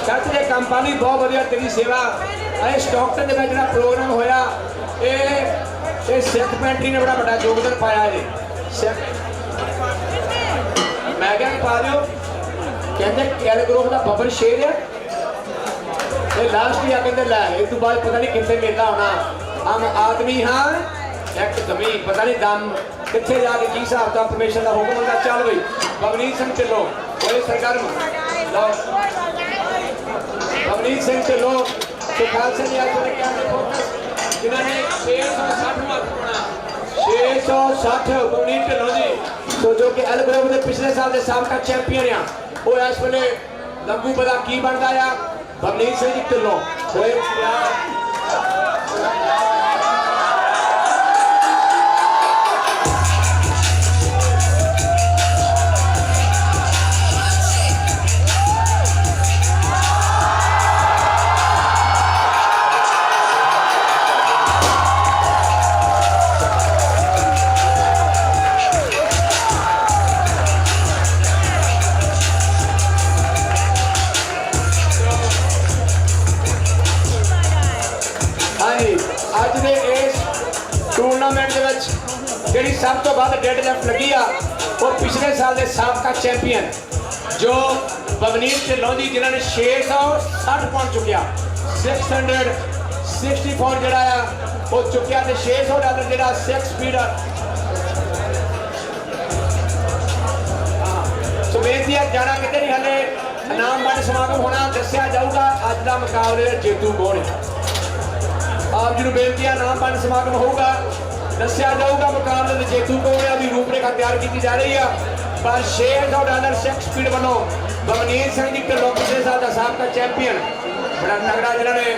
सच जे काम पाली बहुत बढ़िया तेरी सेवा अरे स्टॉकटन के जो प्रोग्राम होया ये सिख पेंट्री ने बड़ा बड़ा योगदान पाया है मैं क्या पा रहे हो कहते कैल ग्रुप का बबल शेर है लास्ट ही आके लै इस तो बाद पता नहीं कितने मेला होना हम आदमी हाँ एक कमी पता नहीं दम कितने जाके की हिसाब का परमेश्वर का हुक्म होता चल भाई बवनीत सिंह ढिल्लों कोई सरगर्म बवनीत सिंह ढिल्लों खालसा जी जिन्होंने 660 बवनीत ढिल्लों जी तो जो कि एल ग्रुप के पिछले साल के साबका चैंपियन आ वो इस वे लंगू पता की बनता है ਬਵਨੀਤ ਸਿੰਘ ਜੀ ਢਿੱਲੋਂ ਹੋਏ ਪਿਆਰ ਅੱਜ ਦੇ ਇਸ ਟੂਰਨਾਮੈਂਟ ਦੇ ਵਿੱਚ ਜਿਹੜੀ ਸਭ ਤੋਂ ਵੱਧ ਡੈਡ ਲਿਫਟ ਲੱਗੀ ਆ ਉਹ ਪਿਛਲੇ ਸਾਲ ਦੇ ਸਾਬਕਾ ਚੈਂਪੀਅਨ ਜੋ ਬਵਨੀਤ ਢਿੱਲੋਂ ਜੀ ਜਿਨ੍ਹਾਂ ਨੇ 660 ਪੌਂਡ ਚੁੱਕਿਆ 660 ਪੌਂਡ ਜਿਹੜਾ ਆ ਉਹ ਚੁੱਕਿਆ ਤੇ $600 ਜਿਹੜਾ 6 ਸਪੀਡ ਸੋ ਬੇਨਤੀ ਹੈ ਜਾਣਾ ਕਿਤੇ ਨਹੀਂ ਹਲੇ ਇਨਾਮ ਵੰਡ ਸਮਾਗਮ ਹੋਣਾ ਦੱਸਿਆ ਜਾਊਗਾ ਅੱਜ ਦਾ ਮੁਕਾਬਲੇ ਦਾ ਜੇਤੂ ਕੌਣ ਹੈ ਆਪ ਜੀ ਨੂੰ ਬੇਨਤੀ ਹੈ ਨਾਮ ਵੰਡ ਸਮਾਗਮ ਹੋਊਗਾ ਦੱਸਿਆ ਜਾਊਗਾ ਮੁਕਾਬਲੇ ਦੇ ਜੇਤੂ ਕੌਣ ਹੈ ਦੀ ਰੂਪਰੇਖਾ ਤਿਆਰ ਕੀਤੀ ਜਾ ਰਹੀ ਆ ਪਰ $600 6 ਸਪੀਡ ਵੱਲੋਂ ਬਵਨੀਤ ਸਿੰਘ ਜੀ ਢਿੱਲੋਂ ਪਿਛਲੇ ਸਾਲ ਦਾ ਸਾਬਕਾ ਚੈਂਪੀਅਨ ਬੜਾ ਤਗੜਾ ਜਿਹੜਾ ਨੇ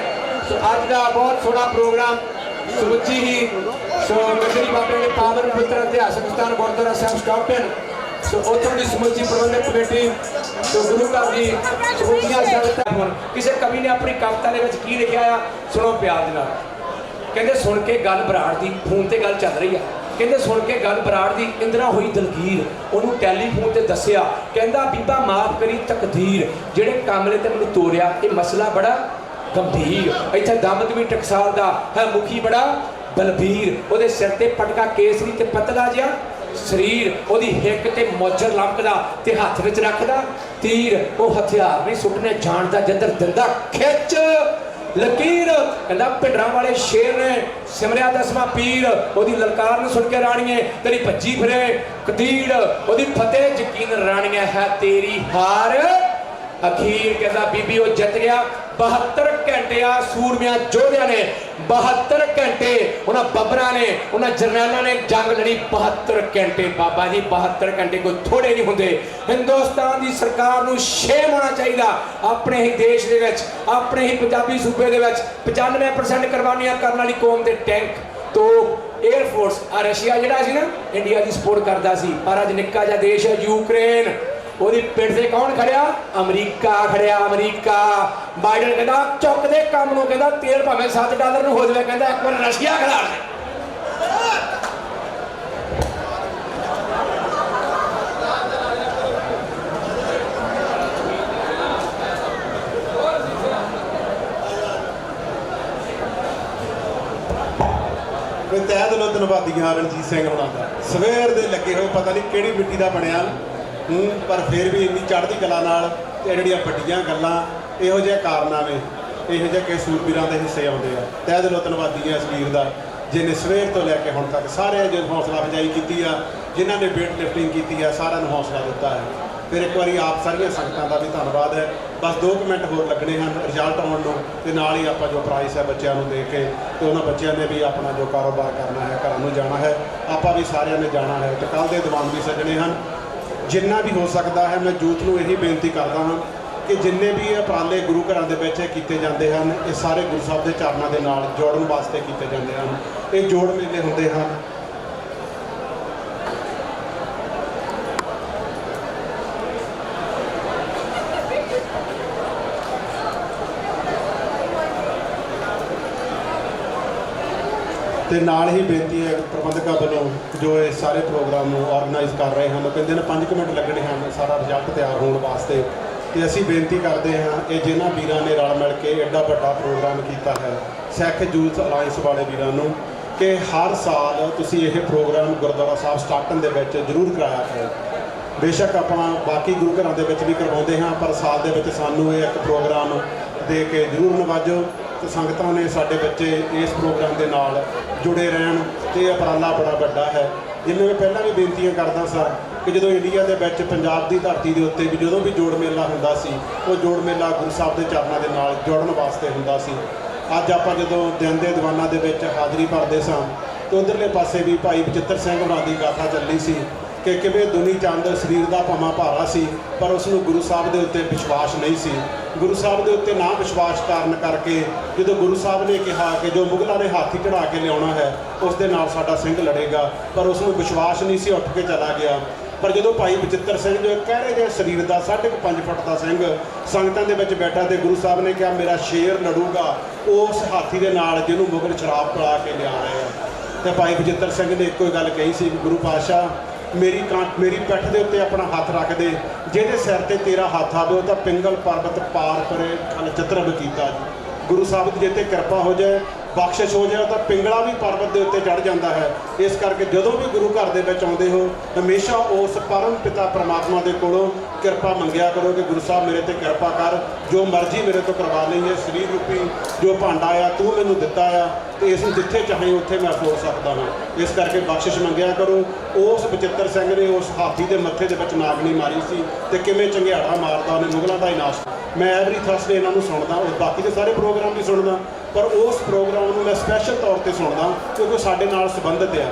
ਸੋ ਅੱਜ ਦਾ ਬਹੁਤ ਸੋਹਣਾ ਪ੍ਰੋਗਰਾਮ ਸਮੁੱਚੀ ਹੀ ਸੋ ਗੱਡੀ ਬਾਬੇ ਦੇ ਪਾਵਨ ਪੁੱਤਰ ਇਤਿਹਾਸਕ ਸਥਾਨ ਗੁਰਦੁਆਰਾ ਸਾਹਿਬ ਸਟਾਪਨ ਸੋ ਉੱਥੋਂ ਦੀ ਸਮੁੱਚੀ ਪ੍ਰਬੰਧਕ ਕਮੇਟੀ ਸੋ ਗੁਰੂ ਘਰ ਦੀ ਸਮੁੱਚੀਆਂ ਸੰਗਤਾਂ ਕਿਸੇ ਕਵੀ ਨੇ ਆਪਣੀ ਕਵਿਤਾ ਦੇ ਵਿੱਚ ਕੀ ਲਿਖਿਆ ਆ ਸੁਣੋ ਪਿਆਰ ਦੇ ਨਾਲ ਕਹਿੰਦੇ ਸੁਣ ਕੇ ਗੱਲ ਬਰਾੜ ਦੀ ਫੋਨ ਤੇ ਗੱਲ ਚੱਲ ਰਹੀ ਆ ਕਹਿੰਦੇ ਸੁਣ ਕੇ ਗੱਲ ਬਰਾੜ ਦੀ ਇੰਦਰਾ ਹੋਈ ਦਲਗੀਰ ਉਹਨੂੰ ਟੈਲੀਫੋਨ ਤੇ ਦੱਸਿਆ ਕਹਿੰਦਾ ਬੀਬਾ ਮਾਫ ਕਰੀ ਤਕਦੀਰ ਜਿਹੜੇ ਕਾਮਲੇ ਤੇ ਮੈਨੂੰ ਤੋਰਿਆ ਇਹ ਮਸਲਾ ਬੜਾ ਗੰਭੀਰ ਇੱਥੇ ਦਮਦਮੀ ਟਕਸਾਲ ਦਾ ਹੈ ਮੁਖੀ ਬੜਾ ਬਲਬੀਰ ਉਹਦੇ ਸਿਰ ਤੇ ਪਟਕਾ ਕੇਸਰੀ ਤੇ ਪਤਲਾ ਜਿਹਾ ਸਰੀਰ ਉਹਦੀ ਹਿੱਕ ਤੇ ਮੋਜਰ ਲੰਕਦਾ ਤੇ ਹੱਥ ਵਿੱਚ ਰੱਖਦਾ ਤੀਰ ਉਹ ਹਥਿਆਰ ਨਹੀਂ ਸੁੱਟਣੇ ਜਾਣਦਾ ਜਿੱਧਰ ਦਿੰਦਾ ਖਿੱਚ ਲਕੀਰ ਕਹਿੰਦਾ ਭਿੰਡਰਾਂ ਵਾਲੇ ਸ਼ੇਰ ਨੇ ਸਿਮਰਿਆ ਦਸਵਾਂ ਪੀਰ ਉਹਦੀ ਲਲਕਾਰ ਨੂੰ ਸੁਣ ਕੇ ਰਾਣੀਏ ਤੇਰੀ ਭੱਜੀ ਫਿਰੇ ਕਤੀੜ ਉਹਦੀ ਫਤਿਹ ਯਕੀਨ ਰਾਣੀਏ ਹੈ ਤੇਰੀ ਹਾਰ ਅਖੀਰ ਕਹਿੰਦਾ ਬੀਬੀ ਉਹ ਜਿੱਤ ਗਿਆ 72 ਘੰਟਿਆਂ ਸੂਰਮਿਆਂ ਯੋਧਿਆਂ ਨੇ 72 ਘੰਟੇ ਉਹਨਾਂ ਬੱਬਰਾਂ ਨੇ ਉਹਨਾਂ ਜਰਨੈਲਾਂ ਨੇ ਜੰਗ ਲੜੀ 72 ਘੰਟੇ ਬਾਬਾ ਜੀ 72 ਘੰਟੇ ਕੋਈ ਥੋੜੇ ਨਹੀਂ ਹੁੰਦੇ ਹਿੰਦੁਸਤਾਨ ਦੀ ਸਰਕਾਰ ਨੂੰ ਸ਼ੇਮ ਹੋਣਾ ਚਾਹੀਦਾ ਆਪਣੇ ਹੀ ਦੇਸ਼ ਦੇ ਵਿੱਚ ਆਪਣੇ ਹੀ ਪੰਜਾਬੀ ਸੂਬੇ ਦੇ ਵਿੱਚ 95% ਕੁਰਬਾਨੀਆਂ ਕਰਨ ਵਾਲੀ ਕੌਮ ਦੇ ਟੈਂਕ ਤੋਪ 에ਅਰ ਫੋਰਸ ਆ ਰਸ਼ੀਆ ਜਿਹੜਾ ਸੀ ਨਾ ਇੰਡੀਆ ਦੀ ਸਪੋਰਟ ਕਰਦਾ ਸੀ ਪਰ ਅੱਜ ਨਿੱਕਾ ਜਿਹਾ ਦੇਸ਼ ਹੈ ਯੂਕਰੇਨ ਉਹਦੀ ਪਿੱਠ ਤੇ ਕੌਣ ਖੜਿਆ ਅਮਰੀਕਾ ਖੜਿਆ ਅਮਰੀਕਾ ਬਾਈਡਨ ਕਹਿੰਦਾ ਚੁੱਕਦੇ ਕੰਮ ਨੂੰ ਕਹਿੰਦਾ ਤੇਲ ਭਾਵੇਂ $7 ਨੂੰ ਹੋ ਜਾਵੇ ਕਹਿੰਦਾ ਇੱਕ ਵਾਰ ਰਸ਼ੀਆ ਖੜਾ ਤਹਿ ਦਿਲੋਂ ਧੰਨਵਾਦੀਆਂ ਰਣਜੀਤ ਸਿੰਘ ਹੋਣਾ ਦਾ ਸਵੇਰ ਦੇ ਲੱਗੇ ਹੋਏ ਪਤਾ ਨਹੀਂ ਕਿਹੜੀ ਮਿੱਟੀ ਦਾ ਬਣਿਆ ਪਰ ਫਿਰ ਵੀ ਇੰਨੀ ਚੜ੍ਹਦੀ ਕਲਾ ਨਾਲ ਤੇ ਜਿਹੜੀਆਂ ਵੱਡੀਆਂ ਗੱਲਾਂ ਇਹੋ ਜਿਹੇ ਕਾਰਨਾਮੇ ਇਹੋ ਜਿਹੇ ਕਿ ਸੂਰਬੀਰਾਂ ਦੇ ਹਿੱਸੇ ਆਉਂਦੇ ਆ ਤਹਿ ਦਿਲੋਂ ਧੰਨਵਾਦੀ ਆ ਇਸ ਵੀਰ ਦਾ ਜਿਹਨੇ ਸਵੇਰ ਤੋਂ ਲੈ ਕੇ ਹੁਣ ਤੱਕ ਸਾਰੇ ਜੋ ਹੌਸਲਾ ਅਫਜ਼ਾਈ ਕੀਤੀ ਆ ਜਿਨ੍ਹਾਂ ਨੇ ਵੇਟ ਲਿਫਟਿੰਗ ਕੀਤੀ ਆ ਸਾਰਿਆਂ ਨੂੰ ਹੌਸਲਾ ਦਿੱਤਾ ਹੈ ਫਿਰ ਇੱਕ ਵਾਰੀ ਆਪ ਸਾਰੀਆਂ ਸੰਗਤਾਂ ਦਾ ਵੀ ਧੰਨਵਾਦ ਹੈ ਬਸ 2 ਮਿੰਟ ਹੋਰ ਲੱਗਣੇ ਹਨ ਰਿਜ਼ਲਟ ਆਉਣ ਨੂੰ ਤੇ ਨਾਲ ਹੀ ਆਪਾਂ ਜੋ ਪ੍ਰਾਈਜ਼ ਹੈ ਬੱਚਿਆਂ ਨੂੰ ਦੇ ਕੇ ਤੇ ਉਹਨਾਂ ਬੱਚਿਆਂ ਨੇ ਵੀ ਆਪਣਾ ਜੋ ਕਾਰੋਬਾਰ ਕਰਨਾ ਹੈ ਘਰਾਂ ਨੂੰ ਜਾਣਾ ਹੈ ਆਪਾਂ ਵੀ ਸਾਰਿਆਂ ਨੇ ਜਾਣਾ ਹੈ ਤੇ ਕੱਲ੍ਹ ਦੇ ਦੀਵਾਨ ਵੀ ਸੱਜਣੇ ਹਨ ਜਿੰਨਾ ਵੀ ਹੋ ਸਕਦਾ ਹੈ ਮੈਂ ਯੂਥ ਨੂੰ ਇਹੀ ਬੇਨਤੀ ਕਰਦਾ ਹਾਂ ਕਿ ਜਿੰਨੇ ਵੀ ਇਹ ਉਪਰਾਲੇ ਗੁਰੂ ਘਰਾਂ ਦੇ ਵਿੱਚ ਕੀਤੇ ਜਾਂਦੇ ਹਨ ਇਹ ਸਾਰੇ ਗੁਰੂ ਸਾਹਿਬ ਦੇ ਚਰਨਾਂ ਦੇ ਨਾਲ ਜੋੜਨ ਵਾਸਤੇ ਕੀਤੇ ਜਾਂਦੇ ਹਨ ਇਹ ਜੋੜ ਮੇਲੇ ਹੁੰਦੇ ਹਨ ਤੇ ਨਾਲ ਹੀ ਬੇਨਤੀ ਹੈ ਪ੍ਰਬੰਧਕਾਂ ਵੱਲੋਂ ਜੋ ਇਹ ਸਾਰੇ ਪ੍ਰੋਗਰਾਮ ਨੂੰ ਆਰਗੇਨਾਈਜ਼ ਕਰ ਰਹੇ ਹਨ ਉਹ ਕਹਿੰਦੇ ਨੇ 5 ਮਿੰਟ ਲੱਗਣੇ ਹਨ ਸਾਰਾ ਰਿਜ਼ਲਟ ਤਿਆਰ ਹੋਣ ਵਾਸਤੇ ਤੇ ਅਸੀਂ ਬੇਨਤੀ ਕਰਦੇ ਹਾਂ ਇਹ ਜਿਨ੍ਹਾਂ ਵੀਰਾਂ ਨੇ ਰਲ ਮਿਲ ਕੇ ਐਡਾ ਵੱਡਾ ਪ੍ਰੋਗਰਾਮ ਕੀਤਾ ਹੈ ਸਿੱਖ ਯੂਥ ਅਲਾਇੰਸ ਵਾਲੇ ਵੀਰਾਂ ਨੂੰ ਕਿ ਹਰ ਸਾਲ ਤੁਸੀਂ ਇਹ ਪ੍ਰੋਗਰਾਮ ਗੁਰਦੁਆਰਾ ਸਾਹਿਬ ਸਟਾਕਟਨ ਦੇ ਵਿੱਚ ਜ਼ਰੂਰ ਕਰਾਇਆ ਕਰੋ ਬੇਸ਼ੱਕ ਆਪਾਂ ਬਾਕੀ ਗੁਰੂ ਘਰਾਂ ਦੇ ਵਿੱਚ ਵੀ ਕਰਵਾਉਂਦੇ ਹਾਂ ਪਰ ਸਾਲ ਦੇ ਵਿੱਚ ਸਾਨੂੰ ਇਹ ਇੱਕ ਪ੍ਰੋਗਰਾਮ ਦੇ ਕੇ ਜ਼ਰੂਰ ਨਵਾਜੋ ਤੇ ਸੰਗਤਾਂ ਨੇ ਸਾਡੇ ਬੱਚੇ ਇਸ ਪ੍ਰੋਗਰਾਮ ਦੇ ਨਾਲ ਜੁੜੇ ਰਹਿਣ ਤੇ ਇਹ ਉਪਰਾਲਾ ਬੜਾ ਵੱਡਾ ਹੈ ਜਿਵੇਂ ਮੈਂ ਪਹਿਲਾਂ ਵੀ ਬੇਨਤੀਆਂ ਕਰਦਾ ਸਾਂ ਕਿ ਜਦੋਂ ਇੰਡੀਆ ਦੇ ਵਿੱਚ ਪੰਜਾਬ ਦੀ ਧਰਤੀ ਦੇ ਉੱਤੇ ਵੀ ਜਦੋਂ ਵੀ ਜੋੜ ਮੇਲਾ ਹੁੰਦਾ ਸੀ ਉਹ ਜੋੜ ਮੇਲਾ ਗੁਰੂ ਸਾਹਿਬ ਦੇ ਚਰਨਾਂ ਦੇ ਨਾਲ ਜੁੜਨ ਵਾਸਤੇ ਹੁੰਦਾ ਸੀ ਅੱਜ ਆਪਾਂ ਜਦੋਂ ਦਿਨ ਦੇ ਦੀਵਾਨਾਂ ਦੇ ਵਿੱਚ ਹਾਜ਼ਰੀ ਭਰਦੇ ਸਾਂ ਤੇ ਉਧਰਲੇ ਪਾਸੇ ਵੀ ਭਾਈ ਬਚਿੱਤਰ ਸਿੰਘ ਹੋਰਾਂ ਦੀ ਗਾਥਾ ਚੱਲੀ ਸੀ ਕਿ ਕਿਵੇਂ ਦੁਨੀ ਚੰਦ ਸਰੀਰ ਦਾ ਭਾਵਾਂ ਭਾਰਾ ਸੀ ਪਰ ਉਸ ਨੂੰ ਗੁਰੂ ਸਾਹਿਬ ਦੇ ਉੱਤੇ ਵਿਸ਼ਵਾਸ ਨਹੀਂ ਸੀ। ਗੁਰੂ ਸਾਹਿਬ ਦੇ ਉੱਤੇ ਨਾ ਵਿਸ਼ਵਾਸ ਕਾਰਨ ਕਰਕੇ ਜਦੋਂ ਗੁਰੂ ਸਾਹਿਬ ਨੇ ਕਿਹਾ ਕਿ ਜੋ ਮੁਗਲਾਂ ਨੇ ਹਾਥੀ ਚੜਾ ਕੇ ਲਿਆਉਣਾ ਹੈ ਉਸ ਦੇ ਨਾਲ ਸਾਡਾ ਸਿੰਘ ਲੜੇਗਾ, ਪਰ ਉਸ ਨੂੰ ਵਿਸ਼ਵਾਸ ਨਹੀਂ ਸੀ, ਉੱਠ ਕੇ ਚਲਾ ਗਿਆ। ਪਰ ਜਦੋਂ ਭਾਈ ਬਚਿੱਤਰ ਸਿੰਘ ਜੋ ਕਹਿਰੇ ਜਿਹੇ ਸਰੀਰ ਦਾ 5.5 ਫੁੱਟ ਦਾ ਸਿੰਘ ਸੰਗਤਾਂ ਦੇ ਵਿੱਚ ਬੈਠਾ ਤੇ ਗੁਰੂ ਸਾਹਿਬ ਨੇ ਕਿਹਾ ਮੇਰਾ ਸ਼ੇਰ ਲੜੂਗਾ ਉਸ ਹਾਥੀ ਦੇ ਨਾਲ ਜਿਹਨੂੰ ਮੁਗਲ ਸ਼ਰਾਬ ਪਿਲਾ ਕੇ ਲਿਆ ਰਹੇ ਆ। ਤੇ ਭਾਈ ਬਚਿੱਤਰ ਸਿੰਘ ਨੇ ਇੱਕੋ ਹੀ ਗੱਲ ਕਹੀ ਸੀ, ਗੁਰੂ ਪਾਤਸ਼ਾਹ ਮੇਰੀ ਪਿੱਠ ਦੇ ਉੱਤੇ ਆਪਣਾ ਹੱਥ ਰੱਖ ਦੇ, ਜਿਹਦੇ ਸਿਰ ਤੇ ਤੇਰਾ ਹੱਥ ਆਵੇ ਉਹ ਤਾਂ ਪਿੰਗਲ ਪਰਬਤ ਪਾਰ ਪਰੇ ਖਲ ਚਤਰਬ ਕੀਤਾ ਜੀ। ਗੁਰੂ ਸਾਹਿਬ ਦੀ ਜੇ ਕਿਰਪਾ ਹੋ ਜਾਏ, ਬਖਸ਼ਿਸ਼ ਹੋ ਜਾਏ ਤਾਂ ਪਿੰਗਲਾ ਵੀ ਪਰਬਤ ਦੇ ਉੱਤੇ ਚੜ੍ਹ ਜਾਂਦਾ ਹੈ। ਇਸ ਕਰਕੇ ਜਦੋਂ ਵੀ ਗੁਰੂ ਘਰ ਦੇ ਵਿੱਚ ਆਉਂਦੇ ਹੋ ਹਮੇਸ਼ਾ ਉਸ ਪਰਮ ਪਿਤਾ ਪਰਮਾਤਮਾ ਦੇ ਕੋਲੋਂ ਕਿਰਪਾ ਮੰਗਿਆ ਕਰੋ ਕਿ ਗੁਰੂ ਸਾਹਿਬ ਮੇਰੇ ਤੇ ਕਿਰਪਾ ਕਰ, ਜੋ ਮਰਜ਼ੀ ਮੇਰੇ ਤੋਂ ਕਰਵਾ ਲਈ ਹੈ, ਸਰੀਰ ਰੂਪੀ ਜੋ ਭਾਂਡਾ ਆ ਤੂੰ ਮੈਨੂੰ ਦਿੱਤਾ ਆ ਤੇ ਇਸ ਨੂੰ ਜਿੱਥੇ ਚਾਹੇ ਉੱਥੇ ਮੈਂ ਫੋੜ ਸਕਦਾ ਹਾਂ। ਇਸ ਕਰਕੇ ਬਖਸ਼ਿਸ਼ ਮੰਗਿਆ ਕਰੋ। ਉਸ ਬਚਿੱਤਰ ਸਿੰਘ ਨੇ ਉਸ ਹਾਥੀ ਦੇ ਮੱਥੇ ਦੇ ਵਿੱਚ ਨਾਗਣੀ ਮਾਰੀ ਸੀ ਤੇ ਕਿਵੇਂ ਚੰਗਿਆੜਾ ਮਾਰਦਾ ਉਹਨੇ ਮੁਗਲਾਂ ਦਾ ਹੀ ਨਾਸ਼। ਮੈਂ ਐਵਰੀ ਥਰਸਡੇ ਇਹਨਾਂ ਨੂੰ ਸੁਣਦਾ, ਉਹ ਬਾਕੀ ਦੇ ਸਾਰੇ ਪ੍ਰੋਗਰਾਮ ਵੀ ਸੁਣਦਾ, ਪਰ ਉਸ ਪ੍ਰੋਗਰਾਮ ਨੂੰ ਮੈਂ ਸਪੈਸ਼ਲ ਤੌਰ ਤੇ ਸੁਣਦਾ ਕਿਉਂਕਿ ਸਾਡੇ ਨਾਲ ਸੰਬੰਧਿਤ ਆ।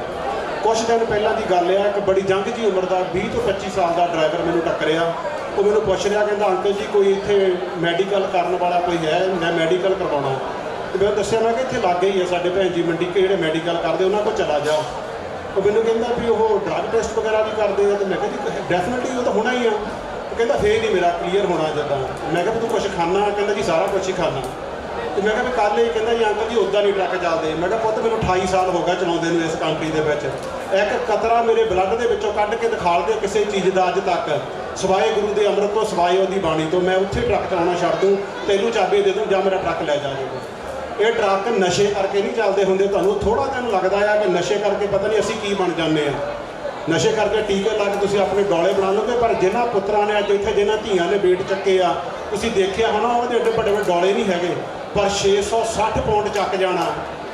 ਕੁਝ ਦਿਨ ਪਹਿਲਾਂ ਦੀ ਗੱਲ ਆ, ਇੱਕ ਬੜੀ ਜੰਗ ਜੀ ਉਮਰ ਦਾ 20 ਤੋਂ 25 ਸਾਲ ਦਾ ਡਰਾਈਵਰ ਮੈਨੂੰ ਟੱਕਰਿਆ। ਉਹ ਮੈਨੂੰ ਪੁੱਛ ਰਿਹਾ, ਕਹਿੰਦਾ ਅੰਕਲ ਜੀ ਕੋਈ ਇੱਥੇ ਮੈਡੀਕਲ ਕਰਨ ਵਾਲਾ ਕੋਈ ਹੈ? ਮੈਂ ਮੈਡੀਕਲ ਕਰਵਾਉਣਾ। ਤੇ ਮੈਂ ਦੱਸਿਆ ਮੈਂ ਕਿ ਇੱਥੇ ਲਾਗੇ ਹੀ ਆ ਸਾਡੇ ਭੈਣ ਜੀ ਮੰਡੀ ਕੇ ਜਿਹੜੇ ਮੈਡੀਕਲ ਕਰਦੇ ਉਹਨਾਂ ਕੋਲ ਚਲਾ ਜਾ। ਉਹ ਮੈਨੂੰ ਕਹਿੰਦਾ ਵੀ ਉਹ ਡਰੱਗ ਟੈਸਟ ਵਗੈਰਾ ਵੀ ਕਰਦੇ ਆ। ਤੇ ਮੈਂ ਕਿਹਾ ਜੀ ਡੈਫੀਨਿਟਲੀ ਉਹ ਤਾਂ ਹੋਣਾ ਹੀ ਆ। ਉਹ ਕਹਿੰਦਾ ਫੇਰ ਨਹੀਂ ਮੇਰਾ ਕਲੀਅਰ ਹੋਣਾ ਜਿੱਦਾਂ। ਮੈਂ ਕਿਹਾ ਵੀ ਤੂੰ ਕੁਛ ਖਾਣਾ? ਕਹਿੰਦਾ ਜੀ ਸਾਰਾ ਕੁਛ ਹੀ ਖਾਣਾ। ਤੇ ਮੈਂ ਕਿਹਾ ਵੀ ਕੱਲ੍ਹ ਹੀ ਕਹਿੰਦਾ ਜੀ ਅੰਕਲ ਜੀ ਉੱਦਾਂ ਨਹੀਂ ਟਰੱਕ ਚੱਲਦੇ। ਮੈਂ ਕਿਹਾ ਪੁੱਤ ਮੈਨੂੰ 28 ਸਾਲ ਹੋ ਗਿਆ ਚਲਾਉਂਦੇ ਨੂੰ ਇਸ ਕੰਟਰੀ ਦੇ ਵਿੱਚ, ਇੱਕ ਕਤਰਾ ਮੇਰੇ ਬਲੱਡ ਦੇ ਵਿੱਚੋਂ ਕੱਢ ਕੇ ਦਿਖਾ ਦੇ ਕਿਸੇ ਚੀਜ਼ ਦਾ ਅੱਜ ਤੱਕ ਸਿਵਾਏ ਗੁਰੂ ਦੇ ਅੰਮ੍ਰਿਤ ਤੋਂ, ਸਿਵਾਏ ਉਹਦੀ ਬਾਣੀ ਤੋਂ। ਮੈਂ ਉੱਥੇ ਟਰੱਕ ਚਲਾਉਣਾ ਛੱਡ ਦੂੰ, ਤੈਨੂੰ ਚਾਬੀ ਦੇ ਦੂੰ, ਜਾਂ ਮੇਰਾ ਟਰੱਕ ਲੈ ਜਾਵੇਗਾ। ਇਹ ਟਰੱਕ ਨਸ਼ੇ ਕਰਕੇ ਨਹੀਂ ਚੱਲਦੇ ਹੁੰਦੇ। ਤੁਹਾਨੂੰ ਥੋੜ੍ਹਾ ਦਿਨ ਲੱਗਦਾ ਆ ਕਿ ਨਸ਼ੇ ਕਰਕੇ ਪਤਾ ਨਹੀਂ ਅਸੀਂ ਕੀ ਬਣ ਜਾਂਦੇ ਹਾਂ। ਨਸ਼ੇ ਕਰਕੇ ਟੀਕੇ ਲਾ ਕੇ ਤੁਸੀਂ ਆਪਣੇ ਡੋਲੇ ਬਣਾ ਲਓਗੇ, ਪਰ ਜਿਨ੍ਹਾਂ ਪੁੱਤਰਾਂ ਨੇ ਅੱਜ ਇੱਥੇ ਜਿਨ੍ਹਾਂ ਧੀਆਂ ਨੇ ਵੇਟ ਚੱਕੇ ਆ, ਤੁਸੀਂ ਦੇਖਿਆ ਹੋਣਾ ਉਹਦੇ ਏਡੇ ਵੱਡੇ ਵੱਡੇ ਡੋਲੇ ਨਹੀਂ ਹੈਗੇ, ਪਰ 660 ਪਾਉਂਡ ਚੱਕ ਜਾਣਾ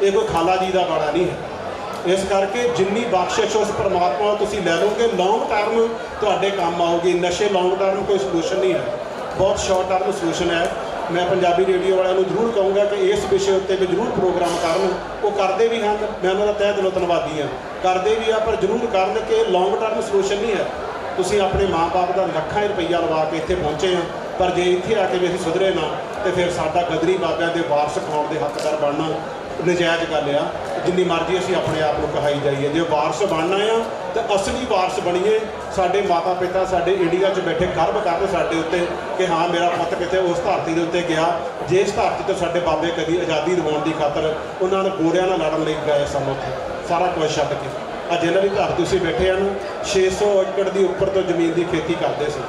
ਇਹ ਕੋਈ ਖਾਲਾ ਜੀ ਦਾ ਬਾੜਾ ਨਹੀਂ ਹੈ। ਇਸ ਕਰਕੇ ਜਿੰਨੀ ਬਖਸ਼ਿਸ਼ ਉਸ ਪਰਮਾਤਮਾ ਤੁਸੀਂ ਲੈ ਲਓਗੇ ਲੌਂਗ ਟਰਮ ਤੁਹਾਡੇ ਕੰਮ ਆਊਗੀ। ਨਸ਼ੇ ਲੌਂਗ ਟਰਮ ਕੋਈ ਸੋਲੂਸ਼ਨ ਨਹੀਂ ਹੈ, ਬਹੁਤ ਸ਼ਾਰਟ ਟਰਮ ਸੋਲੂਸ਼ਨ ਹੈ। ਮੈਂ ਪੰਜਾਬੀ ਰੇਡੀਓ ਵਾਲਿਆਂ ਨੂੰ ਜ਼ਰੂਰ ਕਹੂੰਗਾ ਕਿ ਇਸ ਵਿਸ਼ੇ ਉੱਤੇ ਵੀ ਜ਼ਰੂਰ ਪ੍ਰੋਗਰਾਮ ਕਰਨ। ਉਹ ਕਰਦੇ ਵੀ ਹਨ, ਮੈਂ ਉਹਨਾਂ ਦਾ ਤਹਿ ਦਿਲੋਂ ਧੰਨਵਾਦੀ ਹਾਂ, ਕਰਦੇ ਵੀ ਆ, ਪਰ ਜ਼ਰੂਰ ਕਰਨ ਕਿ ਲੌਂਗ ਟਰਮ ਸੋਲੂਸ਼ਨ ਨਹੀਂ ਹੈ। ਤੁਸੀਂ ਆਪਣੇ ਮਾਂ-ਬਾਪ ਦਾ ਲੱਖਾਂ ਰੁਪਈਆ ਲਵਾ ਕੇ ਇੱਥੇ ਪਹੁੰਚੇ ਆ, ਪਰ ਜੇ ਇੱਥੇ ਆ ਕੇ ਵੀ ਅਸੀਂ ਸੁਧਰੇ ਨਾ ਤੇ ਫਿਰ ਸਾਡਾ ਗਦਰੀ ਬਾਬਿਆਂ ਦੇ ਵਾਰਸ ਖਾਣ ਦੇ ਹੱਕਦਾਰ ਬਣਨਾ ਨਜਾਇਜ਼ ਗੱਲ ਆ। ਜਿੰਨੀ ਮਰਜ਼ੀ ਅਸੀਂ ਆਪਣੇ ਆਪ ਨੂੰ ਕਹਾਈ ਜਾਈਏ, ਜੇ ਵਾਰਸ ਬਣਨਾ ਆ ਤਾਂ ਅਸਲੀ ਵਾਰਸ ਬਣੀਏ। ਸਾਡੇ ਮਾਤਾ ਪਿਤਾ ਸਾਡੇ ਇੰਡੀਆ 'ਚ ਬੈਠੇ ਗਰਵ ਕਰਦੇ ਸਾਡੇ ਉੱਤੇ ਕਿ ਹਾਂ ਮੇਰਾ ਪੁੱਤ ਕਿਤੇ ਉਸ ਧਰਤੀ ਦੇ ਉੱਤੇ ਗਿਆ। ਜੇ ਇਸ ਧਰਤੀ ਤੋਂ ਸਾਡੇ ਬਾਬੇ ਕਦੀ ਆਜ਼ਾਦੀ ਦਿਵਾਉਣ ਦੀ ਖਾਤਰ ਉਹਨਾਂ ਨੇ ਗੋਰਿਆਂ ਨਾਲ ਲੜਨ ਲਈ ਗਏ ਸਨ, ਉੱਥੇ ਸਾਰਾ ਕੁਝ ਛੱਡ ਕੇ ਅੱਜ ਇਹਨਾਂ ਦੀ ਧਰਤੀ ਤੁਸੀਂ ਬੈਠੇ ਹਨ। 600 ਏਕੜ ਦੀ ਉੱਪਰ ਤੋਂ ਜ਼ਮੀਨ ਦੀ ਖੇਤੀ ਕਰਦੇ ਸੀ,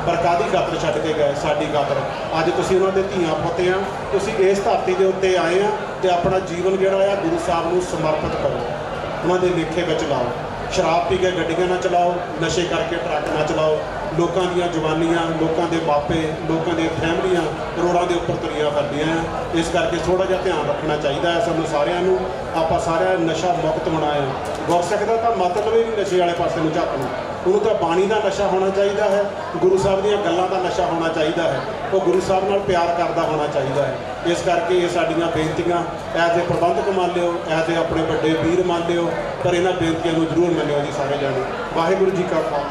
ਪਰ ਕਾਹਦੀ ਖਾਤਰ ਛੱਡ ਕੇ ਗਏ? ਸਾਡੀ ਖਾਤਰ। ਅੱਜ ਤੁਸੀਂ ਉਹਨਾਂ ਦੇ ਧੀਆਂ ਪੁੱਤ ਆ, ਤੁਸੀਂ ਇਸ ਧਰਤੀ ਦੇ ਉੱਤੇ ਆਏ ਆ ਤੇ ਆਪਣਾ ਜੀਵਨ ਜਿਹੜਾ ਆ ਗੁਰੂ ਸਾਹਿਬ ਨੂੰ ਸਮਰਪਿਤ ਕਰੋ, ਉਹਨਾਂ ਦੇ ਲੇਖੇ ਵਿੱਚ ਲਾਓ। ਸ਼ਰਾਬ ਪੀ ਕੇ ਗੱਡੀਆਂ ਨਾ ਚਲਾਓ, ਨਸ਼ੇ ਕਰਕੇ ਟਰੱਕ ਨਾ ਚਲਾਓ। ਲੋਕਾਂ ਦੀਆਂ ਜਵਾਨੀਆਂ, ਲੋਕਾਂ ਦੇ ਮਾਪੇ, ਲੋਕਾਂ ਦੀਆਂ ਫੈਮਲੀਆਂ ਰੋਡਾਂ ਦੇ ਉੱਪਰ ਤੁਰੀਆਂ ਫਿਰਦੀਆਂ ਆ। ਇਸ ਕਰਕੇ ਥੋੜ੍ਹਾ ਜਿਹਾ ਧਿਆਨ ਰੱਖਣਾ ਚਾਹੀਦਾ ਹੈ ਸਾਨੂੰ ਸਾਰਿਆਂ ਨੂੰ। ਆਪਾਂ ਸਾਰਿਆਂ ਨਸ਼ਾ ਮੁਕਤ ਹੋਣਾ ਆ। ਗੁਰਸਿੱਖ ਦਾ ਤਾਂ ਮਤਲਬ ਹੀ ਨਹੀਂ ਨਸ਼ੇ ਵਾਲੇ ਪਾਸੇ ਨੂੰ ਝਾਕਣਾ। ਉਹਨੂੰ ਤਾਂ ਬਾਣੀ ਦਾ ਨਸ਼ਾ ਹੋਣਾ ਚਾਹੀਦਾ ਹੈ, ਗੁਰੂ ਸਾਹਿਬ ਦੀਆਂ ਗੱਲਾਂ ਦਾ ਨਸ਼ਾ ਹੋਣਾ ਚਾਹੀਦਾ ਹੈ, ਉਹ ਗੁਰੂ ਸਾਹਿਬ ਨਾਲ ਪਿਆਰ ਕਰਦਾ ਹੋਣਾ ਚਾਹੀਦਾ ਹੈ। ਇਸ ਕਰਕੇ ਇਹ ਸਾਡੀਆਂ ਬੇਨਤੀਆਂ ਐਜ਼ ਏ ਪ੍ਰਬੰਧਕ ਮੰਨ ਲਿਓ, ਐਜ਼ ਏ ਆਪਣੇ ਵੱਡੇ ਵੀਰ ਮੰਨ ਲਿਓ, ਪਰ ਇਹਨਾਂ ਬੇਨਤੀਆਂ ਨੂੰ ਜ਼ਰੂਰ ਮੰਨਿਓ ਜੀ ਸਾਰੇ ਜਾਣੇ। ਵਾਹਿਗੁਰੂ ਜੀ ਕਾ ਖਾਲਸਾ।